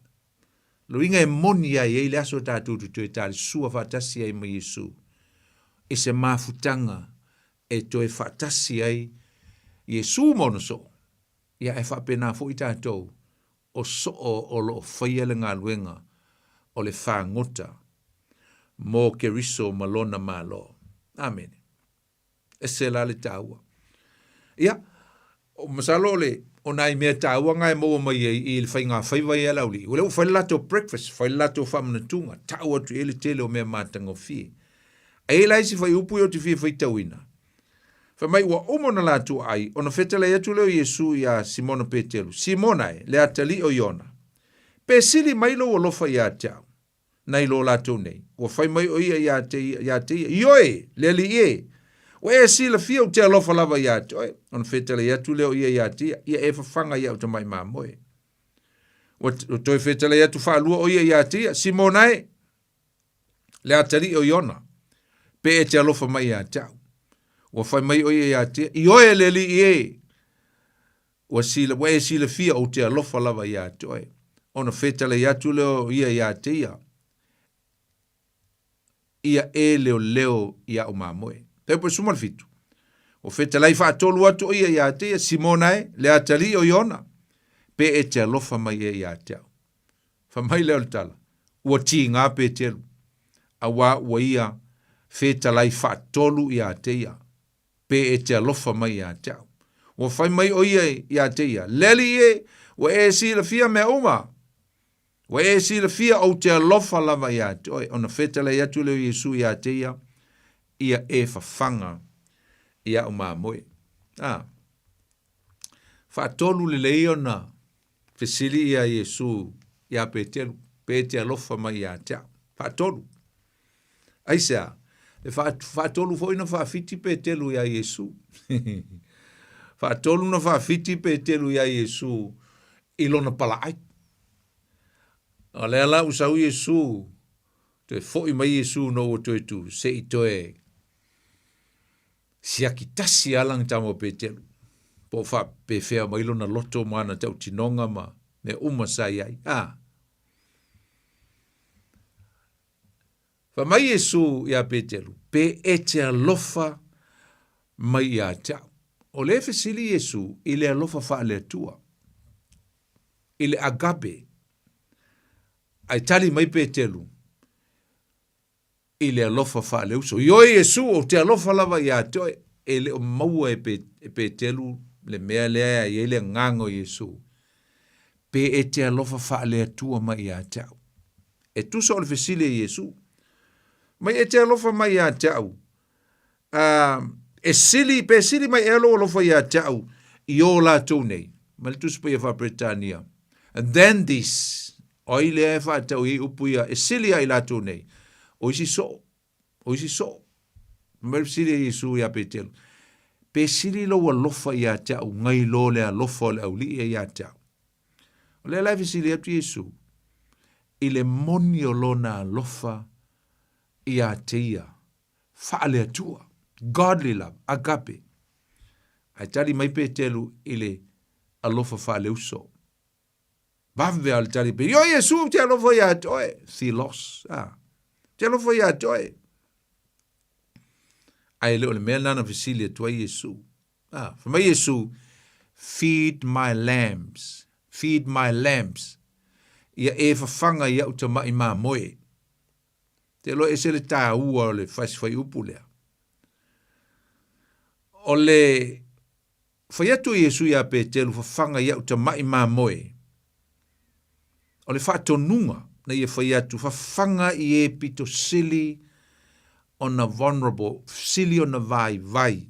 Luinga e moni ai e le aso tātou tu e tāli sua whaatasi ai ma Yesu. E se mafutanga e to e whaatasi ai Yesu mono so. Ia e whapena fo i tātou o so o lo whaiele ngā luenga o le whangota mō ke riso malona malo. Amen. E se la le tāua. Ia, o masalo le o nai mea tāua ngai mo mai i le whai ngā whaiwai e lauli. Ule o whai lato breakfast, whai lato whamanatunga, tāua tu ele tele o mea mātanga o fie. Ai lai si fai upu o te fia fai tauina. Fa mai ua umona la tu ai, ona fetala yatu leo Yesu ia Simona Petelu. Simona e, le atali o Iona. Pe sili mai lo lofa ia tau. Nai lo la tu nei. Ua fai mai o ia ia te ioe, le li ie. Ua e sila fia o te alofa lava ia tau. Ona fetala yatu leo ia te ia e fafanga ia o te mai mamoe. Ua toi fetala yatu fa lua o ia te ia. Simona e, le atali o Iona. Pe e te alofa mai ia tau. Ua fai mai o ia te ioe le li ie. Ua e sila fia o te alofa lava ia toe. Ona fetala yatu leo ia te ia. Ia e leo ia o mamoe. Tepo sumal fitu. O fetala i whaatolu atu o ia te ia. Simona e le atali o Iona. Pe e te alofa mai ia te au. Fa mai leo le tala. Ua ti ngā pe telu. Awa ua ia fetala i whaatolu ia te ia. Pe e te alofa mai ia te au. Ua fai mai o ia te ia. Leli e, ua e sila fia mea uma. Ua e sila fia o te alofa lava ia te oi. Ona fetala ia tu leo Yesu ia te ia. Ia e fafanga ia o mamoe. Whaatolu le leo na fesili ia Yesu ia petelu. Pe te alofa mai ia te au. Whaatolu. Aisea. E whaatolu fo ina whaafiti pe telu ia Yesu. Whaatolu na whaafiti pe telu ia Yesu. Ilona pala ai. O lea la usau Yesu. Te fo mai Yesu no o toi tu. Se i toe. Siaki tasi alang tamo pe telu. Po wha pe whea ma ilona loto mana tau tinonga ma. Me umasai ai. Fa mai Yesu ia petelu, pe e te alofa mai ia tau. O le fesili Yesu, ile alofa fa le tua. Ile agape. Ai tali mai petelu. Ile alofa fa le uso. Yo Yesu, o te alofa lava ia tau. Ele o maua e petelu, le mea lea e ele ngango Yesu. Pe e te alofa fa le tua mai ia tau. E tusa o le fesili Yesu. Mai e te alofa mai a tau. E sili, pe sili mai e alofa i a tau. I o la tau nei. Mai tu spa i a Britania. And then this. O i le e wha tau i upu ia. E sili a i la tau nei. O isi so. O isi so. Mai sili a Yesu i a petelu. Pe sili lo alofa i a tau. Ngai lo le alofa le au li i a tau. O le lai sili atu Yesu. I le moni o lona alofa ia te ia, whaale atua, godly love, agape. Ai tari mai pe telu ile alofa whaale uso. Bawe al tari pe, yo Yesu te alofa ia toe, thilos, te alofa ia toe. Ai leo le mea nana visili atua Yesu. Whamai Yesu, feed my lambs, ia e whawhanga ia utamai mā moe. Te lo ese le tā ua o le whai upu lea. O le whai atu Yesu ia pe telu whawhanga ia uta mai mā moe. O le whātonunga na ia whai atu whawhanga i e pito sili on a vulnerable, sili on a vai.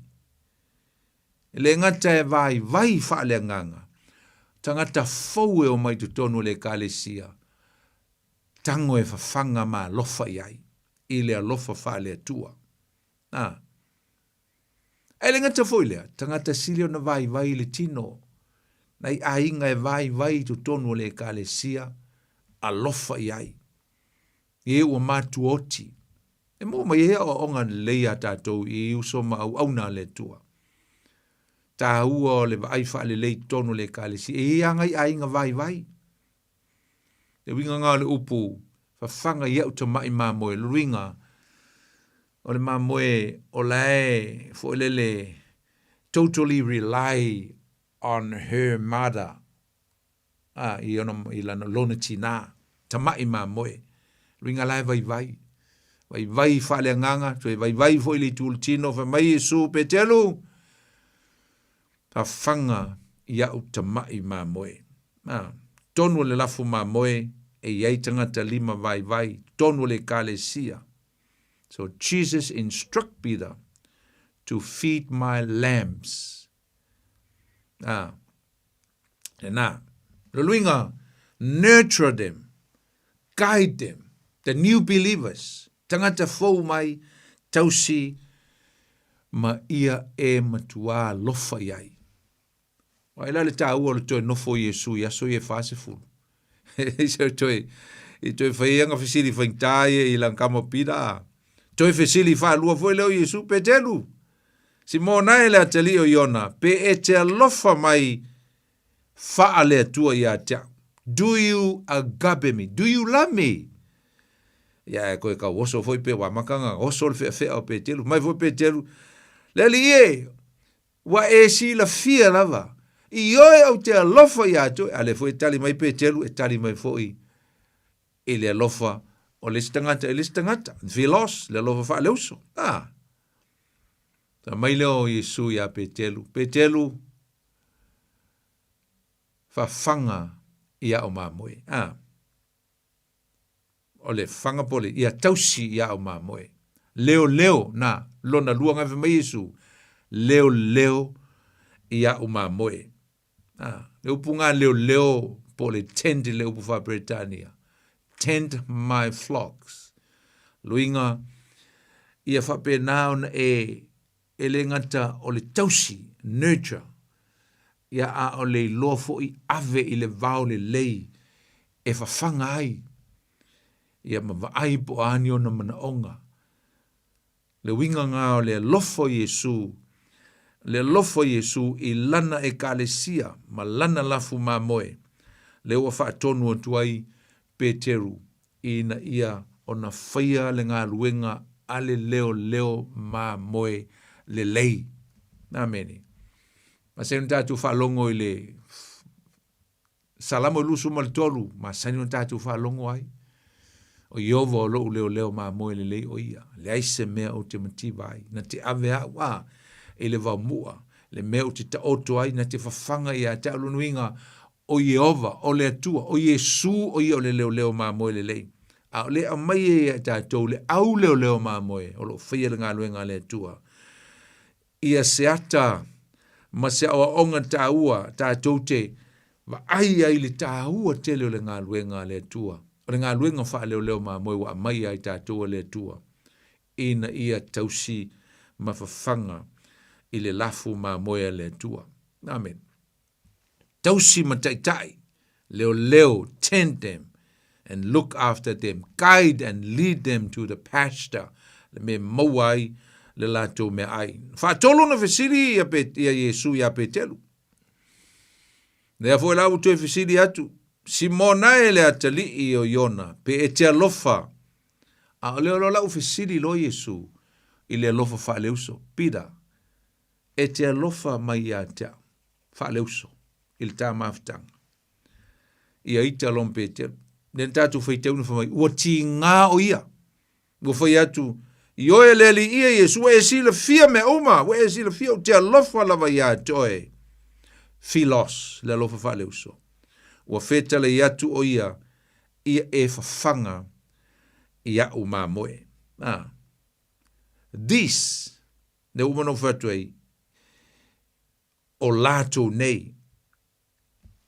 Le ngata e vai whaale nganga. Tangata fau e o mai tutonu le kālesia. Tango e whawhanga mā lofa iai. I lea lofa whaale atua. E le ngata fo lea. Tangata sili o na vai le tino. Nai ainga e vai tu tonu le kālesia. A lofa iai. E ua mātu oti. E mō mai ea o onga leia tātou i uso ma au auna le tua. Tā ua o le vai whaale lei tonu le kālesia. E angai ainga vai. E winga ngā le upu, whawhanga i au ta mai mā moe, luinga, o le mā moe o lae, fo le totally rely on her mother, i lana lona tina, ta mai mā moe, luinga lae vai whale nganga, vai fo ili tūl tino, wha mai Yesu pe telu, whawhanga i au ta mai mā moe. Tonu le lafu mā moe, e iei tangata lima vai, tonu le kālesia. So Jesus instruct Peter to feed my lambs. Luinga, nurture them, guide them, the new believers. Tangata fau mai tausi ma ia e matua lofa iai. Wai la le tāua le toi nofo Yesu, ia so ie fase fulu. I toi whaianga whisiri whaingtaie i lang kama pira. Toi whisiri wha lua foi leo Yesu pe telu. Si mō nai le atali o Iona, pe e te alofa mai wha le atua i a tea. Do you agape me? Do you love me? Ia koe ka oso foi pe wa makanga, oso le whea o pe telu. Mai foi pe telu. Le li e, wa e si la fia lava. I oe au te alofa i ato, ale foi tali mai pe telu, e tali mai foi i le alofa o le stangata, Philos, le alofa wha leuso. Ta mai leo Yesu ia pe telu, fa fanga ia o mamoe. O le fanga pole, ia tausi ia o mamoe. Leo, na, lona luanga fe mai Yesu, leo, ia o mamoe. Leo punga leo, pole tend leo pufa Britannia. Tend my flocks. Luinga, ia fa pe naon e le ngata o le tausi, nurture. Ia a o le lofo i ave i le vau le lei, e fa fanga ai. Ia ma ai po anio na mana onga. Le winga ngā o le lofo Yesu i lana e kalesia, ma lana lafu ma moe. Le ua wha tonu o tuai Peteru, i na ia o na whaia le ngā luenga ale leo ma moe le lei. Nā meni. Ma se tātou whalongo i le salamo lusu mal tolu, ma sani tātou whalongo ai. O Iova o loo leo ma moe le lei o ia. Le aise mea o te mativai. Na te avea wa e le vaumua. Le mea o te taoto ai na te whawhanga ia te alunuinga o Iova, o le atua, o Yesu o ia o le leo ma moe le lei. A le a mai e tātou le au leo ma moe. O lo whaia le ngā luenga le atua. Ia se ata ma se awa onga tāua tātou te wa ai le tāua te leo le ngā luenga le atua. O le ngā luenga wha leo ma moe wa mai ai tātou le atua. Ina ia tausi ma whawhanga i le lafu ma moe le atua. Amen. Tausi ma taitai. Leo, tend them and look after them. Guide and lead them to the pasture. Le me mauai le lato me ai. Whaatolo na whesiri ia Yesu ia petelu. Nea fo lau tu e whesiri atu. Si mona e le atali i o Iona, pe e te alofa. A leo lau whesiri lo Yesu i le alofa whaleuso. Pida, e te alofa mai a te whaleuso. I le tā maftanga. Ia ita alon pe te. Nen tātu whaiteu na whamai. Ua ti ngā o ia. Ua whai atu. I oe leli ia Yesu. Ua e si le fia me oma. Ua e si le fia o te alofa lava ia toe. Philos. Le alofa whaleuso. Ua whetale i atu o ia. Ia e whawhanga. Ia o mā moe. This. Ne umano whatuei. O lato nei.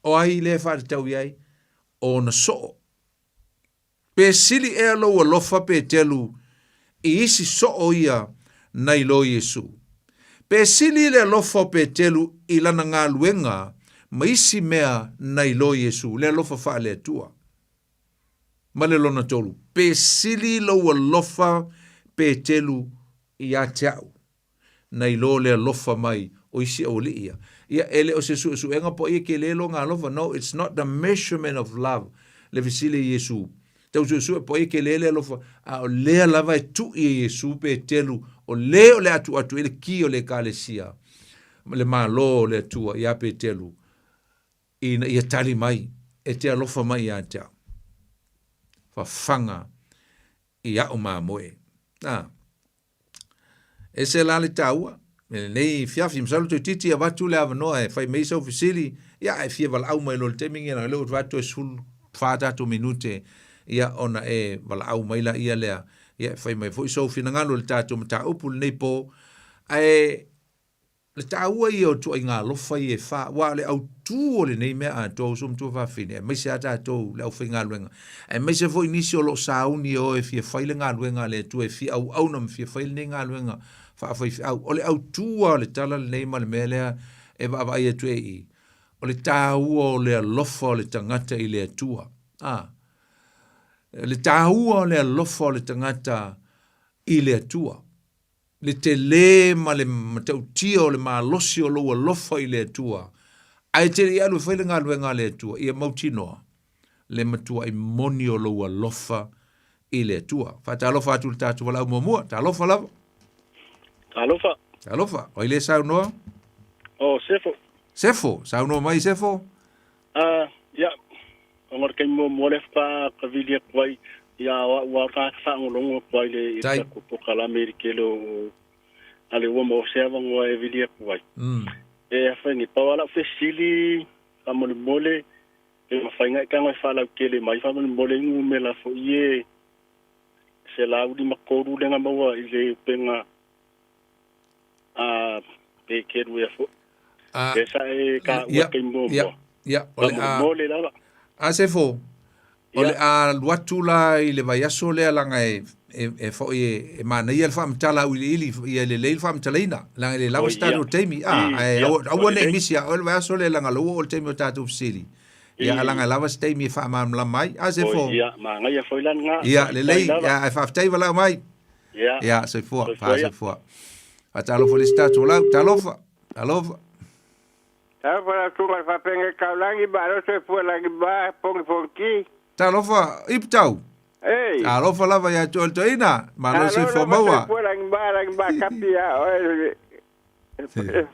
O ai le whaatau iai, o na so. Pe sili e alo a lofa pe telu, i isi so o ia nai lo Yesu. Pe sili le lofa pe telu i lana ngā luenga, ma isi mea nai lo Yesu, le lofa wha le atua. Ma le lona tolu. Pe sili lo a lofa pe telu i a teau. Nai lo le lofa mai o isi o li ia. Ia ele o se suenga po ia ke lelo ngā lofa. No, it's not the measurement of love. Le visile Yesu. Tau su po ia ke lele lofa. A o lea lava e tu i Yesu pe telu. O leo le atu ele ki o le kalesia. Le maa lo le atua ia pe telu. Ia tali mai. E te alofa mai ia tea. Whawhanga ia o maa moe. E se la le taua. Nei fiafi msalu to titi a watu le avanoa e fai meisa ofisili ia e fia vala au mai lo le temingi na leo watu e sul whata to minute ia ona e vala au mai la ia lea Ia fai mai foi so fina ngalo le tātou mata upu le nei po. Ai le tāua i o tu ngā lofa i e wha. Wa le au tū o le nei mea a tō sum tu wha fine. Mai se a tātou le au whai ngā luenga. Ai mai se foi nisi o lo sauni o e fia whai le ngā luenga le tu e fia au nam fia whai le ngā luenga. Wha whai au. O le au tū o le tala le nei ma le mea lea e wa vai e tu e i. O le tāua o le lofa o le tangata i le atua. Le tāua o le lofa o le tangata i le atua. Le te le ma le matautia o le malosi o loa lofa i le atua. Ai te ri alu whaile ngā lue ngā le atua. Ia mautinoa. Le matua i moni o loa lofa i le atua. Wha ta alofa atu le tātua lau mua. Ta alofa lava. Ta alofa. Ta alofa. O i le sau noa? O sefo. Sefo? Sau noa mai sefo? Ia. Ngor kai mo le fa ka vilia kwai. Ia wa ka fa ngolongo kwai le Tai. Ko kala amerikelo ale wo mo se ava ngo e vilia kwai. E fa ni pa wala fesili ka mo mole e ma fa ngai ka ngai fa la kele mai fa mo mole ngu me la fo ye se la udi makoru le nga mo ile penga pe keru ya fo. Esa e ka wa kai mo. Ya, ole mole la. Sefo. Ole a luatula i le vaiaso le alanga e fo e mana ia le whaamtala u ili ia le leil whaamtalaina langa le lawa stado teimi au ane misia o le vaiaso le langa lua o le teimi o tātou fisili ia alanga lawa teimi e whaamamla mai Sefo ia ma ngai e foilan nga ia le lei ia e whaaftei wala mai ia Sefo Sefo a talofa le stado lau talofa Talofa tunga whapenge kaulangi ba alo se fuelangi ba pongi fonki Talofa iptau. Ei. Talofa lava ya toltoina, malo se fomaua. Lang ba kapia.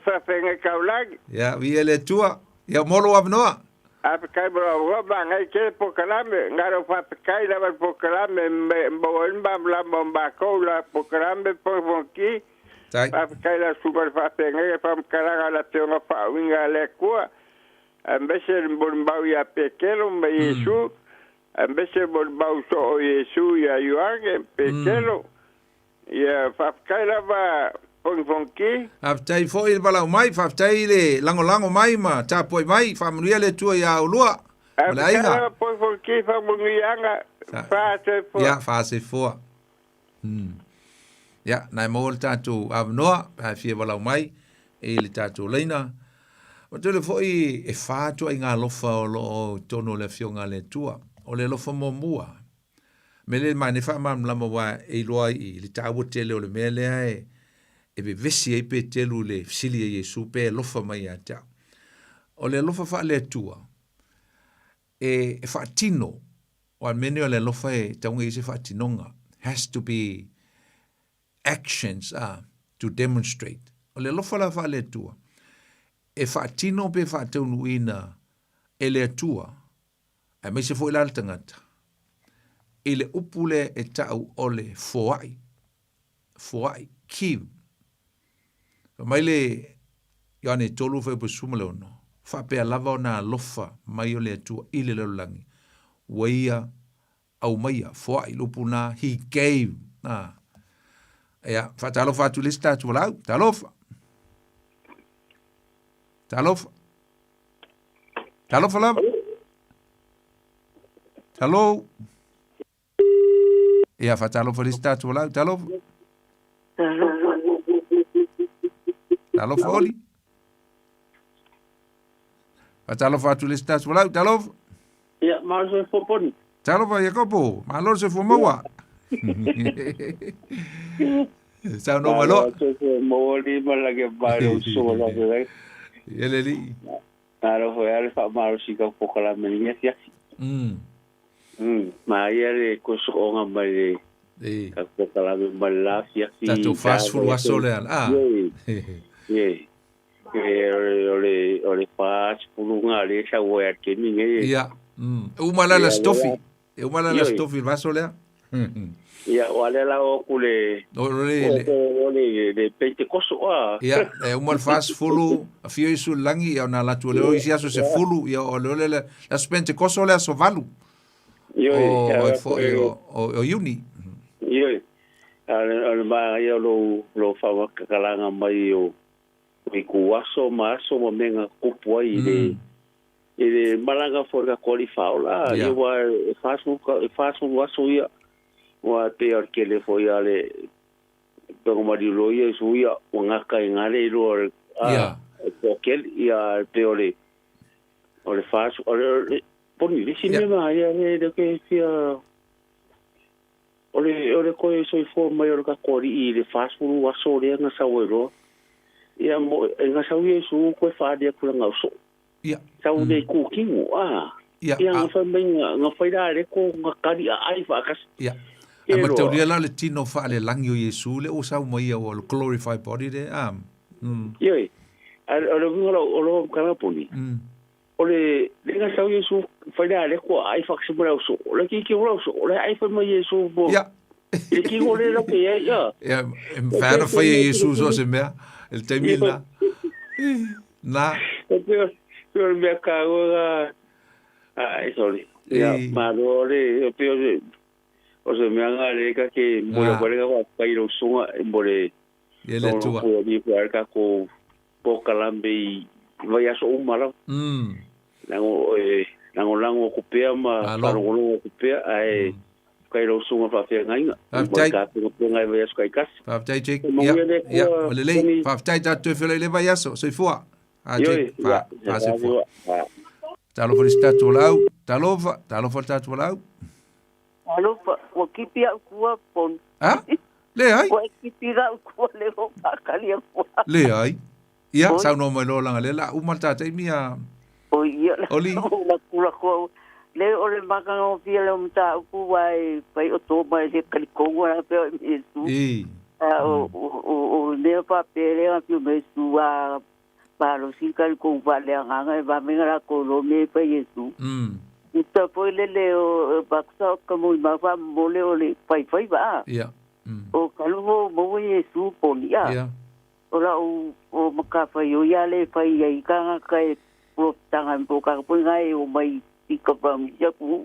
Fa penga kaulang. Ya viele tua. Ya molo abnoa. Ap kai bro ba ngai ke pokalame ngaro fa kai lava pokalame mbon ba mba ko la pokalame ponki. Tai. Ap kai la super fa penga fa karanga la teonga fa winga le kwa. Ambese mbon ba ya pekelo mba Yesu. Ambese bon bauso o Yesu ya yuange pekelo ya fafkaila ba fonki aftai foi bala mai faftai le lango mai ma tapo mai famria le tua ya ulua malainga fonki famungianga fase fo ya na mol tatu avnoa fie bala mai e le tatu leina o tele foi e fato inga lofa o lo tono le fionga le tua o le lofa momua. Me le mane wha mamlama wa e loa i le tāua tele o le mea lea e be vesi e pe telu le fsili e Yesu pe lofa mai a tau. O le lofa wha le tua e wha tino o al mene o le lofa e taunga i se wha tinonga has to be actions to demonstrate. O le lofa la wha le tua e wha tino pe wha taunu ina e le tua a me se foi la tangata ile upule e tau ole foai kiv mai le yane tolu fe pusumale ono fa pe lava ona lofa mai ole tu ile le langi waia au maia foai lupuna he gave ya fa talo fa tu lista tu la talofa la Hello. Ia fatalo felista tu la talo. Talo foli. Fatalo fatu lista tu la talo. Ia malo se foponi. Talo va Jacopo, malo se fumawa. Sa no malo. Moli malage baro so la de. Yeleli. Aro foi al fa malo si ka pokala menia sia. Ma ieri questo onga mai ka kala mala sia si tanto fast food wasolean ole fast food ngale sa wa ke ni ya umala la stofi wasolean ya wale la okule ole de pete koso ya umal fast food afio isu langi ya na la tuole o isia so se fulu ya ole la spente koso le so valu o uni Ale mai lo fa kalanga mai o kuaso maso mo menga kupu ai ele malanga for ka qualify la eu faço waso ia wa peor que le foi ale pero marilo ia suia nga ka ngale ro aquel ia peore ole faço ole poni lisi me mai de que fia ole ko so for maior ka kori i le faço waso le nga sawero ia mo nga sawie su ko fa dia ku nga so sau de ku kingu nga fa nga fa ida ko nga kari ai fa kas ma taulia la le tino fa le langi o Yesu le o sau mai o glorified body de ye alo kana poni ole le nga sau Yesu fa ida ko ai fa kas bra so le ki so le ai fa mai Yesu bo le ki ole lo que ya fa fa Yesu so se mea el temila na pero me cago sorry ya madore pero o sea me haga que bueno para ir ao som embora ele tua o mi para ko pocalambe vai a so mala lango kupea ma lango kupea ai kai ro so ma fa ngainga ka ko ngai vai so kai kas fa tai jek ya le fa tai ta tu fele le vai so so fua Ajik, fa fua. Talo felicita tu lau, talo tu lau. Talo o kipi au kua pon. Le ai. O kipi au kua le o pakali au. Le ai. Ia, sa no mai lo langa le la u malta te mia. O ia. Oli. La kula ko. Le o le maka o fia le mta ku wai pai o to mai le kaliko wa pe mi su. O le pa pere a pi me su a para si kal ko vale anga va menga ko lo me pe Yesu ita foi le o baksa como ma va mole ole pai va o kalu mo Yesu ponia ora o maka fa yo ya le pai ai ka kai pro tanga po ka po ngai o mai tika pa mi ya ku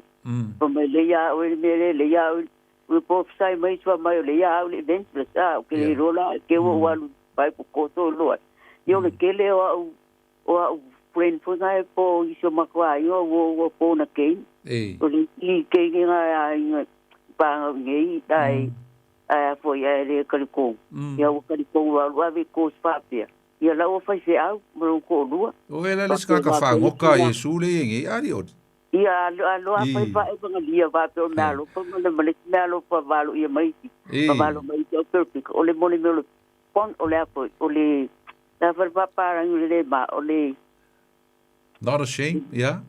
po me le ya o le ya o po sai mai swa mai le ya o le dentro sa o que rola que o walu pai ko to lo yo le kele o friend for ngai po iso makwa yo wo po na ke o le ke ngai pa ngai dai fo ya le kaliko ya o kaliko wa ve ko spapia ya la o fai se au mo ko lua o ela le ska ka fa ngoka Yesu le ngi ari o ya lo a fai fa e nga lia va pe na lo po le male na lo pa valo ya mai pa valo mai o perfect o le mole me lo pon o le apo o le la verba para le ba ole not a shame ia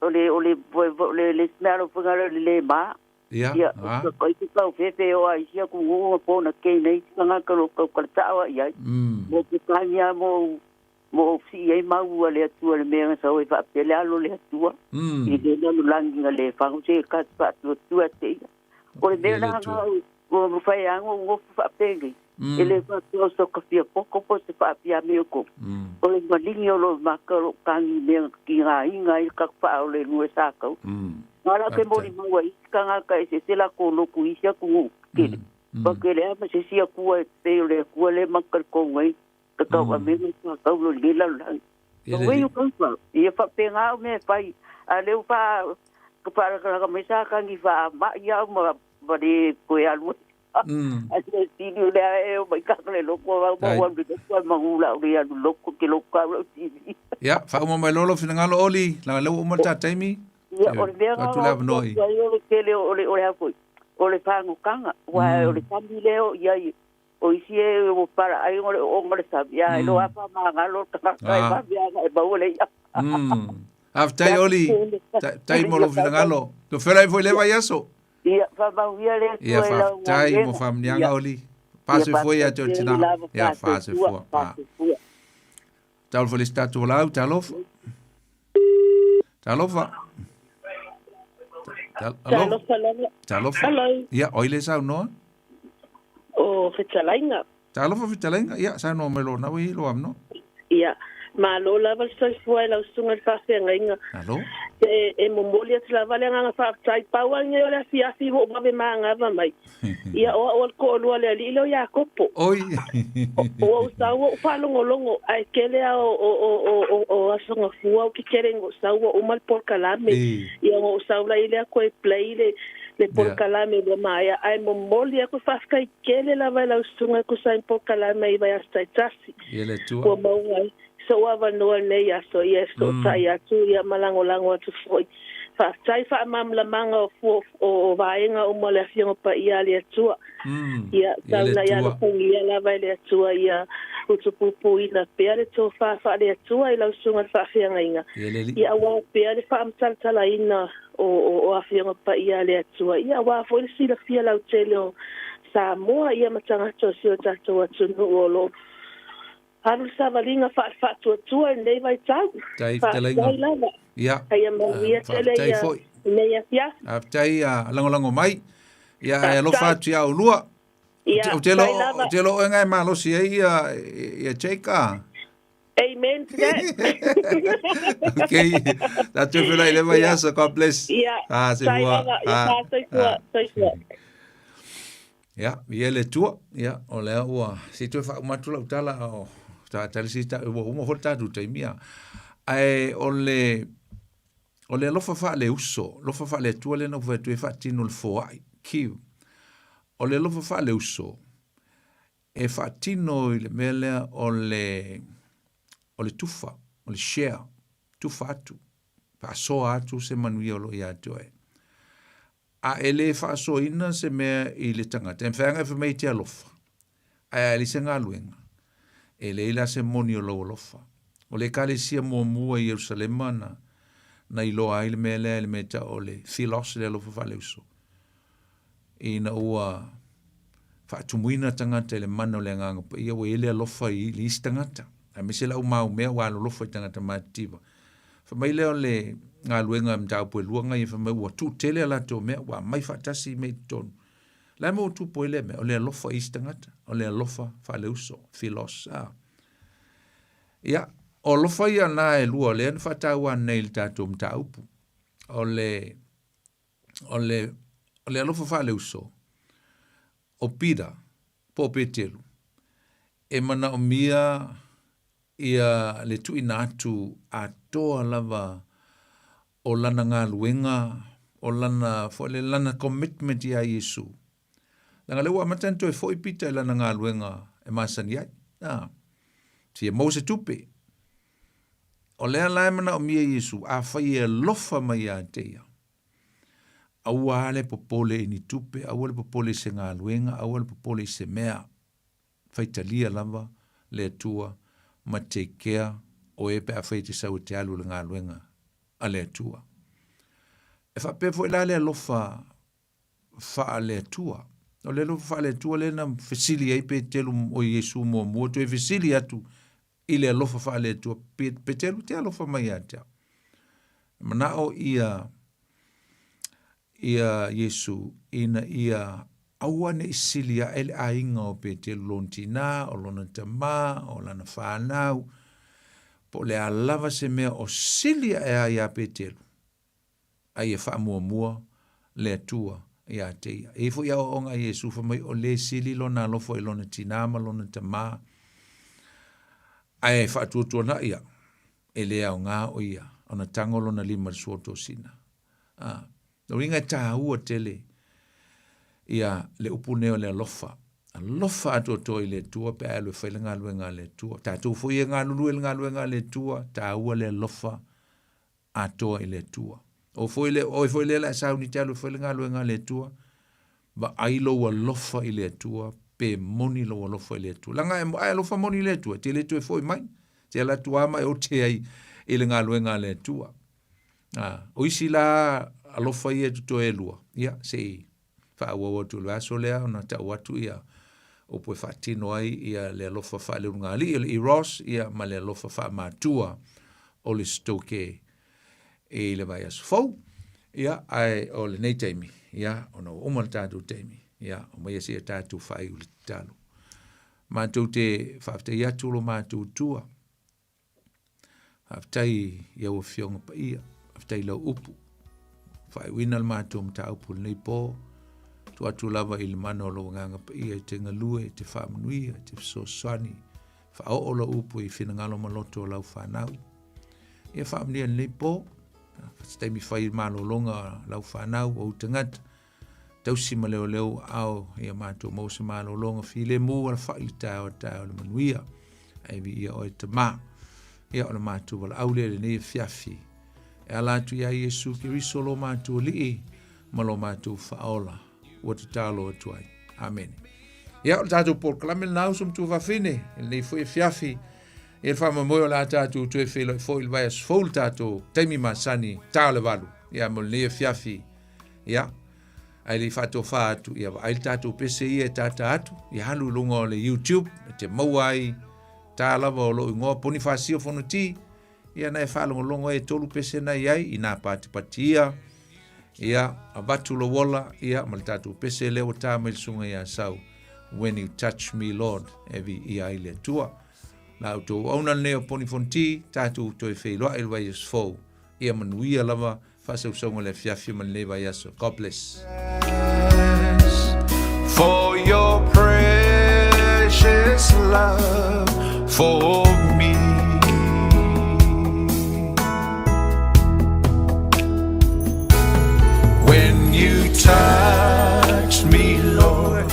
ole smell of le ba ia ko i ka fe o ai sia ku ngo po na ke nei nga ka lo ka ta wa ia mo ke ka nya mo si ai ma u le tu le me sa o fa pe le alo le tu i de no langi le fa o se ka pa tu te o le me na o fa ya ngo fa pe ele fa so ka fia poco po se fa pia me ko o le malingi o lo makaro kangi me ki ngai ka fa o le nu sa ka ngala ke mo ni mo i ka nga ka se la ko lo ku isia ku ke pa ke le ma se sia ku pe le ku le makar ko ngai ka ka wa me ka lo le la la we you come from e fa pe nga me fai a le fa ka para ka me sa ka ngi fa ma ya ma ba de ko ya lu así tío le o mai ka le loko va mo de ko mangula o ya loko ke loko lo tv ya fa mo mai lolo fina ngalo oli la lo mo ta taimi ya o le nga tu la noi ya yo ke le o le ha foi o le fa ngo kanga wa o le tambi le o ya o isi e o para ai o mo le sabia lo fa ma ngalo ka va bia ba o le ya after oli tai mo lo fina ngalo to fela foi le va yaso ia fa ba ia le ia fa tai mo fam nianga oli pase foi a tina ia fa se foi tal felicita tu lau talof talofa talof ia oile sa no o fetalainga talofa fetalainga ia sa no melo na wi lo am no ia Ma lo lava soi fuai la sunga fa inga. Alo. E momoli at lava le nga fa tai pawa nge ola fi ho ba ma nga va mai. Ia o ko lo le lilo ya kopo. Oi. O sa o fa longo ai kele o asunga fuau ki kerengo sa o mal por kalame. Ia o sa la ile ko play le por kalame de maia ai momoli ko fa kai kele lava la sunga ko sa por kalame i vai sta tasi. Ele tu. Ko mo so ava no nei aso yes so tai atu ia malango atu foi fa tai fa mam la manga o vaenga o mole fianga pa ia le atua ia tala ia no ia la vai le atua ia o tupu ina pere to fa le atua ia sunga fa fianga inga ia wa pere fa am tala ina o afianga pa ia le atua ia wa foi si la fia la tele Samoa ia matanga to si o tato atu no lo Haru savalinga fa tua nei vai tau. Tai telenga. Ia. Ai maria tele ia. Nei afia. Tai lango mai. Ia lo fa tia ulua. Ia. O telo ngai malo si ia cheka. Amen to that. Okay. That you feel like never yes, God bless. Ia. Se boa. Ja, vi le tua. Ja, o le ua. Si tu fa matula utala o tali si ta mo holta du te mia ai ole lo fa le uso lo fa le tu le no fa tu fa tinu le fo ai ki ole lo fa le uso e fa tino le mele ole tufa ole share tufa tu pa so atu se manuia lo ia to a ele fa so ina se me i le tanga te fa fa me te alofa ai li senga luenga e leila se moni o lofa. O le kale sia mua i Jerusalema na ilo ai le mele le meta o le filos le lofa fa leuso. I na ua fa tumuina tangata le mana o le nganga pa ia o ele lofa i li istangata. A me se lau mau mea wa lofa i tangata maativa. Fa mai leo le ngā luenga mtau pue luanga i fa mai ua tu tele ala to mea wa mai fa tasi me tonu. La mo tu poile me o le lofa istangata o le lofa fa leuso filos ya o lofa ia na e lua le fa tawa nei tatu mtaupu o le lofa fa leuso o pida po petelu e mana o mia ia le tu inatu a toa lava o lana ngā luenga o lana fo le lana commitment ia Yesu. Langa lewa matanto e foi pita ila na ngā luenga e masani ai. Si e mose tupe. O lea laimana o mia Yesu, a fai e lofa mai a teia. Aua ale popole ini tupe, aua ale popole se ngā luenga, aua ale popole se mea. Fai talia lava, le tua, ma te kea, o e pe a fai te sau te alu le ngā luenga, a le tua. E fa pe foi la le lofa, fa le tua. O le lo fa le tua le na fesili ai pe telu o Yesu mo mo to e fesili atu i le lo fa le tua pe telu te lo fa mai ata mana o ia Yesu ina ia awane isilia ele ainga o pe telu lontina o lona tama o lana fa nau po le alava se mea o silia e ai a pe telu ai e fa mua le tua ia te e fo ia onga Yesu fa mai o le sili lona lo fo lona tinama lona tama ai fa tu na ia ele au nga o ia ona tango lona lima suoto sina no ringa ta u tele ia le upune le lofa to ile tua pe alo fa nga le tua ta tu fo ia nga le tua ta u le lofa ato ile tua o foi le la sa unita lo foi nga le tua ba ai lo wa lofa ile tua pe moni lo wa lofa ile tua langa ai lo fa moni le tua te le tua foi mai te la tua mai o te ai ile nga le tua o isi la lo fa ia to elua ia se fa wa tu la so le ona ta watu ia o po fa tino ai ia le lo fa le nga li i ros ia ma le lo fa ma tua o le stoke e le vai as fou ia ai o le nei taimi ia ona o mal tatu taimi ia o mai se tatu fai u talo ma tu te fa te ia tu lo ma tu tua Aftai ia o fionga pa ia. Aftai lau upu. Whai wina le mātou mta upu nei po. Tu atu lava i le mana o lo nganga pa ia te ngalue, te whamanuia, te soswani. Wha o la upu i whina ngalo maloto o lau whanau. Ia whamanuia nei po. Taimi whai malo longa lau whanau o utangata. Tausi ma leo leo au ia mātou mausa malo longa while mua la whai tau le manuia. Ai vi ia o e te mā. Ia o le mātou wala aule le ne fiafi. E ala tu ia Yesu ki riso lo mātou li ma lo mātou whaola. Ua te tālo atuai. Amen. Ia o le tātou Paul Kalamel nau sum tu whawhine. Ele nei fwoi fiafi. E le whama moe o la tātou tu e whelo i fwoi vai as fwol tātou. Taimi masani tāle walu. Ia mo le fiafi. Ia. Ai le whato whaatu. Ia ai tātou pese ia tāta atu. Ia halu lunga o le YouTube. Te mauai. Tā lava o lo ingoa poni whasio whono ti. Ia nei whalongo longo e tolu pese na iai. Ina pati patia. Ia a batu lo wola. Ia mal tātou pese leo tā meil sunga ia sau. When you touch me, Lord. Evi ia ile tua. La auto auna neo poni fonti. Tātou toi whailoa ilwai is fau. Ia manuia lava. Whasau saunga le fiafi man leva yaso. God bless. For your precious love for me. When you touched me, Lord,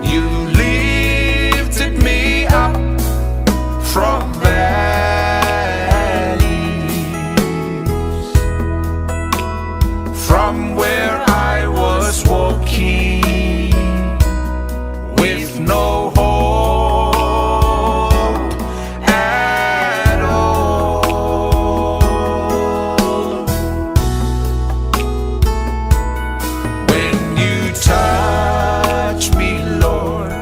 you lifted me up from valleys, from where I was walking with no hope at all. When you touch me, Lord,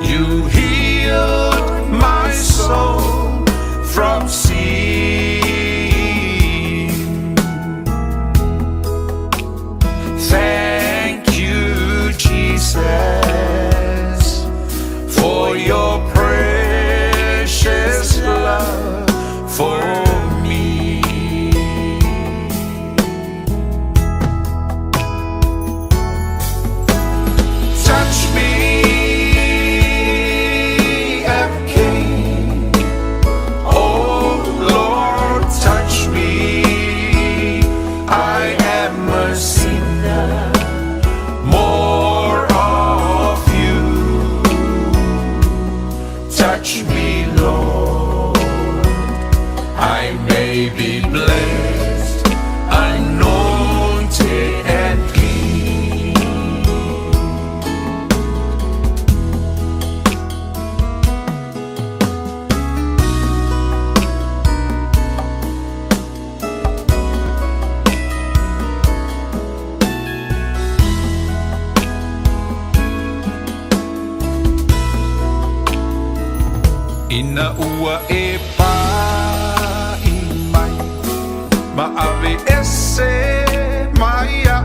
you healed my soul from sin. Thank you, Jesus, for your precious love for me. Touch me, King. Oh Lord, touch me. I am a sinner. More of you. Touch me, Lord. I may be blessed, anointed, and clean. Ina ua e pai mai, ma ave ese mai au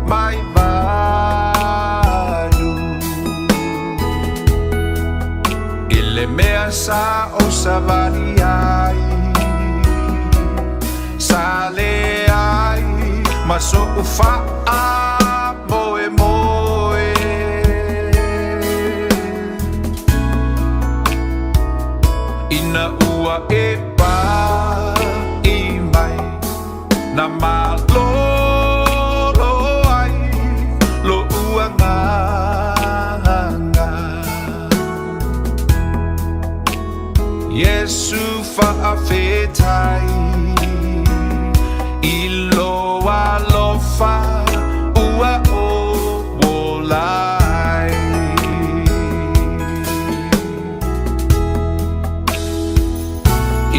mai valu. Ile mea sa o savani ai, sale ai, ma so ufa a moe moe. Ina ua e pa I mai na malolo ai lo ua nganga. Yesu whaafetai I loa lofa ua o wolai.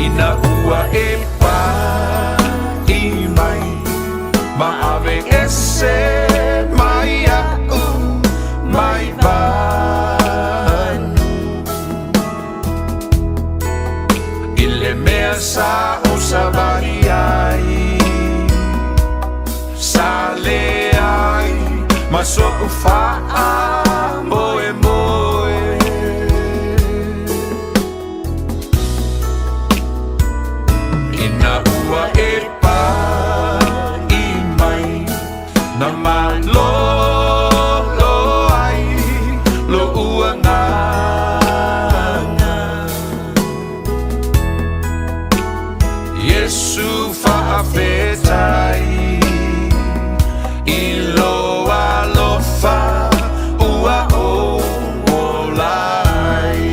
Ina ua e pa I mai, ma ave ese mai au mai vanu. Ile mea sa o savani ai, sale lo uanganga Yesu faafetai ilo alofa ua o olai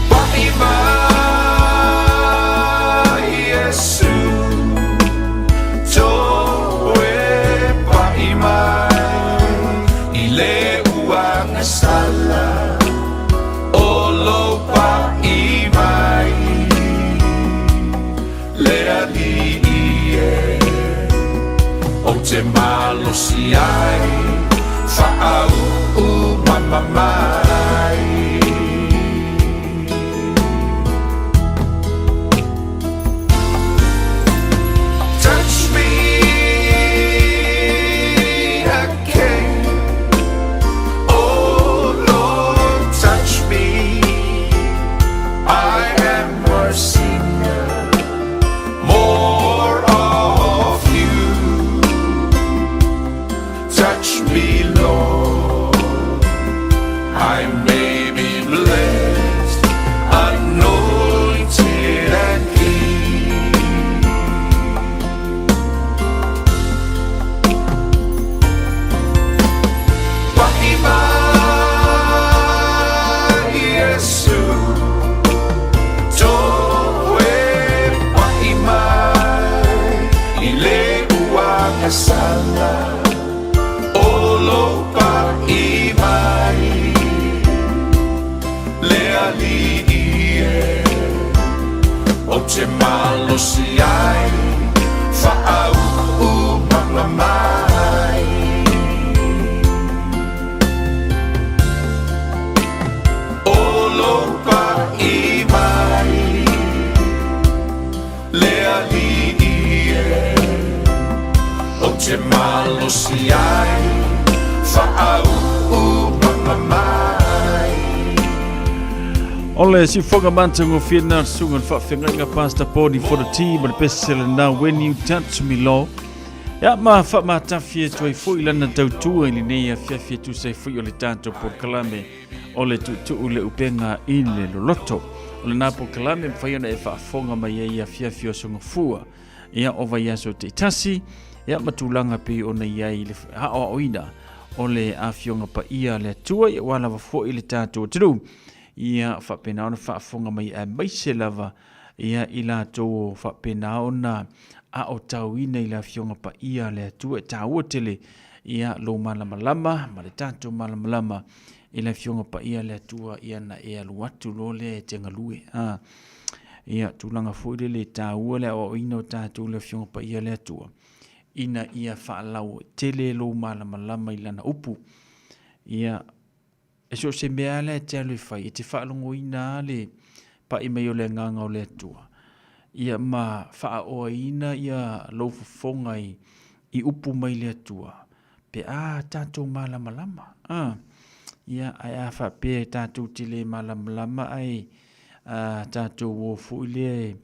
Paima Yesu toe paima ile uang sala olo paima lea di ie o te malo si ai whaau u mamamai Touch me again Oh Lord touch me I am mercy more of you touch me Lord I may be blessed anointed and healed Paima Yesu toe paima ile uang sala olo paima lea li ie o te malo si ai whaau u mamamai olo paima lea li ie o te malo si ai whaau u mamamai Ole si foga mantango fina sungan fa finga pasta poni for the team but bestseller now when you touch me low ya ma fa ma tafie toi foi lana tautua ili nei fia tu sai foi ole tanto por kalame ole tu ule upenga ile loloto ole na por kalame faiona e fa fonga mai ia fia sunga fua ia ova yaso te tasi ya matulanga pe ona ia ile ha oina ole afionga pa ia le tua ia wala va foi ile tanto tu ia fa pena ona fa fonga mai a mai se lava ia ila to fa pena ona a o tauina ila fionga pa ia le tu ta wotele ia lo malama ma le tanto malama ila fionga pa ia le tua ia na e alu watu lo le tenga lue ia tulanga foi le ta le o ino ta tu le fionga pa ia le tua ina ia fa lau tele lo malama ila na upu ia e so se mea le te alu fai, e te whaalongo ina le pa i mei o le nganga o le tua. Ia ma wha oa ina ia lofu fonga i upu mai le tua. Pe tātou malama. Ia ai a wha pe tātou tile malama ai tātou o fu le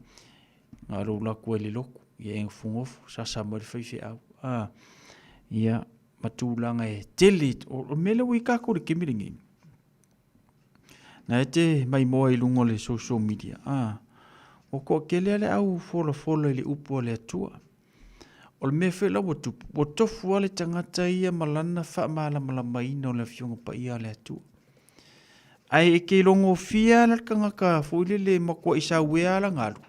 ngā rola kua le loku. Ia e ngfungofu, sa mo le whaiwhi au. Ia matulanga e tele, o mele ui kako le kemiringi. Na e te mai moa i lungo le social media. O ko kele ale au fola le upu le atua. O le mea whela o tofu ale tangata ia malana wha malama ina o le fionga pa ia le atua. Ai e ke longo fia na kangaka fuile le makua isa wea la ngalu.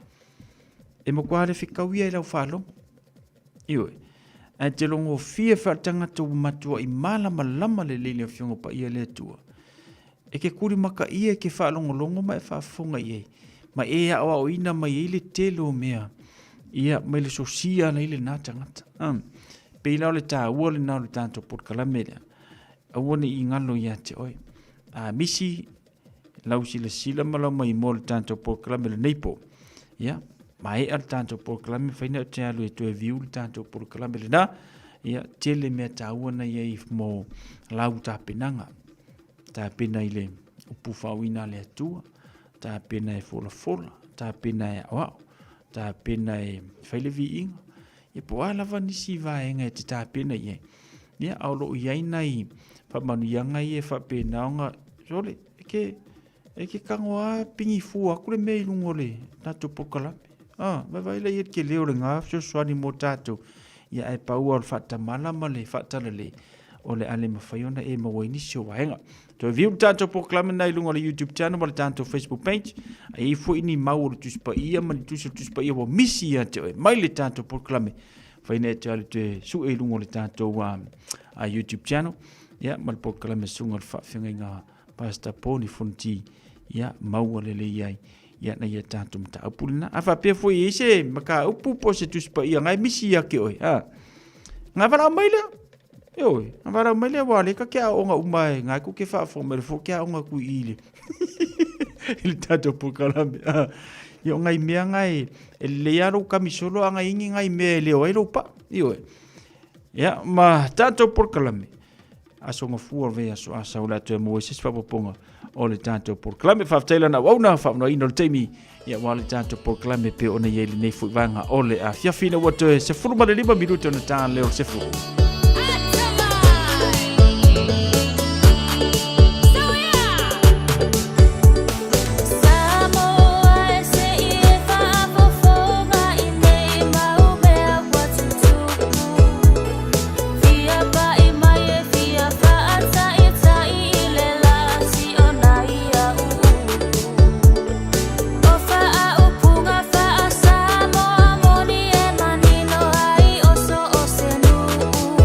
E makua le whikawia i lau whalong. Iwe. Ai te longo fia wha tangata matua i malama le le fionga pa ia le atua. E ke kuri maka ia ke whaalongolongo mai whaafonga ia. Ma e a o ina mai ile telo mea. Ia mai le sosia na ile nā tangata. Pe ina o le tā ua le nā le tātou pot kalamere. A wane i ngalo ia te oi. Misi lau sila malau mai mo le tātou pot kalamere neipo. Ia. Ma e al tātou pot kalamere whaina o te alu e tue viu le tātou pot kalamere nā. Ia tele mea tā ua na ia i mo lau tā penanga. Tā pena i le upu whawina le atua, tā pena e fola, tā pena e awao, tā pena e whailevi inga, Ia po ala vanisi vaenga te tāpena ia. Ia aulo iai nei whamanuianga i e whapenaonga. Sole, eke kangoa pingi fua kule mei lungole tato pokalame. Vai la ia ke leo le ngā swani mo tato. Ia e paua o whatamala ma le whatalale. O le ale mawhaiona e mawaini sio waenga. To viu tato pokalame nei lunga le YouTube channel ma le tato Facebook page. E fo ini mau le tuspa ia ma le tuspa ia wa misi ia te oe. Mai le tato pokalame. Whaine e te ale te su e lunga le tato a YouTube channel. Ia ma le pokalame sunga le whawhinga ngā pasta poni fonti. Ia maua le le iai. Ia na ia tato mta apulina. Awha pia fo i ese maka upu po se tuspa ia ngai misi ia ke oe. Ngā wala mai lea. Oi, avara mai le wale ka kia onga umai ngai ku ke fa fo me fo kia onga ku ile. Il tato pokalame. Yo ngai mea ngai le yaro kamisolo anga ingi ngai me le o ero pa. Io. Ya ma tato pokalame. Aso nga fu ve aso asa ola te mo se fa poponga. O le tato pokalame fa tela na wona fa no ino temi. Ya wale tato pokalame pe ona yele nei fu vanga ole a fiafina wato se furma le 5 minuto na ta leo se fu. Samoa, moni e manino ai oso osenu.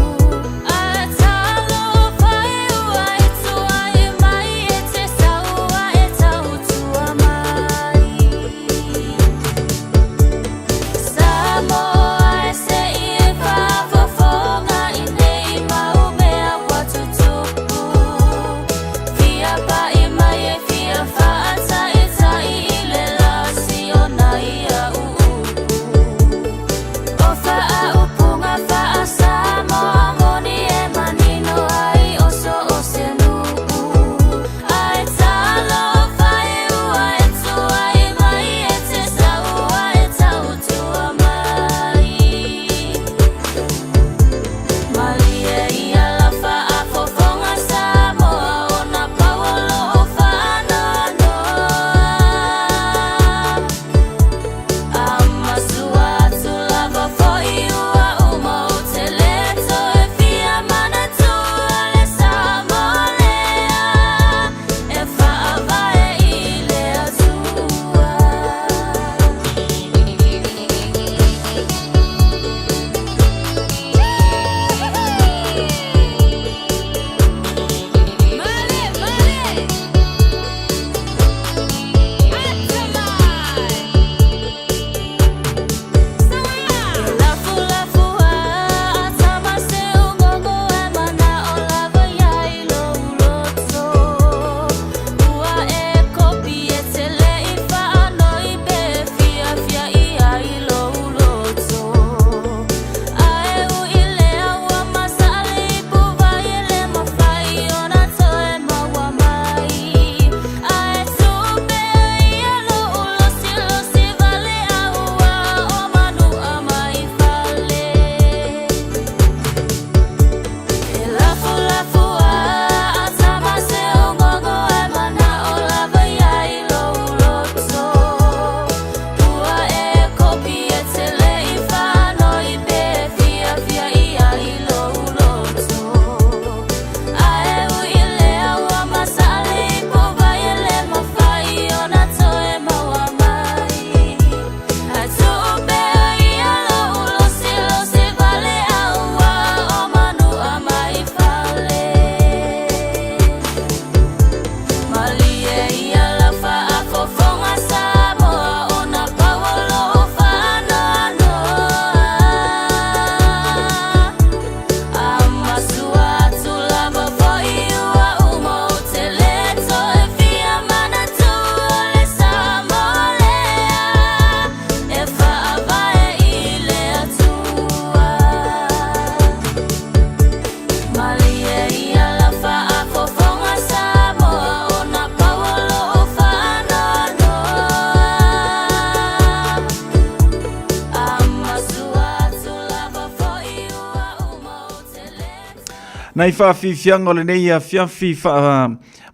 Nai whaafifianga o le nei a fiafi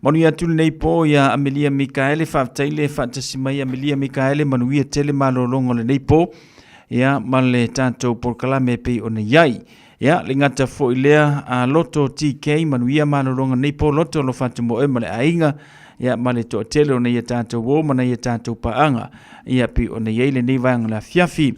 manuia tuli nei po ia Amelia Mikaele whaaftaile whaatasimai Amelia Mikaele manuia tele malolongo le nei po ia male tātou porkalame pei o nei iai. Ia le ngata fo ilea a loto TK manuia malolongo nei po loto lo whaatumo e male ainga ia male to tele o nei tātou wo mana ia tātou paanga ia pi o nei le nei vanga la fiafi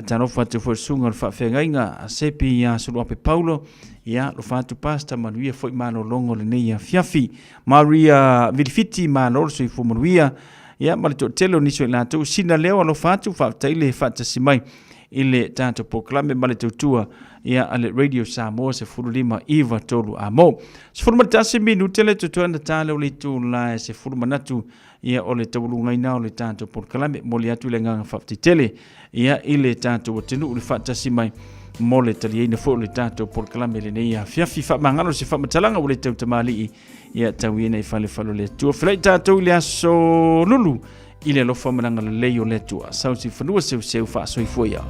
tanofa te fo sunga le whaafengainga a sepi ia suluape Paulo ia lo fatu pasta manuia foi mano longo le nei fiafi Maria Vilfiti mano so fu manuia ia male to telo niso la tu sina leo lo fatu fa taile fata simai ile tanto proclame male to tua ia ale radio Samoa se furulima Eva tolu amo se furma tasi minuti le to anda tale le tu la se furma natu ia ole tolu ngaina ole tanto proclame moliatu le nganga fafti tele ia ile tanto tenu le fata simai mole tali ina fo le tato por kalame le nei fiafi fa mangalo se fa matalanga o le tau tamali ia tawina I fale falo le tu flai tato le aso lulu ile lo fa mananga le leo le tu sa si fanua se fa so foi ya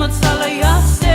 Matala ya